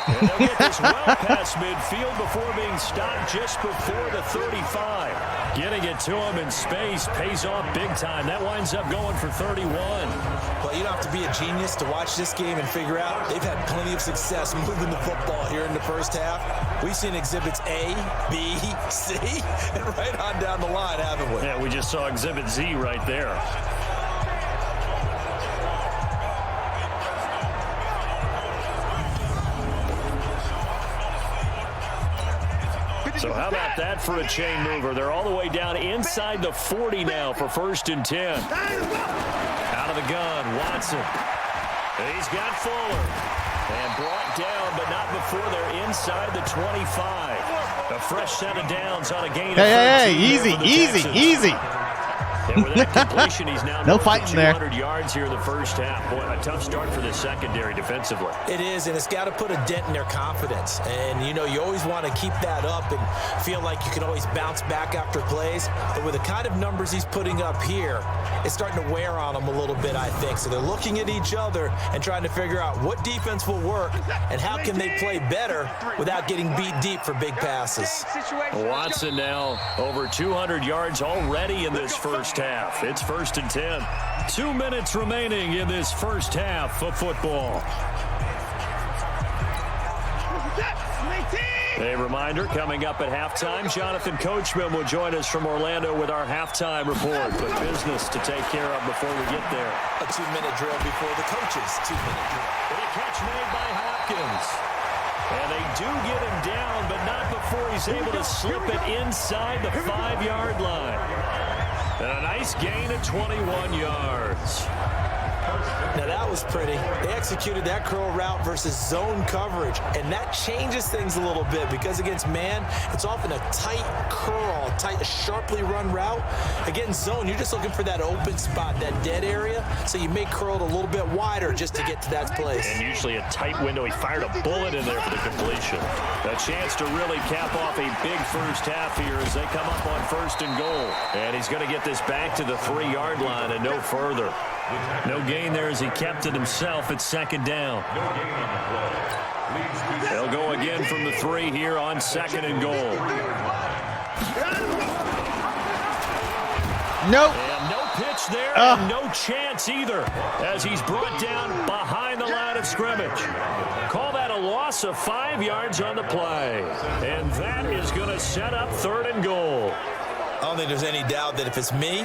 And they'll get this well past midfield before being stopped just before the 35. Getting it to him in space pays off big time. That winds up going for 31. Well, you don't have to be a genius to watch this game and figure out they've had plenty of success moving the football here in the first half. We've seen exhibits A, B, C, and right on down the line, haven't we? Yeah, we just saw exhibit Z right there. So how about that for a chain mover? They're all the way down inside the 40 now for 1st and 10. Out of the gun, Watson. He's got Fuller. And brought down, but not before they're inside the 25. A fresh set of downs on a gain of 13. Hey, easy. And with that completion, he's now no fighting there. 200 yards here in the first half. Boy, a tough start for the secondary defensively. It is, and it's got to put a dent in their confidence. And, you know, you always want to keep that up and feel like you can always bounce back after plays. But with the kind of numbers he's putting up here, it's starting to wear on them a little bit, I think. So they're looking at each other and trying to figure out what defense will work and how can they play better without getting beat deep for big passes. Watson now over 200 yards already in this first half. It's 1st and 10. 2 minutes remaining in this first half of football. A reminder, coming up at halftime, Jonathan Coachman will join us from Orlando with our halftime report. But business to take care of before we get there. A 2-minute drill before the coaches' 2-minute drill. And a catch made by Hopkins. And they do get him down, but not before he's able to slip it inside the 5-yard line. And a nice gain of 21 yards. Now that was pretty. They executed that curl route versus zone coverage, and that changes things a little bit because against man, it's often a tight curl, a sharply run route. Against zone, you're just looking for that open spot, that dead area, so you may curl it a little bit wider just to get to that place. And usually a tight window. He fired a bullet in there for the completion. A chance to really cap off a big first half here as they come up on 1st and goal. And he's going to get this back to the 3-yard line and no further. No gain there as he kept it himself. It's 2nd down. They'll go again from the 3 here on 2nd and goal. Nope. And no pitch there, and no chance either, as he's brought down behind the line of scrimmage. Call that a loss of 5 yards on the play. And that is going to set up 3rd and goal. I don't think there's any doubt that if it's me,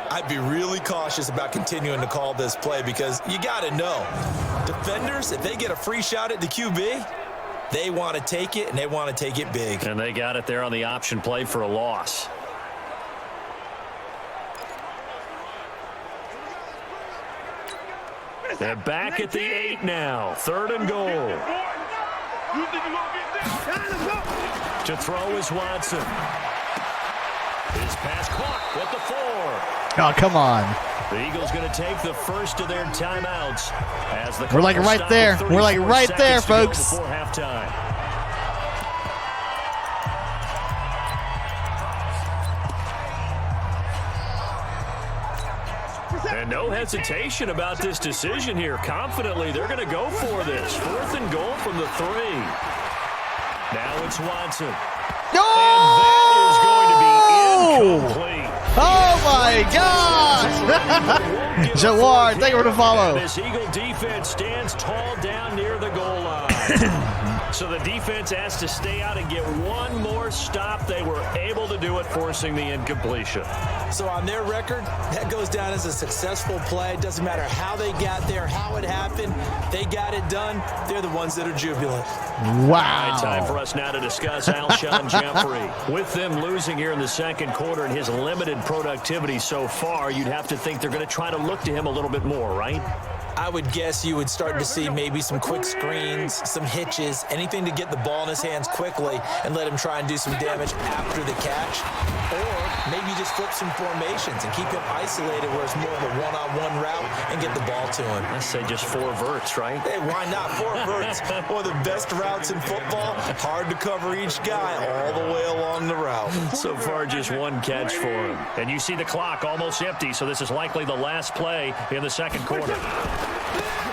I'd be really cautious about continuing to call this play because you got to know, defenders, if they get a free shot at the QB, they want to take it, and they want to take it big. And they got it there on the option play for a loss. They're back at the 8 now. 3rd and goal. To throw is Watson. His pass caught at the 4. Oh, come on. The Eagles going to take the first of their timeouts. As the We're like right there. We're like right there, folks. Before halftime. And no hesitation about this decision here. Confidently, they're going to go for this. 4th and goal from the 3. Now it's Watson. No! And that is going to be incomplete. Oh my gosh! Jawar, thank you for the follow. And this Eagle defense stands tall down near the goal line. So the defense has to stay out and get one more stop. They were able to do it, forcing the incompletion. So on their record, that goes down as a successful play. It doesn't matter how they got there, how it happened. They got it done. They're the ones that are jubilant. Wow. All right, time for us now to discuss Alshon Jeffrey. With them losing here in the second quarter and his limited productivity so far, you'd have to think they're going to try to look to him a little bit more, right? I would guess you would start to see maybe some quick screens, some hitches, anything to get the ball in his hands quickly and let him try and do some damage after the catch. Or maybe just flip some formations and keep him isolated where it's more of a one-on-one route and get the ball to him. I say just 4 verts, right? Hey, why not? 4 verts. One of the best routes in football. Hard to cover each guy all the way along the route. So far, just 1 catch for him. And you see the clock almost empty, so this is likely the last play in the second quarter.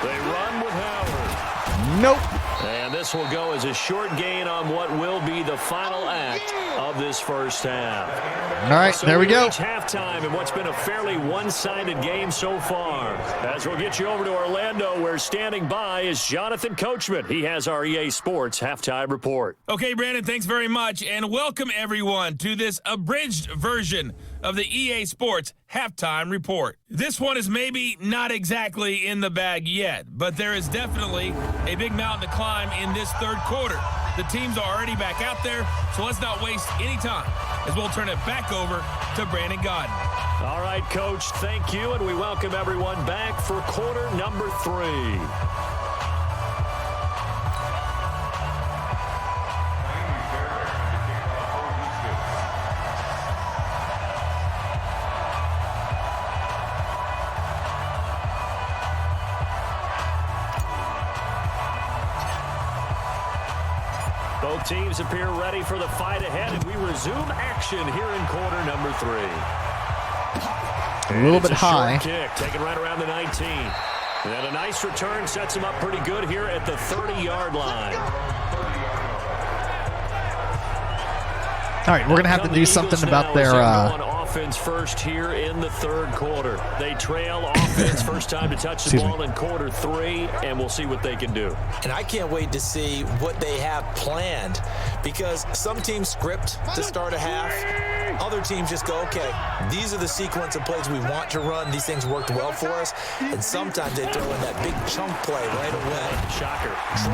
They run with Howard. Nope. And this will go as a short gain on what will be the final act of this first half. All right, so there we go. Reach halftime in what's been a fairly one-sided game so far. As we'll get you over to Orlando, where standing by is Jonathan Coachman. He has our EA Sports halftime report. Okay, Brandon, thanks very much, and welcome everyone to this abridged version of the EA Sports halftime report. This one is maybe not exactly in the bag yet, but there is definitely a big mountain to climb in this third quarter. The teams are already back out there, so let's not waste any time as we'll turn it back over to Brandon Godden. All right, Coach, thank you, and we welcome everyone back for quarter number 3. Both teams appear ready for the fight ahead, and we resume action here in quarter number 3. A little bit high. Kick taken right around the 19. And a nice return sets him up pretty good here at the 30-yard line. All right, we're going to have to do something about their offense first here in the third quarter. They trail offense first time to touch the ball in quarter 3, and we'll see what they can do. And I can't wait to see what they have planned, because some teams script to start a half. Other teams just go, okay, these are the sequence of plays we want to run. These things worked well for us. And sometimes they throw in that big chunk play right away. Shocker.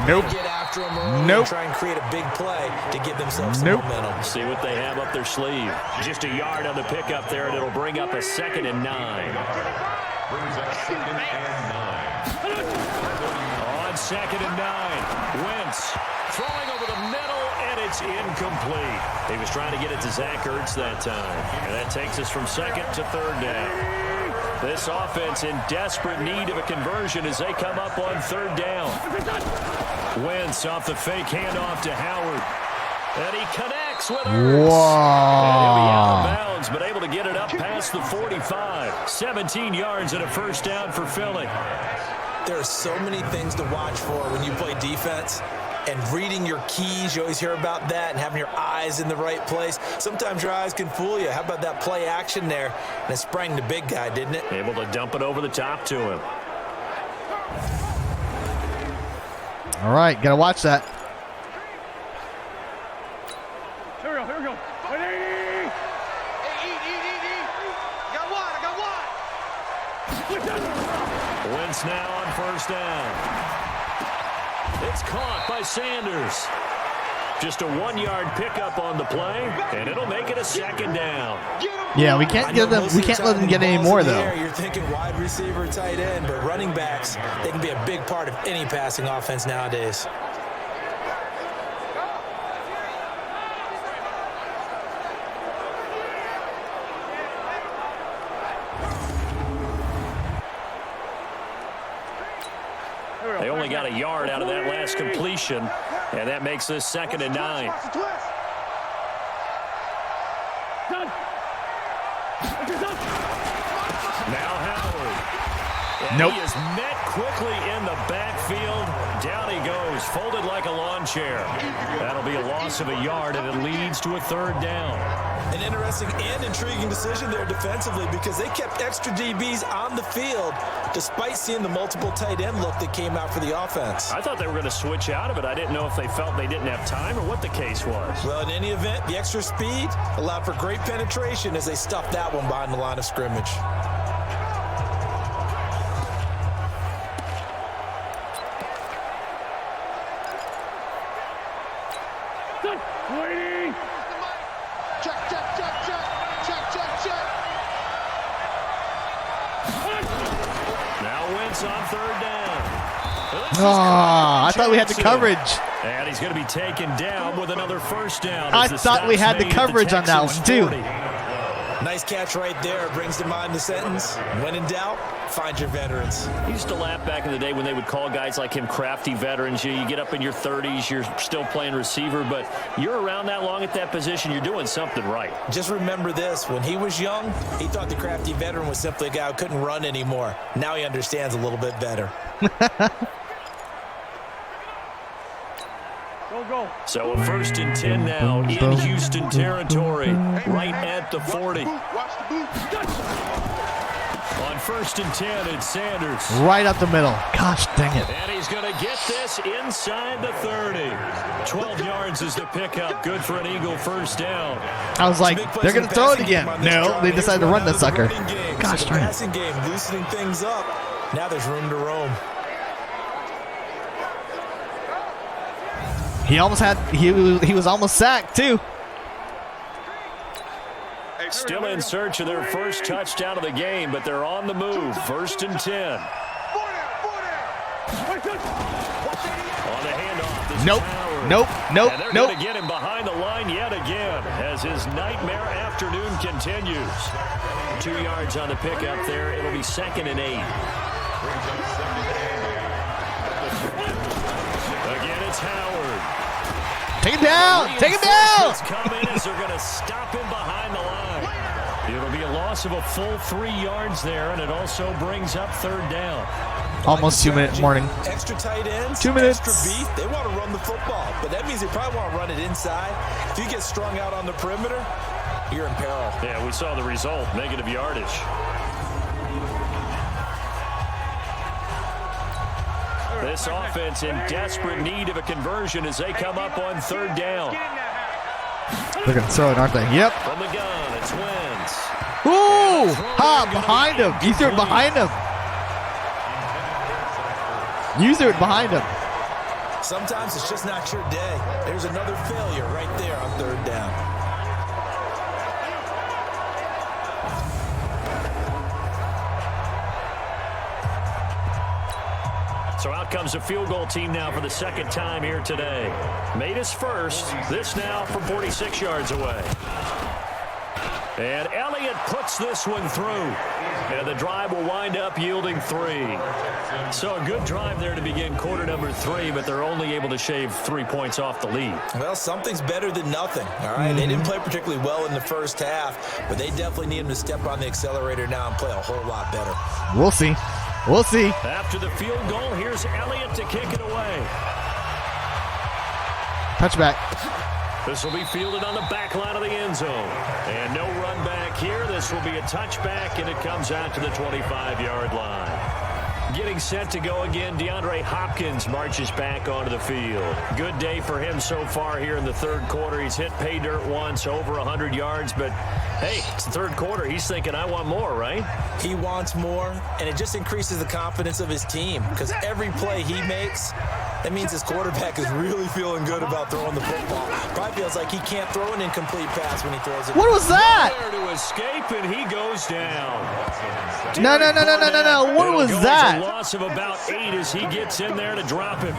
Nope. Get after them early Nope. and try and create a big play to give themselves some Nope. momentum. See what they have up their sleeve. Just a yard on the pickup there, and it'll bring up a 2nd and 9. Brings up 2nd and 9. On 2nd and 9, Wentz throwing over the middle, and it's incomplete. He was trying to get it to Zach Ertz that time. And that takes us from 2nd to 3rd down. This offense in desperate need of a conversion as they come up on 3rd down. Wentz off the fake handoff to Howard. And he connects with Ertz. Whoa. And he'll be out of bounds, but able to get it up past the 45. 17 yards and a first down for Philly. There are so many things to watch for when you play defense. And reading your keys, you always hear about that, and having your eyes in the right place. Sometimes your eyes can fool you. How about that play action there? And it sprang the big guy, didn't it? Able to dump it over the top to him. All right, got to watch that. Here we go, here we go. Hey, eat. I got one. Wentz now on 1st down. It's caught by Sanders. Just a 1-yard pickup on the play, and it'll make it a 2nd down. Yeah, we can't give them. We can't let them get any more though. You're thinking wide receiver, tight end, but running backs, they can be a big part of any passing offense nowadays. got a yard out of that last completion, and that makes this 2nd and 9. Now Howard. And Nope. He is met quickly in the backfield. Down he goes, folded like a lawn chair. That'll be a loss of a yard, and it leads to a 3rd down. An interesting and intriguing decision there defensively because they kept extra DBs on the field despite seeing the multiple tight end look that came out for the offense. I thought they were going to switch out of it. I didn't know if they felt they didn't have time or what the case was. Well, in any event, the extra speed allowed for great penetration as they stuffed that one behind the line of scrimmage. On 3rd down. I thought we had the coverage. And he's going to be taken down with another 1st down. I thought we had the coverage on that one, too. Nice catch right there. Brings to mind the sentence, when in doubt, find your veterans. He used to laugh back in the day when they would call guys like him crafty veterans. You get up in your 30s, you're still playing receiver, but you're around that long at that position, you're doing something right. Just remember this. When he was young, he thought the crafty veteran was simply a guy who couldn't run anymore. Now he understands a little bit better. So a 1st and 10 now in Houston territory, right at the 40. On 1st and 10, it's Sanders. Right up the middle. Gosh dang it. And he's going to get this inside the 30. 12 yards is the pickup. Good for an Eagle 1st down. I was like, they're going to throw it again. No, they decided to run that sucker. Gosh darn it. Passing game, loosening things up. Now there's room to roam. He almost had, he was almost sacked too. Still in search of their 1st touchdown of the game, but they're on the move. 1st and 10. On the handoff. Nope. And they're going to get him behind the line yet again as his nightmare afternoon continues. 2 yards on the pickup there. It'll be 2nd and 8. Again, it's Howard. Take it down! Take it down! Come in as they're going to stop him behind the line. It'll be a loss of a full 3 yards there, and it also brings up 3rd down. Almost 2 minute warning. Extra tight ends, 2 minutes. Extra beef. They want to run the football, but that means they probably want to run it inside. If you get strung out on the perimeter, you're in peril. Yeah, we saw the result, negative yardage. This offense in desperate need of a conversion as they come up on 3rd down. They're going to throw it, aren't they? Yep. From the gun, it's Wentz. Ooh! Ha! Behind him. You threw it behind him. You threw it behind him. Sometimes it's just not your day. There's another failure right there on 3rd down. So out comes a field goal team now for the 2nd time here today. Made his 1st. This now from 46 yards away. And Elliott puts this one through. And the drive will wind up yielding 3. So a good drive there to begin quarter number 3, but they're only able to shave 3 points off the lead. Well, something's better than nothing, all right? They didn't play particularly well in the 1st half, but they definitely need him to step on the accelerator now and play a whole lot better. We'll see. We'll see. After the field goal, here's Elliott to kick it away. Touchback. This will be fielded on the back line of the end zone. And no run back here. This will be a touchback, and it comes out to the 25-yard line. Getting set to go again, DeAndre Hopkins marches back onto the field. Good day for him so far here in the 3rd quarter. He's hit pay dirt once, over 100 yards, but hey, it's the 3rd quarter. He's thinking, I want more, right? He wants more, and it just increases the confidence of his team because every play he makes, that means his quarterback is really feeling good about throwing the football. Probably feels like he can't throw an incomplete pass when he throws it. What was that? There to escape, and he goes down. No. What was that? A loss of about 8 as he gets in there to drop him.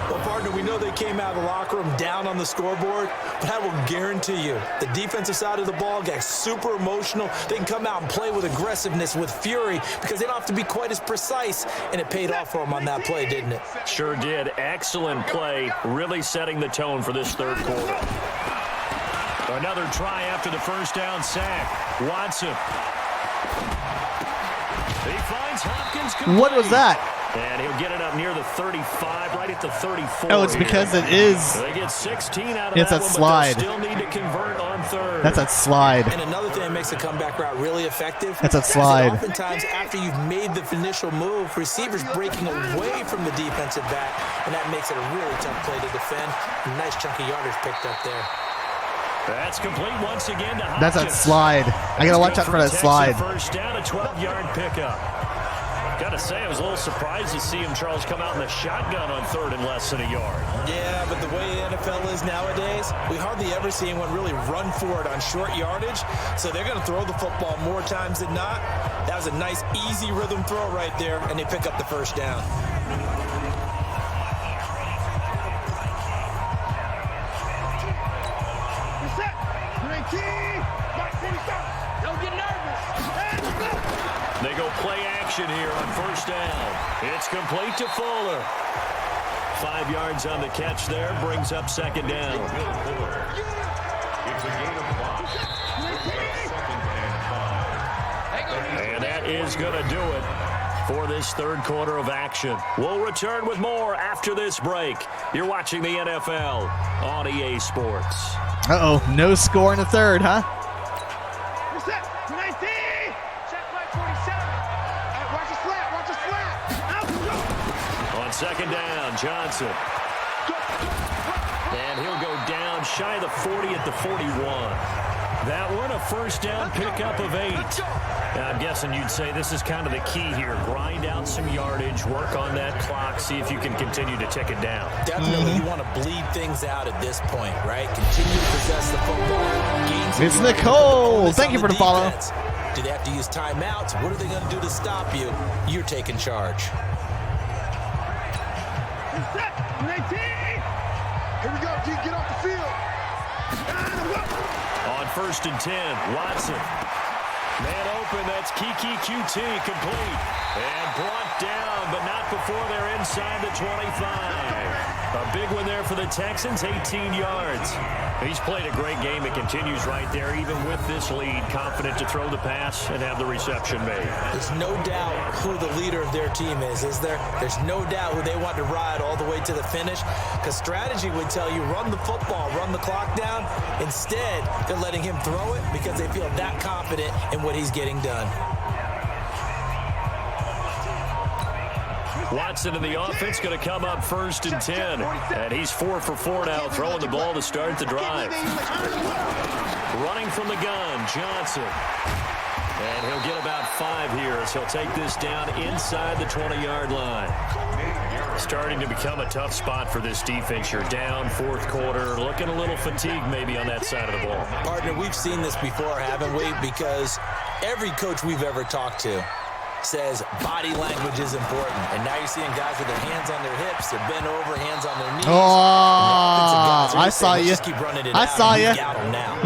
Well, partner, Partner, we know they came out of the locker room down on the scoreboard, but I will guarantee you the defensive side of the ball gets super emotional. They can come out and play with aggressiveness, with fury, because they don't have to be quite as precise, and it paid off for them on that play, didn't it? Sure did. Excellent play, really setting the tone for this third quarter. Another try after the first down sack. Watson. He finds Hopkins complete. What was that? And he'll get it up near the 35, right at the 34. Oh, it's because it is. So they get 16 out of It's that that one, slide. but they'll still need to convert on third. That's that slide. And another thing that makes the comeback route really effective. That's a is that slide. oftentimes, after you've made the initial move, receivers breaking away from the defensive back, and that makes it a really tough play to defend. A nice chunk of yardage picked up there. That's complete once again to Hopkins. That's that slide. I gotta watch out for that slide. First down, a 12-yard pickup. Gotta say, I was a little surprised to see him, Charles, come out in the shotgun on third and less than a yard. Yeah, but the way the NFL is nowadays, we hardly ever see anyone really run for it on short yardage. So they're going to throw the football more times than not. That was a nice, easy rhythm throw right there, and they pick up the first down. Don't get nervous. They go play action here on first down. It's complete to Fuller. 5 yards on the catch there, brings up second down. It's a gain of 5. Second and 5. And that is going to do it for this third quarter of action. We'll return with more after this break. You're watching the NFL on EA Sports. Uh-oh, no score in the third, huh? Reset. 19. Check by 47. Watch the slap. Watch the slap. On second down, Johnson. And he'll go down shy of the 40 at the 41. That one, a first down pickup of 8. Now, I'm guessing you'd say this is kind of the key here. Grind out some yardage, work on that clock, see if you can continue to tick it down. Definitely, you want to bleed things out at this point, right? Continue to possess the football. It's Nicole. Thank you for the follow. Do they have to use timeouts? What are they going to do to stop you? You're taking charge. Reset. 19. Here we go. Get off the field. On first and 10, Watson. Man open, that's Kiki QT, complete. And brought down, but not before they're inside the 25. A big one there for the Texans, 18 yards. He's played a great game. It continues right there, even with this lead. Confident to throw the pass and have the reception made. There's no doubt who the leader of their team is there? There's no doubt who they want to ride all the way to the finish. Because strategy would tell you, run the football, run the clock down. Instead, they're letting him throw it because they feel that confident in what he's getting done. Watson in the offense going to come up first and 10. And he's 4 for 4 now, throwing the ball to start the drive. Running from the gun, Johnson. And he'll get about 5 here as he'll take this down inside the 20-yard line. Starting to become a tough spot for this defense. You're down fourth quarter, looking a little fatigued maybe on that side of the ball. Partner, we've seen this before, haven't we? Because every coach we've ever talked to says body language is important. And now you're seeing guys with their hands on their hips, they're bent over, hands on their knees. Oh, I saw you. I saw you.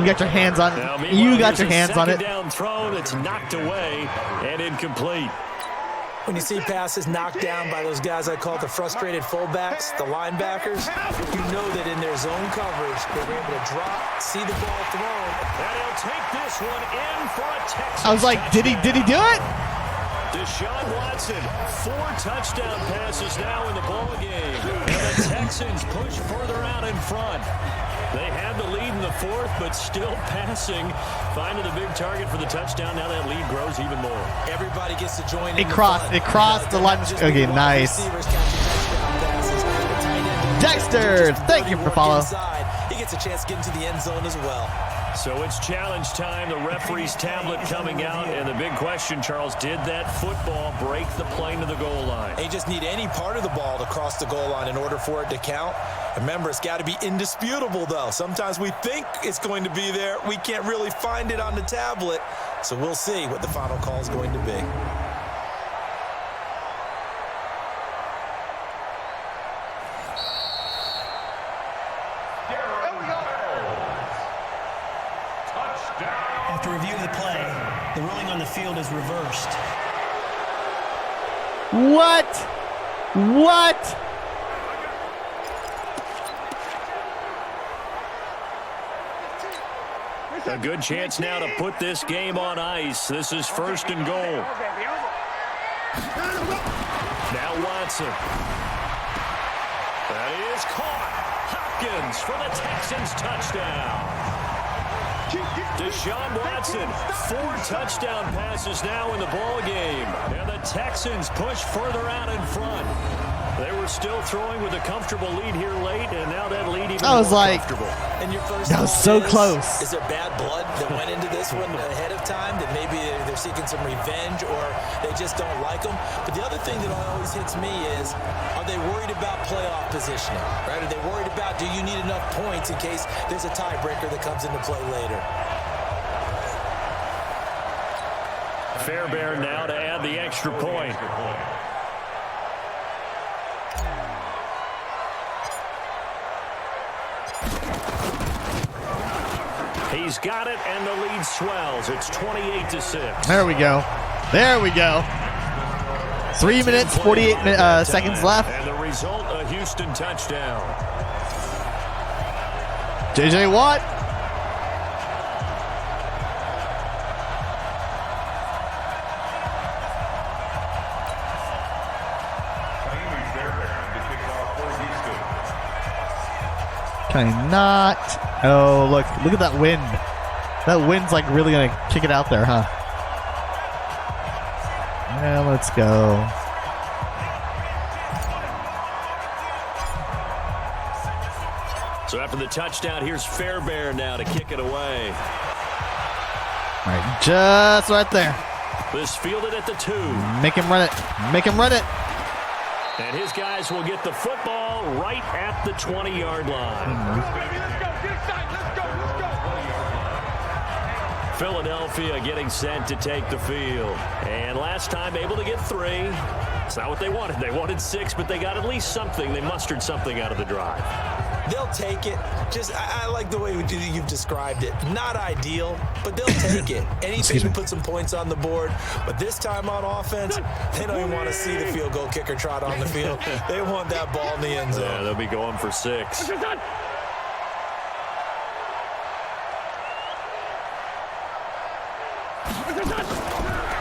You got your hands on it. You got your hands on it. Down throw that's knocked away and incomplete. When you see passes knocked down by those guys I call the frustrated fullbacks, the linebackers, you know that in their zone coverage, they're able to drop, see the ball thrown. And he'll take this one in for a Texas. I was like, did he do it? Deshaun Watson, 4 touchdown passes now in the ball game. And the Texans push further out in front. They had the lead in the fourth, but still passing. Finding the big target for the touchdown. Now that lead grows even more. Everybody gets to join in. It crossed the line. Okay, nice. Dexter, thank you for follow. He gets a chance to get into the end zone as well. So it's challenge time. The referee's tablet coming out. And the big question, Charles, did that football break the plane to the goal line? They just need any part of the ball to cross the goal line in order for it to count. Remember, it's got to be indisputable, though. Sometimes we think it's going to be there. We can't really find it on the tablet. So we'll see what the final call is going to be. After review of the play, the ruling on the field is reversed. What? What? A good chance now to put this game on ice. This is 1st and goal. Now Watson. That is caught. Hopkins for the Texans touchdown. Deshaun Watson, 4 touchdown passes now in the ball game. And the Texans push further out in front. They were still throwing with a comfortable lead here late, and now that lead even more comfortable. And your first that was so close. Is there bad blood that went into this one ahead of time? That maybe they're seeking some revenge, or they just don't like them? But the other thing that always hits me is, are they worried about playoff positioning? Right? Are they worried about, do you need enough points in case there's a tiebreaker that comes into play later? Fairbairn now to add the extra point. He's got it, and the lead swells. It's 28-6. There we go. There we go. 3 minutes, 48 seconds left. And the result, a Houston touchdown. J.J. Watt. Cannot. Oh, look at that wind. That wind's like really gonna kick it out there, huh? Yeah, let's go. So after the touchdown, here's Fairbairn now to kick it away. All right, just right there. This fielded at the 2. Make him run it. Make him run it. And his guys will get the football right at the 20-yard line. Philadelphia getting set to take the field. And last time able to get 3. It's not what they wanted. They wanted 6, but they got at least something. They mustered something out of the drive. They'll take it. I like the way you've described it. Not ideal, but they'll take it. Anything to put some points on the board. But this time on offense, they don't even want to see the field goal kicker trot on the field. They want that ball in the end zone. Yeah, they'll be going for 6.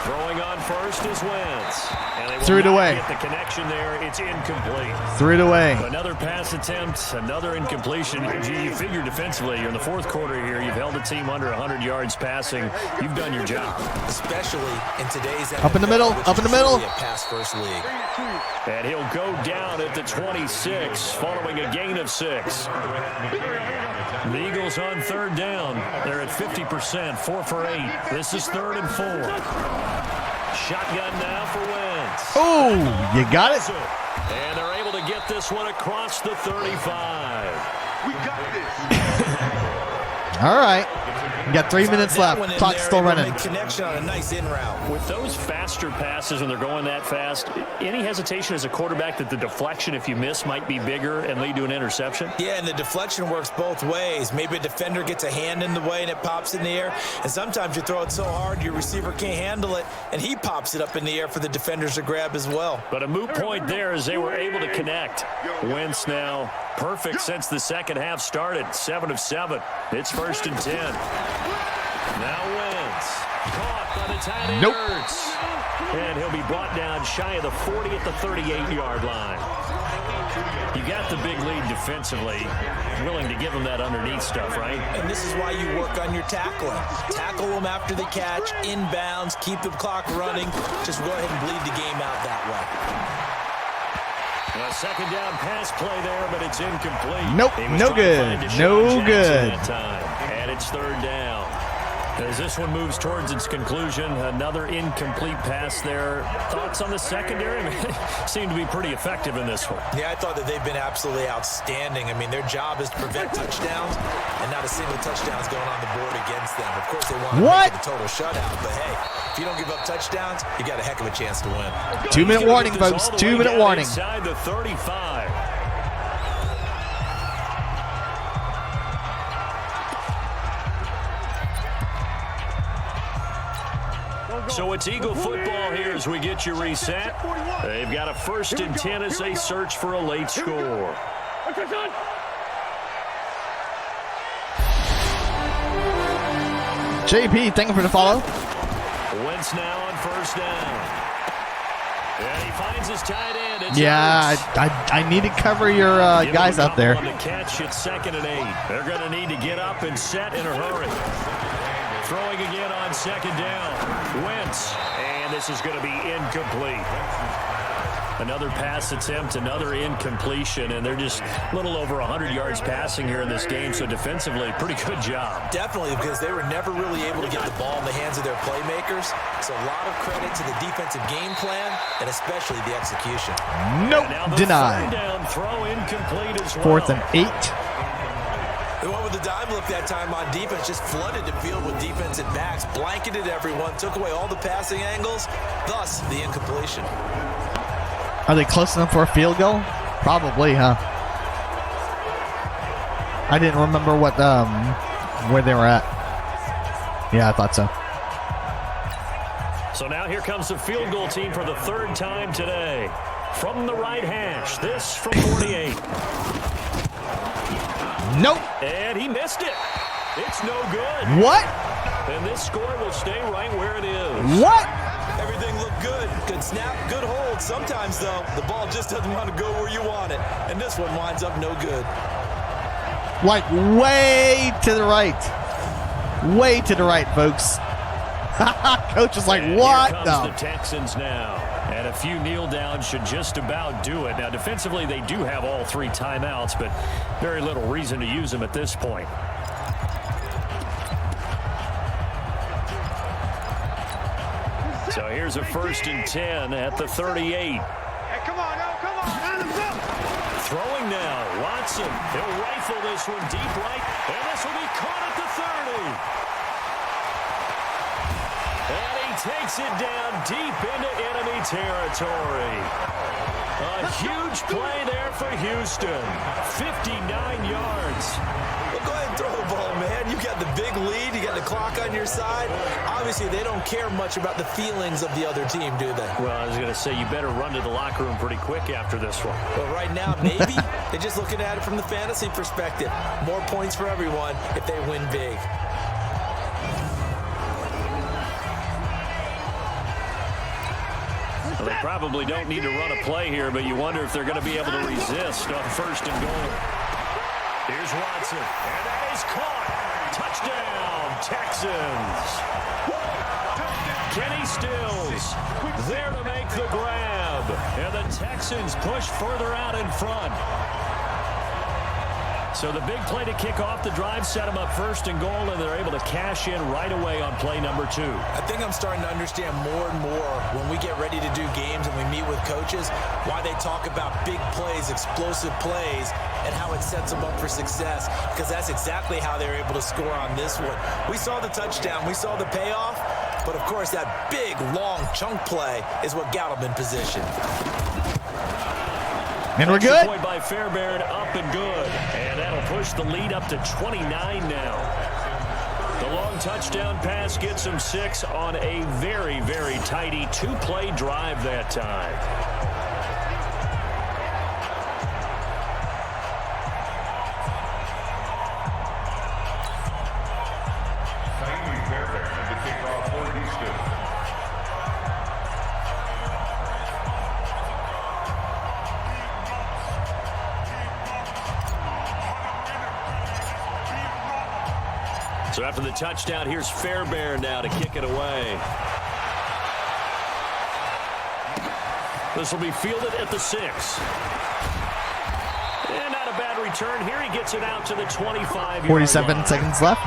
Throwing on first is Wentz. And they threw it away. Get the connection there. It's incomplete. Threw it away. Another pass attempt, another incompletion. You figure defensively, you're in the 4th quarter here. You've held the team under 100 yards passing. You've done your job. Especially in today's NFL, up in the middle, up in the middle. A pass-first league. And he'll go down at the 26, following a gain of 6. The Eagles on 3rd down. They're at 50%, 4 for 8. This is 3rd and 4. Shotgun now for Wentz. Oh, you got it. And they're able to get this one across the 35. We got this. All right. You got 3 minutes left. Clock's still running. Connection on a nice in route. With those faster passes when they're going that fast, any hesitation as a quarterback that the deflection, if you miss, might be bigger and lead to an interception? Yeah, and the deflection works both ways. Maybe a defender gets a hand in the way and it pops in the air. And sometimes you throw it so hard your receiver can't handle it, and he pops it up in the air for the defenders to grab as well. But a moot point there as they were able to connect. Wentz now perfect since the second half started. 7 of 7. It's 1st and 10. Now Wentz, caught by the tight end. Nope. And he'll be brought down shy of the 40 at the 38-yard line. You got the big lead defensively, willing to give them that underneath stuff, right? And this is why you work on your tackling. Tackle them after the catch, inbounds, keep the clock running. Just go ahead and bleed the game out that way. A 2nd down pass play there, but it's incomplete. Nope, no good. No good. And it's 3rd down. As this one moves towards its conclusion, another incomplete pass there. Thoughts on the secondary? Seem to be pretty effective in this one. Yeah, I thought that they've been absolutely outstanding. I mean, their job is to prevent touchdowns, and not a single touchdown's going on the board against them. Of course, they want to make it a total shutout, but hey, if you don't give up touchdowns, you got a heck of a chance to win. 2-minute warning, folks. 2-minute warning. Inside the 35. So it's Eagle football here as we get you reset. They've got a 1st and 10 as they search for a late score. JP, thank you for the follow. Wentz now on 1st down. And he finds his tight end. It's I need to cover your guys out there. On the catch, it's 2nd and 8. They're going to need to get up and set in a hurry. Throwing again on 2nd down. Wentz, and this is going to be incomplete. Another pass attempt, another incompletion, and they're just a little over 100 yards passing here in this game, so defensively, pretty good job. Definitely, because they were never really able to get the ball in the hands of their playmakers. So a lot of credit to the defensive game plan, and especially the execution. Nope, denied. Down, throw incomplete as well. 4th and 8. They went with the dive look that time on defense, just flooded the field with defensive backs, blanketed everyone, took away all the passing angles, thus the incompletion. Are they close enough for a field goal? Probably, huh? I didn't remember what where they were at. Yeah, I thought so. So now here comes the field goal team for the 3rd time today. From the right hash, this from 48. Nope. And he missed it. It's no good. What? And this score will stay right where it is. What? Everything looked good. Good snap, good hold. Sometimes, though, the ball just doesn't want to go where you want it. And this one winds up no good. Like way to the right. Way to the right, folks. Coach is like, and what? Here comes the Texans now. And a few kneel downs should just about do it. Now, defensively, they do have all 3 timeouts, but very little reason to use them at this point. So here's a 1st and 10 at the 38. Hey, come on, Adams up. Throwing now, Watson. He'll rifle this one deep right, and this will be caught at the 30. And he takes it down deep into enemy territory. A huge play there for Houston. 59 yards. Well, go ahead and throw the ball, man. You got the big lead. You got the clock on your side. Obviously, they don't care much about the feelings of the other team, do they? Well, I was going to say, you better run to the locker room pretty quick after this one. Well, right now, maybe. They're just looking at it from the fantasy perspective. More points for everyone if they win big. Well, they probably don't need to run a play here, but you wonder if they're going to be able to resist on 1st and goal. Here's Watson, and that is caught. Touchdown, Texans. Kenny Stills there to make the grab, and the Texans push further out in front. So the big play to kick off the drive set them up 1st and goal, and they're able to cash in right away on play number 2. I think I'm starting to understand more and more when we get ready to do games and we meet with coaches why they talk about big plays, explosive plays, and how it sets them up for success, because that's exactly how they're able to score on this one. We saw the touchdown. We saw the payoff. But, of course, that big, long chunk play is what got them in position. And we're good. Point by Fairbairn, up and good. And that'll push the lead up to 29 now. The long touchdown pass gets them 6 on a very, very tidy 2-play drive that time. So after the touchdown, here's Fairbairn now to kick it away. This will be fielded at the 6. And not a bad return here. He gets it out to the 25. 47 seconds left.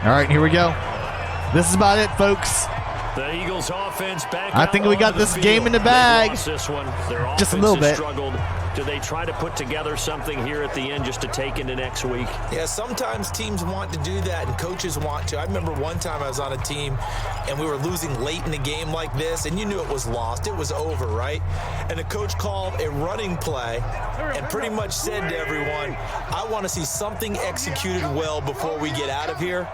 All right, here we go. This is about it, folks. The Eagles offense back. I think we got this game in the bag. This one. Their just a little bit. Struggled. Do they try to put together something here at the end just to take into next week? Yeah, sometimes teams want to do that and coaches want to. I remember one time I was on a team and we were losing late in the game like this, and you knew it was lost. It was over, right? And the coach called a running play and pretty much said to everyone, I want to see something executed well before we get out of here.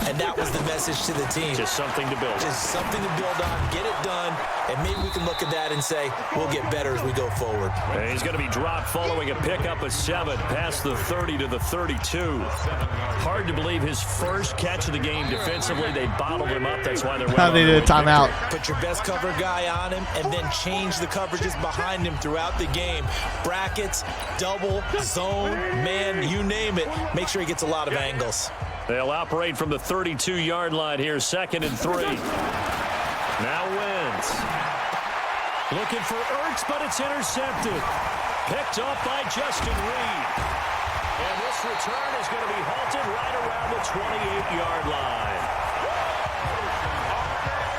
And that was the message to the team. Just something to build. Just something to build on, get it done, and maybe we can look at that and say, we'll get better as we go forward. And he's going to be dropped following a pickup of 7 past the 30 to the 32. Hard to believe his first catch of the game defensively. They bottled him up. That's why they're How they did a timeout. Put your best cover guy on him and then change the coverages behind him throughout the game. Brackets, double, zone, man, you name it. Make sure he gets a lot of angles. They'll operate from the 32-yard line here, 2nd and 3. Now Wentz. Looking for Ertz, but it's intercepted. Picked up by Justin Reed. And this return is going to be halted right around the 28-yard line.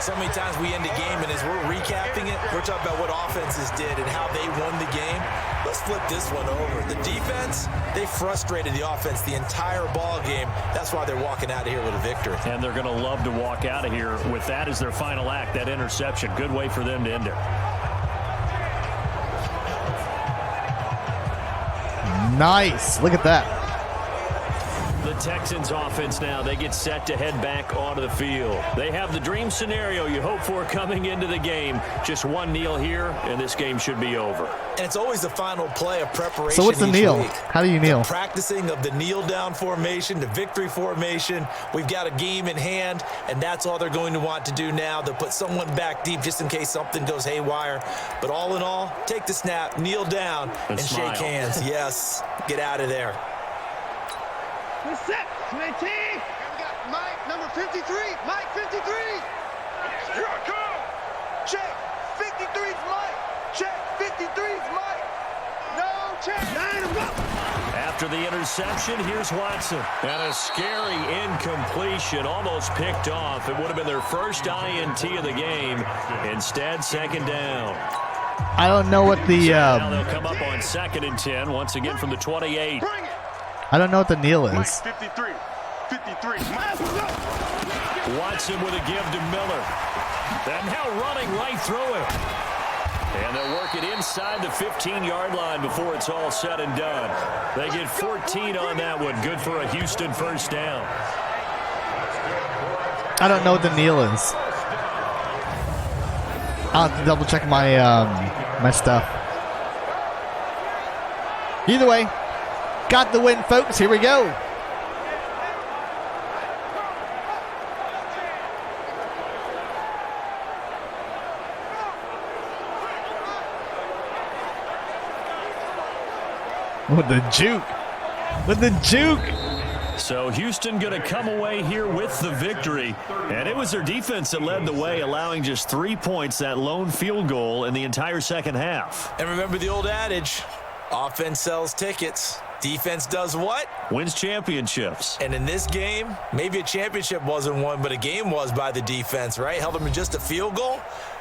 So many times we end a game, and as we're recapping it, we're talking about what offenses did and how they won the game. Let's flip this one over. The defense, they frustrated the offense the entire ball game. That's why they're walking out of here with a victory. And they're going to love to walk out of here with that as their final act, that interception. Good way for them to end it. Nice. Look at that. The Texans offense now, they get set to head back onto the field. They have the dream scenario you hope for coming into the game. Just one kneel here, and this game should be over. And it's always the final play of preparation. So what's the kneel? Week. How do you kneel? The practicing of the kneel down formation, the victory formation. We've got a game in hand, and that's all they're going to want to do now. They'll put someone back deep just in case something goes haywire. But all in all, take the snap, kneel down, and shake hands. Yes, get out of there. We're set. 20. And we got Mike, number 53. Mike, 53. Here I come. Check. 53's Mike. Check. 53's Mike. No check. 9 to go. After the interception, here's Watson. And a scary incompletion, almost picked off. It would have been their first INT of the game. Instead, 2nd down. I don't know what the... now they'll come up on 2nd and 10, once again from the 28. Bring it. I don't know what the kneel is. Mike, 53. 53. Mike. Watson with a give to Miller. And now running right through it. And they'll work it inside the 15-yard line before it's all said and done. They get 14 on that one. Good for a Houston first down. I don't know what the kneel is. I'll have to double check my my stuff. Either way, got the win, folks. Here we go. With the juke. With the juke. So Houston going to come away here with the victory. And it was their defense that led the way, allowing just 3 points, that lone field goal in the entire second half. And remember the old adage, offense sells tickets. Defense does what? Wins championships. And in this game, maybe a championship wasn't won, but a game was by the defense, right? Held them to just a field goal.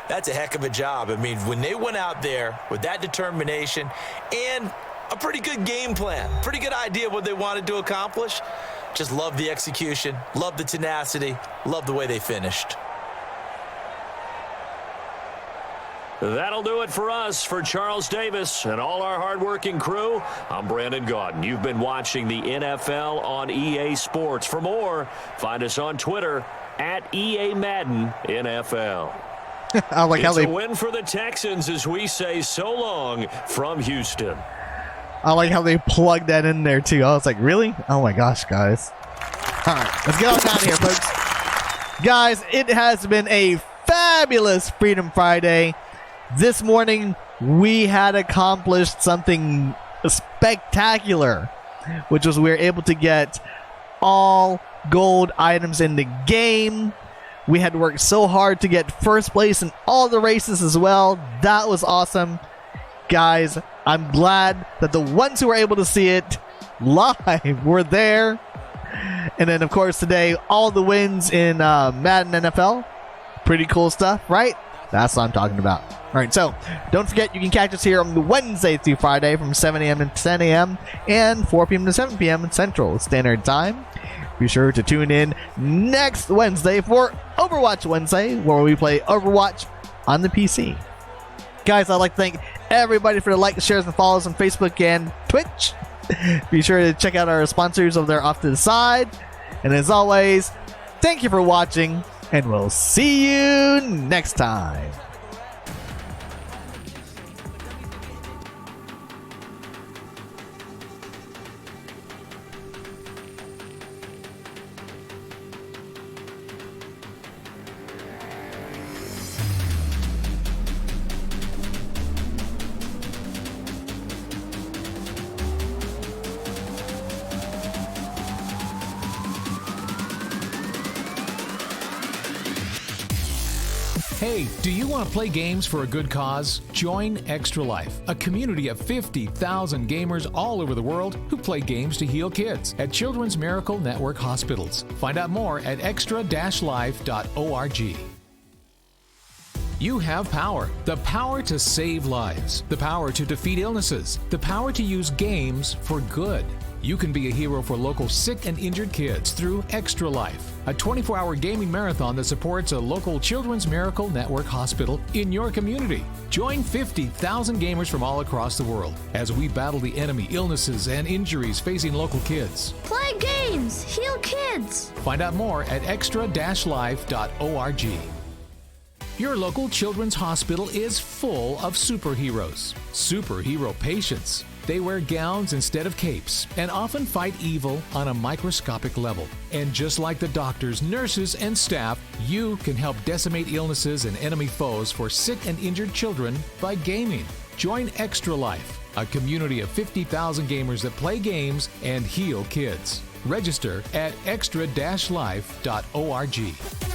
That's a heck of a job. I mean, when they went out there with that determination and a pretty good game plan, pretty good idea of what they wanted to accomplish, just love the execution, love the tenacity, love the way they finished. That'll do it for us. For Charles Davis and all our hardworking crew, I'm Brandon Gaudin. You've been watching the NFL on EA Sports. For more, find us on Twitter at EA Madden NFL. I like it's how they a win for the Texans as we say so long from Houston. I like how they plugged that in there too. I was like, really? Oh my gosh, guys. All right, let's get on down here, folks. Guys, it has been a fabulous Freedom Friday. This morning, we had accomplished something spectacular, which was we were able to get all gold items in the game. We had worked so hard to get first place in all the races as well. That was awesome. Guys, I'm glad that the ones who were able to see it live were there. And then, of course, today, all the wins in Madden NFL. Pretty cool stuff, right? That's what I'm talking about. All right, so don't forget you can catch us here on the Wednesday through Friday from 7 a.m. to 10 a.m. and 4 p.m. to 7 p.m. Central Standard Time. Be sure to tune in next Wednesday for Overwatch Wednesday, where we play Overwatch on the PC. Guys, I'd like to thank everybody for the likes, shares, and follows on Facebook and Twitch. Be sure to check out our sponsors over there off to the side. And as always, Thank you for watching, and we'll see you next time. Hey, do you want to play games for a good cause? Join Extra Life, a community of 50,000 gamers all over the world who play games to heal kids at Children's Miracle Network hospitals. Find out more at extra-life.org. You have power. The power to save lives. The power to defeat illnesses. The power to use games for good. You can be a hero for local sick and injured kids through Extra Life, a 24-hour gaming marathon that supports a local Children's Miracle Network hospital in your community. Join 50,000 gamers from all across the world as we battle the enemy, illnesses, and injuries facing local kids. Play games, heal kids. Find out more at extra-life.org. Your local children's hospital is full of superheroes, superhero patients. They wear gowns instead of capes and often fight evil on a microscopic level. And just like the doctors, nurses, and staff, you can help decimate illnesses and enemy foes for sick and injured children by gaming. Join Extra Life, a community of 50,000 gamers that play games and heal kids. Register at extra-life.org.